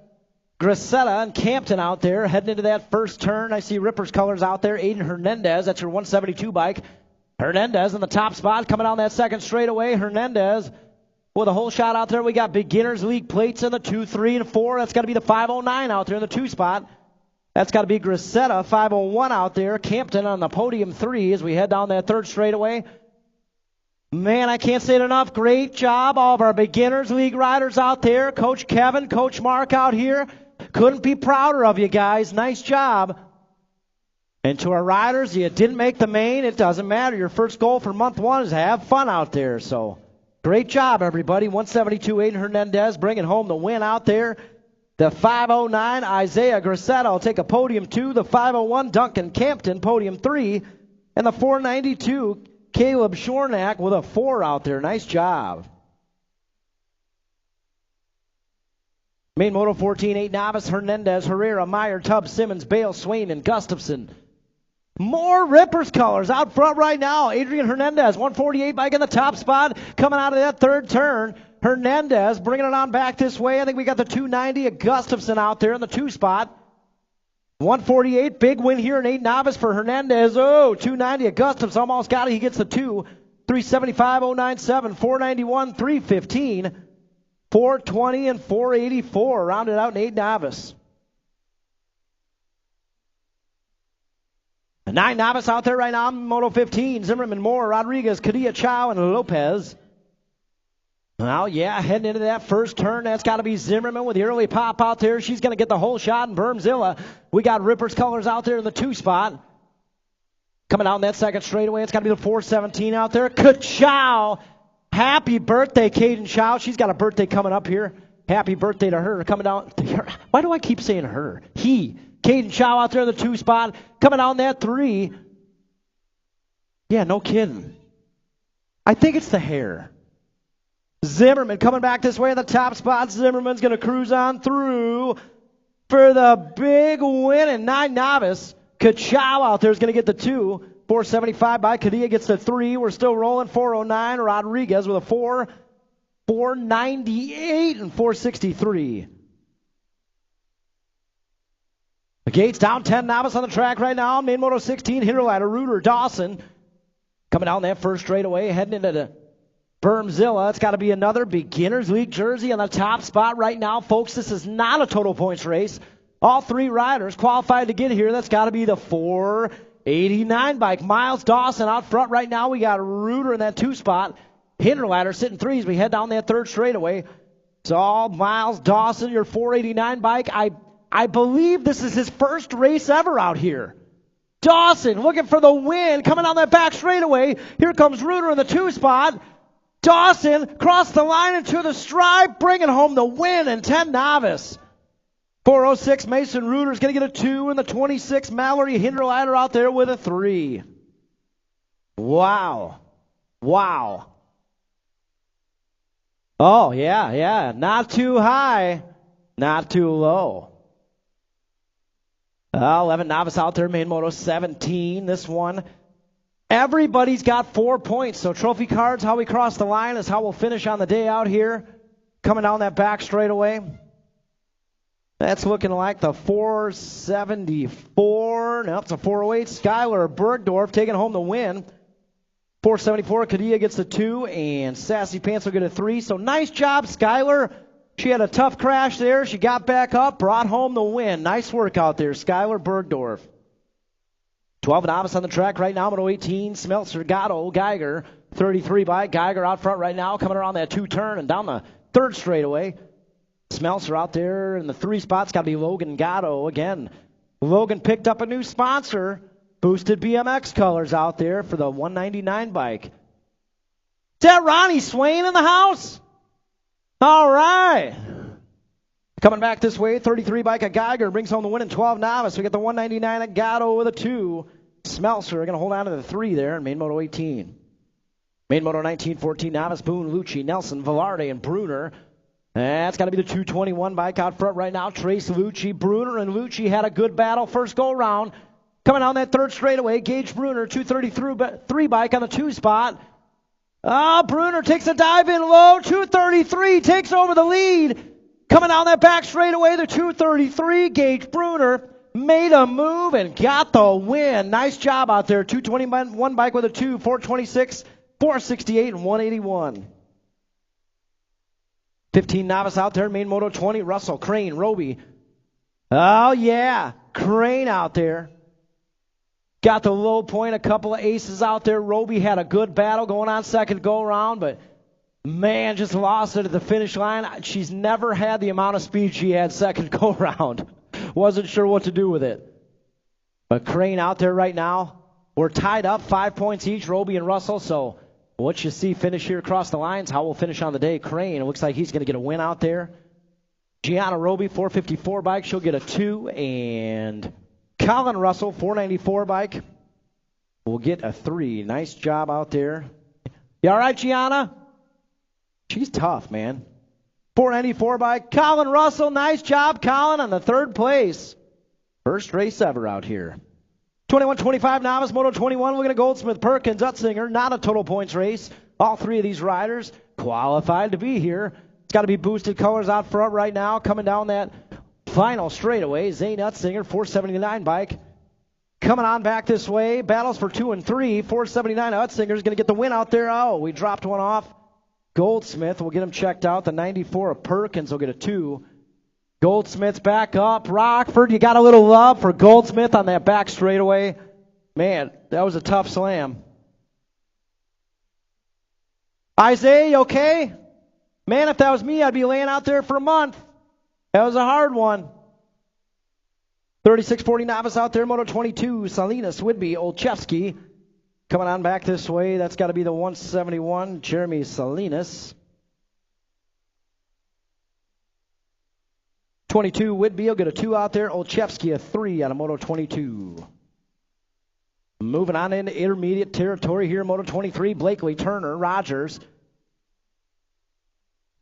A: Grisetta, and Campton out there heading into that first turn. I see Ripper's colors out there. Aiden Hernandez, that's your 172 bike. Hernandez in the top spot, coming down that second straightaway. Hernandez with a whole shot out there. We got Beginners League plates in the 2, 3, and 4. That's got to be the 509 out there in the 2 spot. That's got to be Grisetta, 501 out there. Campton on the podium 3 as we head down that third straightaway. Man, I can't say it enough. Great job, all of our Beginners League riders out there. Coach Kevin, Coach Mark out here. Couldn't be prouder of you guys. Nice job. And to our riders, you didn't make the main. It doesn't matter. Your first goal for month 1 is to have fun out there. So, great job, everybody. 172 Aiden Hernandez bringing home the win out there. The 509 Isaiah Grisetta will take a podium 2. The 501 Duncan Campton, podium 3. And the 492 Caleb Shornack with a 4 out there. Nice job. Main Moto 14, 8 novice, Hernandez, Herrera, Meyer, Tubbs, Simmons, Bale, Swain, and Gustafson. More Rippers colors out front right now. Adrian Hernandez, 148 bike in the top spot, coming out of that third turn. Hernandez bringing it on back this way. I think we got the 290 of Gustafson out there in the 2 spot. 148, big win here in 8 novice for Hernandez. Oh, 290 of Gustafson, almost got it. He gets the 2. 375, 097, 491, 315, 420, and 484. Rounded out in 8 novice. The 9 novice out there right now, Moto 15, Zimmerman, Moore, Rodriguez, Cadilla, Chow, and Lopez. Well, yeah, heading into that first turn, that's got to be Zimmerman with the early pop out there. She's going to get the whole shot, and Bermzilla. We got Ripper's colors out there in the 2 spot. Coming out in that second straightaway, it's got to be the 417 out there. Ka-chow! Happy birthday, Caden Chow. She's got a birthday coming up here. Happy birthday to her. Coming down. Why do I keep saying her? He. Caden Chow out there in the 2 spot. Coming out in that 3. Yeah, no kidding. I think it's the hair. Zimmerman coming back this way in the top spot. Zimmerman's going to cruise on through for the big win. And 9 novice. Kachow out there is going to get the 2. 475 by Cadilla gets the 3. We're still rolling. 409. Rodriguez with a 4. 498 and 463. The Gates down 10 novice on the track right now. Main Moto 16, Hinterlander, Reuter, Dawson. Coming down that first straightaway, heading into the Bermzilla. It's got to be another Beginners League jersey on the top spot right now. Folks, this is not a total points race. All 3 riders qualified to get here. That's got to be the 489 bike. Miles Dawson out front right now. We got Reuter in that 2 spot. Hinterlander sitting 3 as we head down that third straightaway. It's all Miles Dawson, your 489 bike. I believe this is his first race ever out here. Dawson looking for the win, coming down that back straightaway. Here comes Reuter in the 2 spot. Dawson crossed the line into the stripe, bringing home the win in 10 novice. 406 Mason Reuter's going to get a 2, and the 26 Mallory Hinterlander out there with a 3. Wow. Wow. Oh, yeah. Not too high, not too low. 11 novice out there, main moto 17. This one, everybody's got 4 points. So trophy cards, how we cross the line is how we'll finish on the day out here. Coming down that back straightaway. That's looking like the 474. Now it's a 408. Skylar Bergdorf taking home the win. 474, Cadilla gets the 2, and Sassy Pants will get a 3. So nice job, Skylar. She had a tough crash there. She got back up, brought home the win. Nice work out there, Skylar Bergdorf. 12 novice on the track right now, Moto 18, Smeltzer, Gatto, Geiger. 33 by Geiger out front right now, coming around that 2 turn and down the third straightaway. Smeltzer out there in the 3 spots, got to be Logan Gatto again. Logan picked up a new sponsor, Boosted BMX colors out there for the 199 bike. Is that Ronnie Swain in the house? All right. Coming back this way, 33 bike at Geiger brings home the win in 12 novice. We get the 199 at Gatto with a 2. Smeltzer going to hold on to the 3 there in main moto 18. Main moto 19, 14 novice, Boone, Lucci, Nelson, Velarde, and Bruner. That's got to be the 221 bike out front right now. Trace Lucci, Bruner, and Lucci had a good battle first go round. Coming down that third straightaway, Gage Bruner, 233 bike on the 2 spot. Bruner takes a dive in low. 233 takes over the lead. Coming down that back straightaway, the 233, Gage Bruner made a move and got the win. Nice job out there. 221 bike with a 2, 426, 468, and 181. 15 novice out there, main moto 20, Russell, Crane, Roby. Oh, yeah, Crane out there. Got the low point, a couple of aces out there. Roby had a good battle going on second go-around, but, man, just lost it at the finish line. She's never had the amount of speed she had second go-around. Wasn't sure what to do with it. But Crane out there right now. We're tied up, 5 points each, Roby and Russell, so what you see finish here across the lines, how we'll finish on the day. Crane, it looks like he's going to get a win out there. Gianna Roby, 454 bike, she'll get a 2, and Colin Russell, 494 bike, will get a 3. Nice job out there. You all right, Gianna? She's tough, man. 494 bike. Colin Russell, nice job, Colin, on the 3rd place. First race ever out here. 21-25 novice, Moto 21. We're going to Goldsmith, Perkins, Utzinger. Not a total points race. All 3 of these riders qualified to be here. It's got to be boosted colors out front right now. Coming down that final straightaway, Zane Utzinger, 479 bike. Coming on back this way, battles for 2 and 3. 479 Utzinger's going to get the win out there. Oh, we dropped one off. Goldsmith will get him checked out. The 94 of Perkins will get a 2. Goldsmith's back up. Rockford, you got a little love for Goldsmith on that back straightaway. Man, that was a tough slam. Isaiah, you okay? Man, if that was me, I'd be laying out there for a month. That was a hard one. 36-40 novice out there, Moto 22, Salinas, Whidbey, Olszewski. Coming on back this way, that's got to be the 171, Jeremy Salinas. 22, Whidbey will get a 2 out there. Olszewski a 3 out of Moto 22. Moving on into intermediate territory here, Moto 23, Blakely, Turner, Rogers.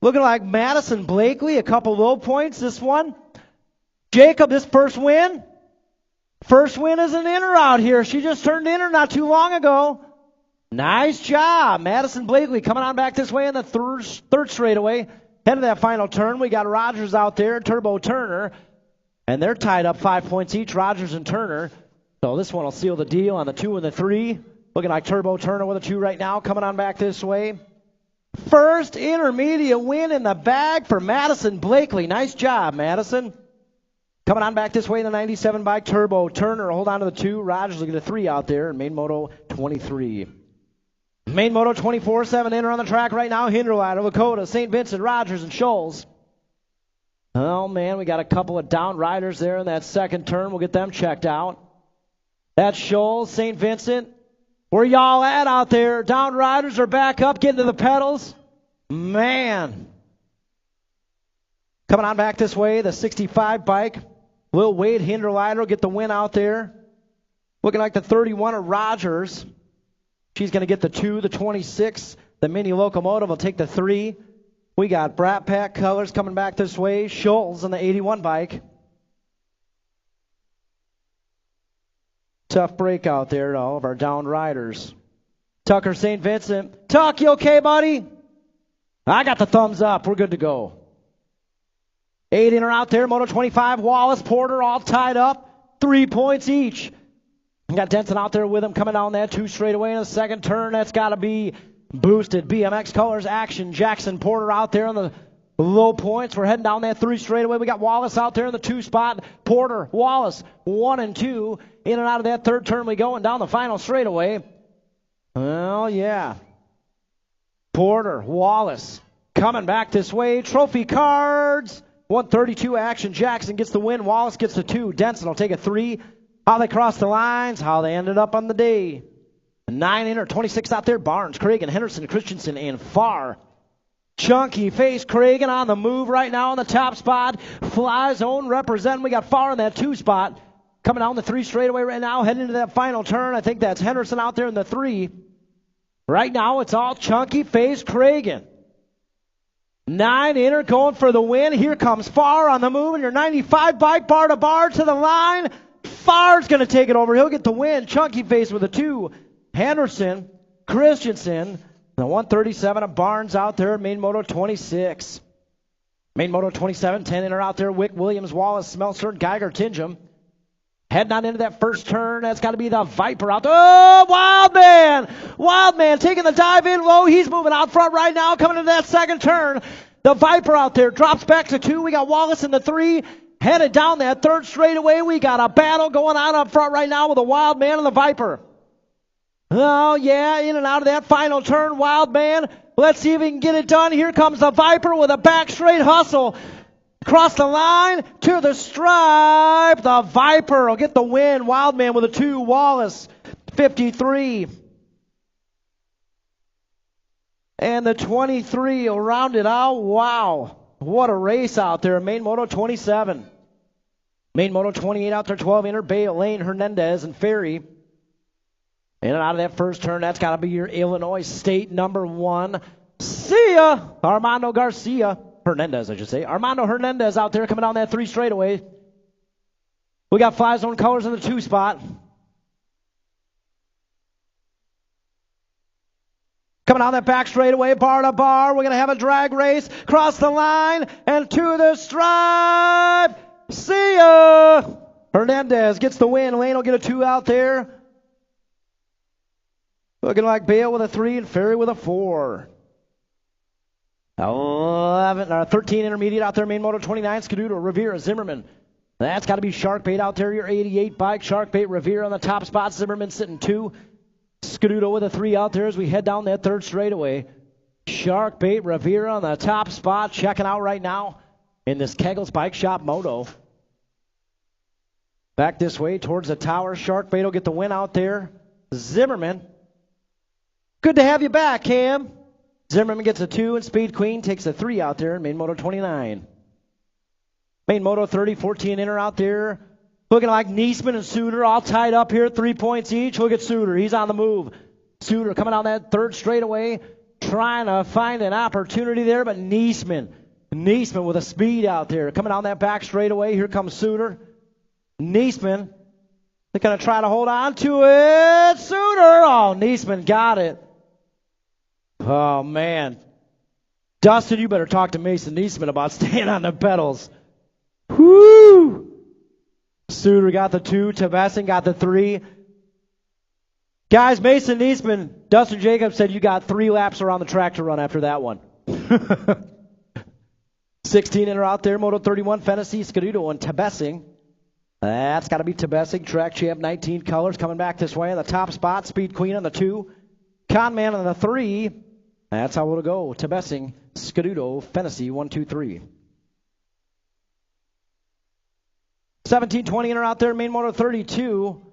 A: Looking like Madison Blakely, a couple low points. This one. Jacob, this first win. First win as an inner out here. She just turned inner not too long ago. Nice job. Madison Blakely coming on back this way in the third straightaway. Head of that final turn. We got Rogers out there, Turbo Turner. And they're tied up 5 points each, Rogers and Turner. So this one will seal the deal on the 2 and the 3. Looking like Turbo Turner with a 2 right now, coming on back this way. First intermediate win in the bag for Madison Blakely. Nice job, Madison. Coming on back this way in the 97 bike, Turbo Turner. Hold on to the 2. Rogers will get a 3 out there in main Moto 23. Main Moto 24/7 inner on the track right now. Hinderlader, Lakota, St. Vincent, Rogers, and Scholes. Oh, man, we got a couple of down riders there in that second turn. We'll get them checked out. That's Scholes, St. Vincent. Where y'all at out there? Down riders are back up, getting to the pedals. Man. Coming on back this way, the 65 bike. Will Wade Hinderlader will get the win out there. Looking like the 31 of Rogers. She's going to get the 2, the 26. The Mini Locomotive will take the 3. We got Brat Pack Colors coming back this way. Scholes on the 81 bike. Tough break out there to all of our down riders. Tucker St. Vincent. Tuck, you okay, buddy? I got the thumbs up. We're good to go. 8 in or out there. Moto 25, Wallace, Porter all tied up. 3 points each. We got Denson out there with him coming down that 2 straightaway in the second turn. That's got to be boosted. BMX Colors action. Jackson Porter out there on the low points. We're heading down that 3 straightaway. We got Wallace out there in the 2 spot. Porter, Wallace, 1 and 2. In and out of that third turn we go, and down the final straightaway. Well, yeah. Porter, Wallace, coming back this way. Trophy cards. 132 action. Jackson gets the win. Wallace gets the 2. Denson will take a 3. How they crossed the lines, how they ended up on the day. 9 in or 26 out there. Barnes, Cragen, Henderson, Christensen, and Farr. Chunky face Cragen on the move right now on the top spot. Fly zone representing. We got Farr in that 2 spot. Coming down the 3 straightaway right now, heading into that final turn. I think that's Henderson out there in the 3. Right now, it's all chunky face Cragen. 9 inner going for the win. Here comes Farr on the move, and your 95 bike bar to bar to the line. Farr's going to take it over. He'll get the win. Chunky face with a 2. Henderson, Christensen, the 137 of Barnes out there at main Moto 26. Main Moto 27, 10 inner out there. Wick, Williams, Wallace, Smelser, Geiger, Tingham. Heading on into that first turn. That's got to be the Viper out there. Oh, Wildman! Wildman taking the dive in low. He's moving out front right now. Coming into that second turn. The Viper out there drops back to 2. We got Wallace in the 3. Headed down that third straightaway. We got a battle going on up front right now with the Wildman and the Viper. Oh, yeah, in and out of that final turn. Wildman. Let's see if he can get it done. Here comes the Viper with a back straight hustle. Across the line to the stripe. The Viper will get the win. Wildman with a 2. Wallace, 53. And the 23 will round it out. Wow. What a race out there. Main Moto 27. Main Moto 28 out there. 12 inner. Bay, Lane, Hernandez, and Ferry. In and out of that first turn. That's got to be your Illinois State number 1. See ya. Armando Garcia. Hernandez, I should say. Armando Hernandez out there coming down that 3 straightaway. We got Fly Zone Colors in the 2 spot. Coming down that back straightaway, bar to bar. We're going to have a drag race. Cross the line and to the stripe. See ya. Hernandez gets the win. Lane will get a 2 out there. Looking like Bale with a 3 and Ferry with a 4. 13 intermediate out there, main Moto 29, Scuduto, Rivera, Zimmerman. That's got to be Sharkbait out there, your 88 bike. Sharkbait, Rivera on the top spot, Zimmerman sitting 2. Scuduto with a 3 out there as we head down that third straightaway. Sharkbait, Rivera on the top spot, checking out right now in this Keggles Bike Shop Moto. Back this way towards the tower. Sharkbait will get the win out there. Zimmerman. Good to have you back, Cam. Zimmerman gets a 2, and Speed Queen takes a 3 out there in main Moto 29. Main Moto 30, 14 inner out there. Looking like Niesman and Suter all tied up here, 3 points each. Look at Suter. He's on the move. Suter coming on that third straightaway, trying to find an opportunity there, but Niesman with a speed out there. Coming on that back straightaway. Here comes Suter. Niesman. They're going to try to hold on to it. Suter. Oh, Niesman got it. Oh, man. Dustin, you better talk to Mason Niesman about staying on the pedals. Whoo! Suter got the 2. Tevesing got the 3. Guys, Mason Niesman, Dustin Jacobs said you got 3 laps around the track to run after that one. 16 in out there. Moto 31, Fennessy, Scaduto, and Tevesing. That's got to be Tevesing, track champ, 19 colors, coming back this way in the top spot. Speed Queen on the 2. Conman on the 3. That's how it'll go. Tevesing, Scaduto, Fennessy, 1, 2, 3. 17-20 in out there, main motor 32.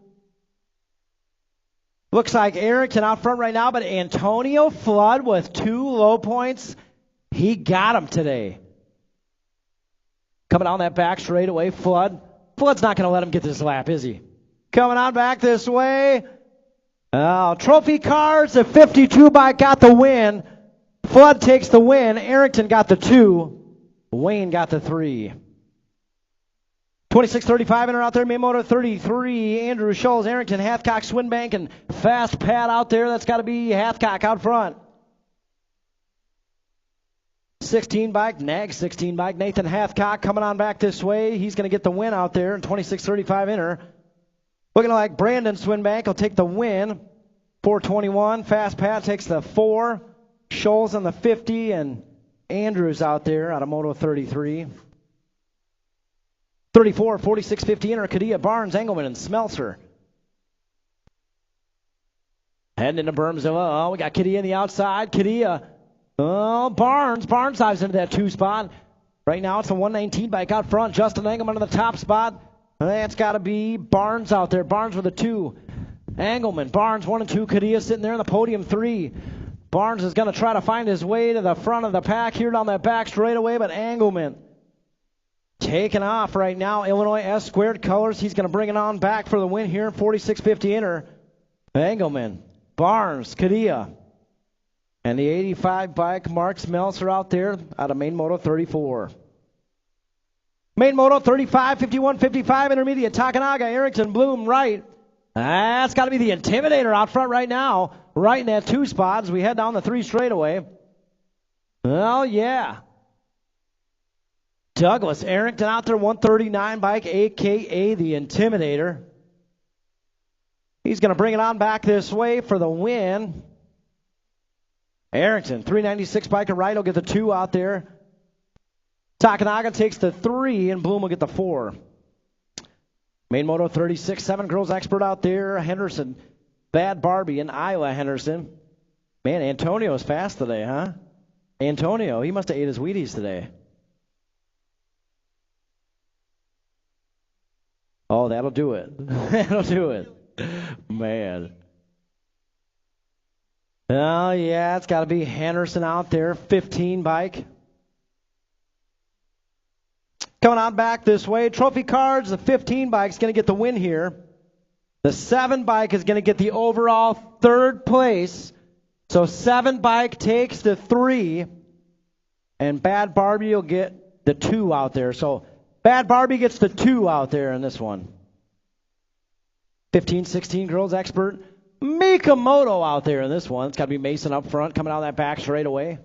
A: Looks like Arrington out front right now, but Antonio Flood with 2 low points. He got him today. Coming on that back straightaway, Flood. Flood's not going to let him get this lap, is he? Coming on back this way. Oh, Trophy Cars, the 52 bike got the win. Flood takes the win. Arrington got the 2. Wayne got the 3. 26-35 in or out there. Main motor 33. Andrew Scholes, Arrington, Hathcock, Swinbank, and Fast Pat out there. That's got to be Hathcock out front. 16 bike, Nag 16 bike. Nathan Hathcock coming on back this way. He's going to get the win out there in 26-35 inner. Looking like Brandon Swinbank will take the win. 421. Fast Pat takes the 4. Scholes on the 50, and Andrews out there out of Moto 33. 34, 46-50 inner. Kadia, Barnes, Engelman, and Smeltzer. Heading into Bermzilla. Oh, we got Kadia in the outside. Kadia. Oh, Barnes. Barnes dives into that 2 spot. Right now it's a 119 bike out front. Justin Engelman in the top spot. That's got to be Barnes out there. Barnes with a 2. Engelman. Barnes 1 and 2. Kadia sitting there in the podium 3. Barnes is going to try to find his way to the front of the pack here down that back straightaway, but Engelman taking off right now. Illinois S squared colors. He's going to bring it on back for the win here in 46-50 inner. Engelman, Barnes, Kadia, and the 85 bike, Mark Smeltzer out there out of main moto 34. Main moto 35, 51, 55 intermediate. Takanaga, Arrington, Bloom, right. That's got to be the Intimidator out front right now. Right in that 2 spot as we head down the 3 straightaway. Well, yeah. Douglas Arrington out there, 139 bike, a.k.a. the Intimidator. He's going to bring it on back this way for the win. Arrington, 396 bike and right, will get the 2 out there. Takanaga takes the 3, and Bloom will get the 4. Main moto 36, 7 girls expert out there. Henderson, Bad Barbie, and Isla Henderson. Man, Antonio's fast today, huh? Antonio, he must have ate his Wheaties today. Oh, that'll do it. That'll do it. Man. Oh, yeah, it's got to be Henderson out there, 15 bike. Coming on back this way. Trophy Cards, the 15 bike is going to get the win here. The 7 bike is going to get the overall 3rd place. So 7 bike takes the 3, and Bad Barbie will get the 2 out there. So Bad Barbie gets the 2 out there in this one. 15-16 girls expert. Mikamoto out there in this one. It's got to be Mason up front coming out of that back straight away.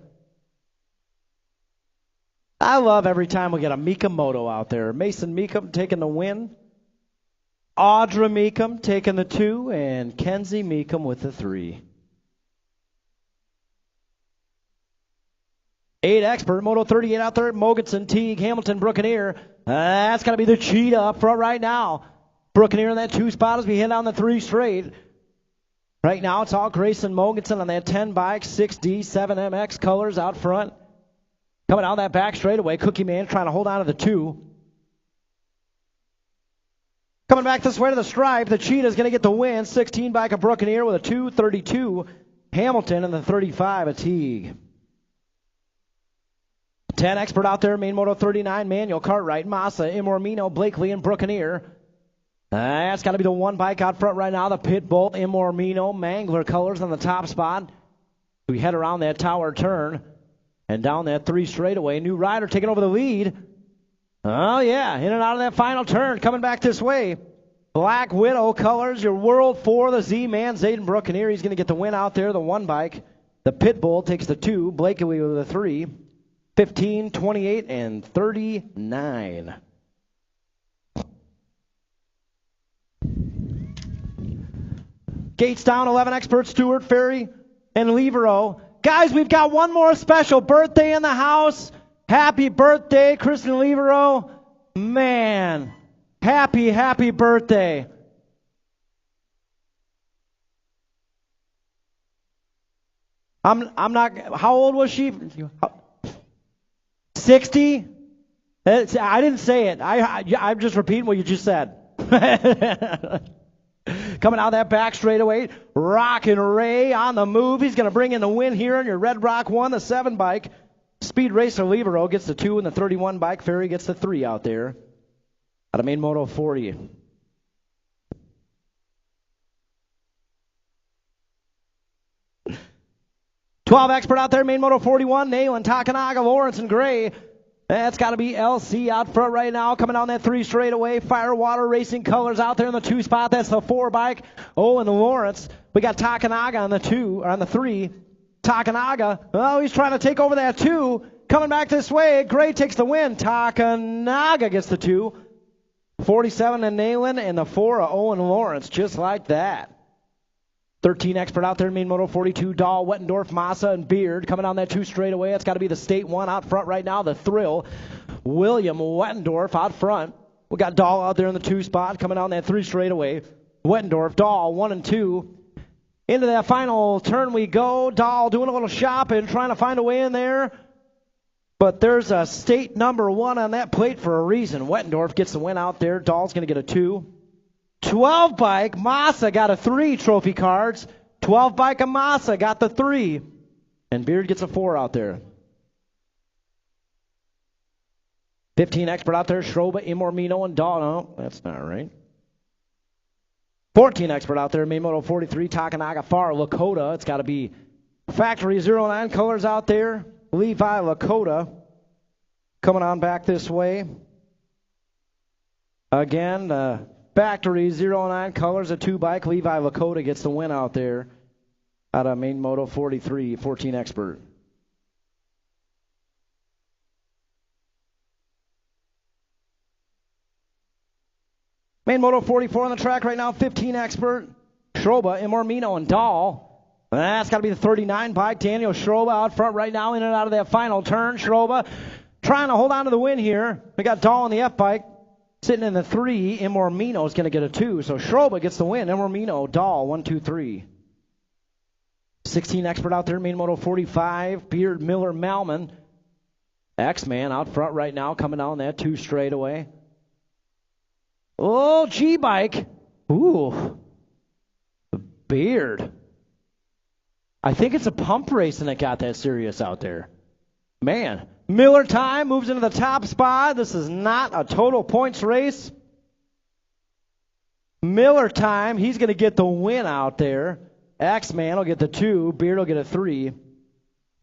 A: I love every time we get a Mikamoto out there. Mason Meekum taking the win. Audra Meekum taking the 2, and Kenzie Meekum with the 3. 8 expert, Moto 38 out there. Mogensen, Teague, Hamilton, Brookeneer. That's going to be the Cheetah up front right now. Brookeneer in that 2 spot as we head down the 3 straight. Right now it's all Grayson Mogensen on that 10 bike, 6D, 7MX colors out front. Coming out that back straightaway, Cookie Man trying to hold on to the 2. Coming back this way to the stripe, the Cheetah is going to get the win. 16 bike of Brookeneer with a 232. Hamilton and the 35 of Teague. 10 expert out there, main moto 39, Manuel, Cartwright, Massa, Imormino, Blakely, and Brookeneer. That's got to be the one bike out front right now, the Pit Bull Imormino Mangler colors on the top spot. We head around that tower turn and down that 3 straightaway. New rider taking over the lead. Oh, yeah, in and out of that final turn, coming back this way. Black Widow colors, your World 4, the Z-Man, Zayden Buccaneer. He's going to get the win out there, the one bike. The Pit Bull takes the 2, Blakely with the 3, 15, 28, and 39. Gates down, 11 expert, Stewart, Ferry, and Levero. Guys, we've got one more special birthday in the house. Happy birthday, Kristen Levero. Man, happy birthday. I'm not, how old was she? 60? I didn't say it. I'm just repeating what you just said. Coming out of that back straightaway, Rockin' Ray on the move. He's going to bring in the win here in your Red Rock 1, the 7 bike. Speed Racer Levero gets the 2 and the 31 bike. Ferry gets the 3 out there. Out of Main Moto 40. "12 expert out there, Main Moto 41. Nayland, Takanaga, Lawrence, and Gray. That's got to be LC out front right now. Coming down that 3 straightaway. Firewater Racing colors out there in the 2 spot. That's the 4 bike. Owen Lawrence. We got Takanaga on the 2, or on the 3. Takanaga. Oh, he's trying to take over that 2. Coming back this way. Gray takes the win. Takanaga gets the 2. 47 and Nayland, and the 4 of Owen Lawrence. Just like that. 13 expert out there, Main Moto 42, Dahl, Wettendorf, Massa, and Beard. Coming down that 2 straightaway. That's got to be the State 1 out front right now, the Thrill. William Wettendorf out front. We got Dahl out there in the 2 spot. Coming down that 3 straightaway. Wettendorf, Dahl, 1 and 2. Into that final turn we go. Dahl doing a little shopping, trying to find a way in there. But there's a State number 1 on that plate for a reason. Wettendorf gets the win out there. Dahl's going to get a 2. 12 bike, Massa got a 3 trophy cards. 12 bike of Massa got the 3. And Beard gets a 4 out there. 15 expert out there, Schroba, Imormino, and Dahl. No, that's not right. 14 expert out there, Main Moto 43, Takanaga, Far, Lakota. It's got to be Factory 09 colors out there. Levi Lakota coming on back this way. Again, Factory 09 colors, a 2 bike. Levi Lakota gets the win out there out of Main Moto 43, 14 expert. Main Moto 44 on the track right now, 15 expert. Schroba, Imormino, and Dahl. That's got to be the 39 bike. Daniel Schroba out front right now, in and out of that final turn. Schroba trying to hold on to the win here. We got Dahl on the F bike. Sitting in the 3, Imormino is going to get a 2. So Schroba gets the win. Imormino, Dahl, 1, 2, 3. 16 expert out there, Main Moto 45. Beard, Miller, Malman. X-Man out front right now, coming down that 2 straightaway. Oh, G-Bike. Ooh. Beard. I think it's a pump racing that got that serious out there. Man. Miller time moves into the top spot. This is not a total points race. Miller time, he's going to get the win out there. X-Man will get the 2. Beard will get a 3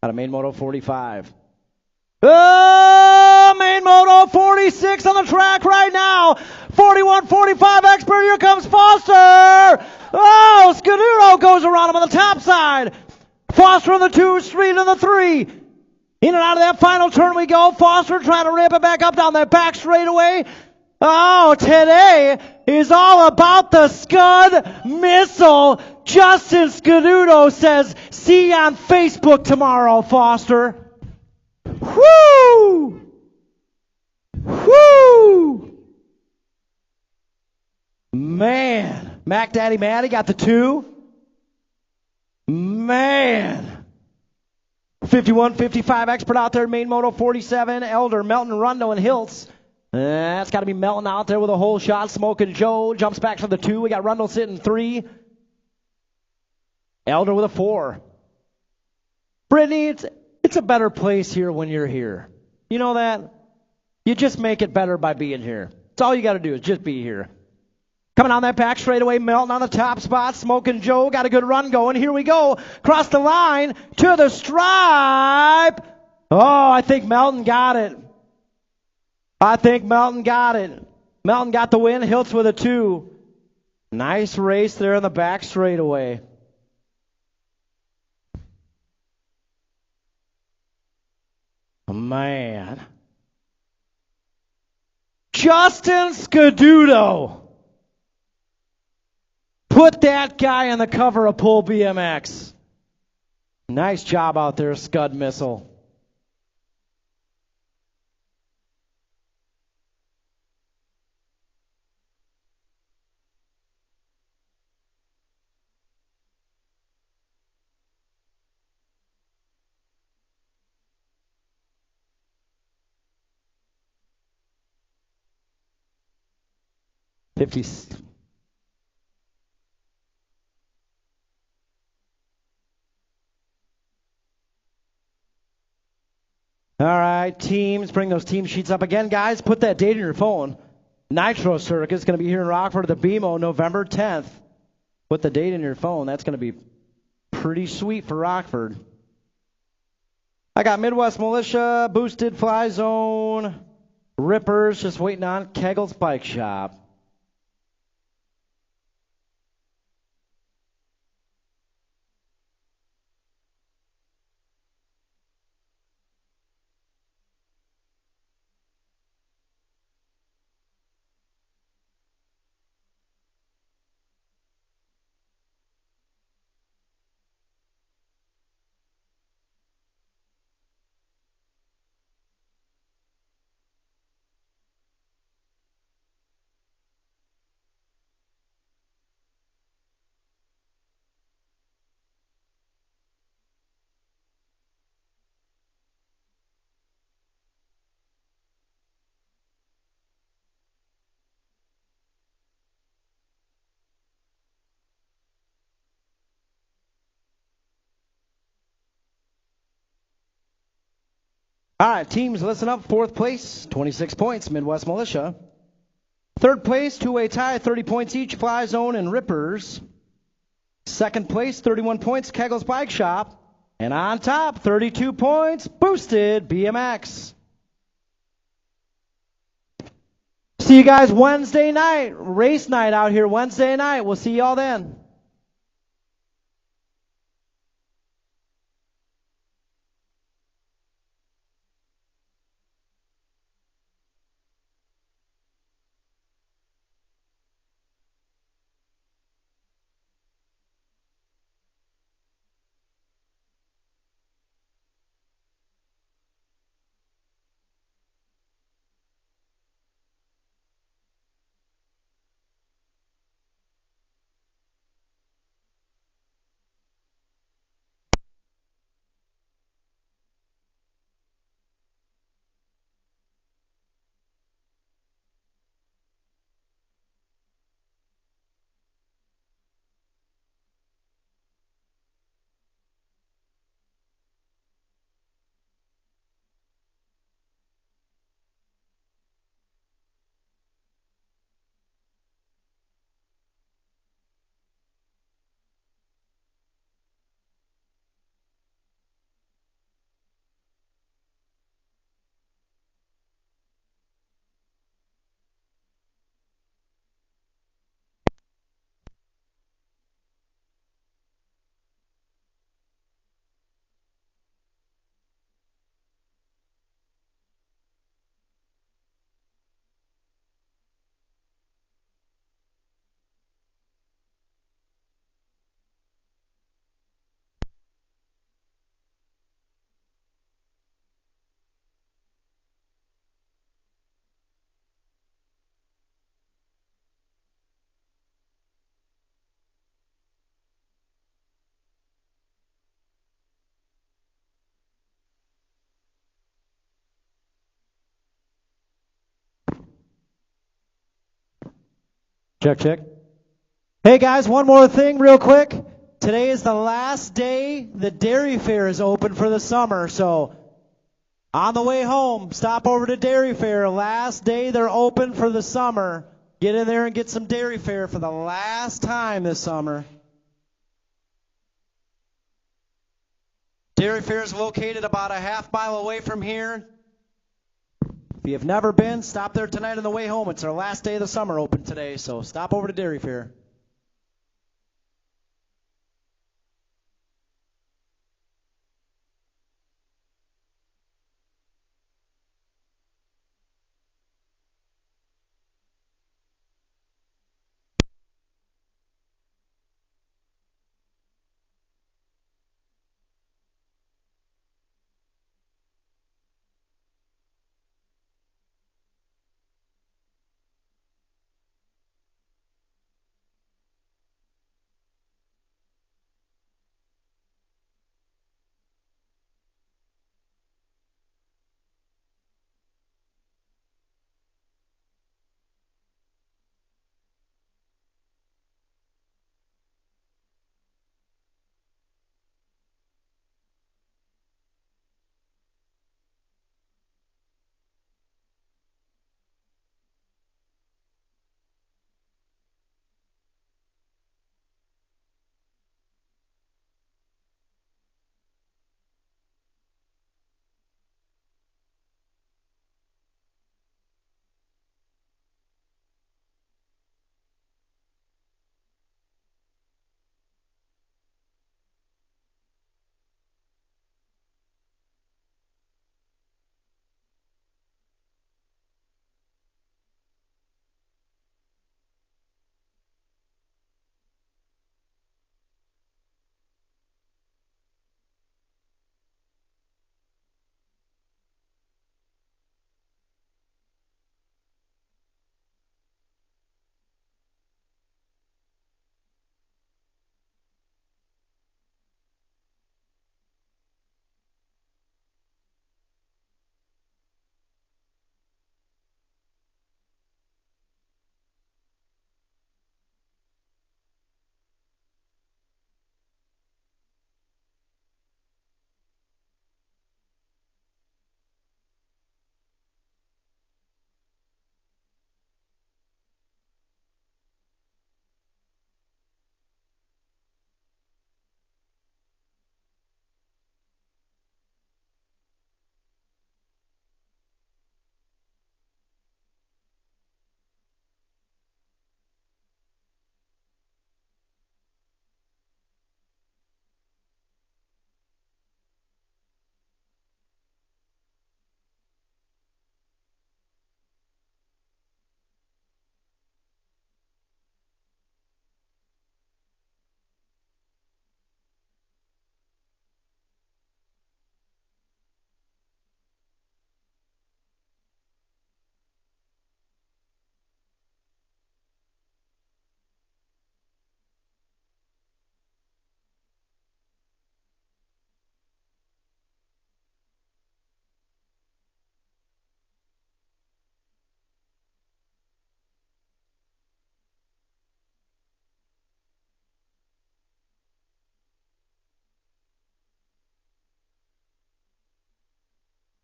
A: out of Main Moto 45. Oh, Main Moto 46 on the track right now. 41, 45 expert. Here comes Foster. Oh, Scudero goes around him on the top side. Foster on the 2, Street on the 3. In and out of that final turn we go. Foster trying to ramp it back up down that back straightaway. Oh, today is all about the Scud Missile. Justin Scududo says, see you on Facebook tomorrow, Foster. Whoo! Whoo! Man. Mac Daddy Matty got the 2. Man. 51, 55 expert out there, Main Moto 47, Elder, Melton, Rundo, and Hiltz. That's got to be Melton out there with a whole shot. Smoking Joe jumps back to the 2. We got Rundo sitting 3. Elder with a 4. Brittany, it's a better place here when you're here. You know that? You just make it better by being here. That's all you got to do is just be here. Coming on that back straightaway, Melton on the top spot. Smoking Joe got a good run going. Here we go. Cross the line to the stripe. Oh, I think Melton got it. Melton got the win. Hiltz with a 2. Nice race there in the back straightaway. Man. Justin Scaduto. Put that guy on the cover of Pole BMX. Nice job out there, Scud Missile. All right, teams, bring those team sheets up again. Guys, put that date in your phone. Nitro Circuit is going to be here in Rockford at the BMO November 10th. Put the date in your phone. That's going to be pretty sweet for Rockford. I got Midwest Militia, Boosted Fly Zone, Rippers, just waiting on Kegel's Bike Shop. All right, teams, listen up. 4th place, 26 points, Midwest Militia. 3rd place, two-way tie, 30 points each, Fly Zone and Rippers. 2nd place, 31 points, Kegel's Bike Shop. And on top, 32 points, Boosted BMX. See you guys Wednesday night, race night out here Wednesday night. We'll see y'all then. Check, check. Hey guys, one more thing real quick. Today is the last day the Dairy Fair is open for the summer, so on the way home, stop over to Dairy Fair. Last day they're open for the summer. Get in there and get some dairy fare for the last time this summer. Dairy Fair is located about a half-mile away from here. If you've never been, stop there tonight on the way home. It's our last day of the summer open today, so stop over to Dairy Fair.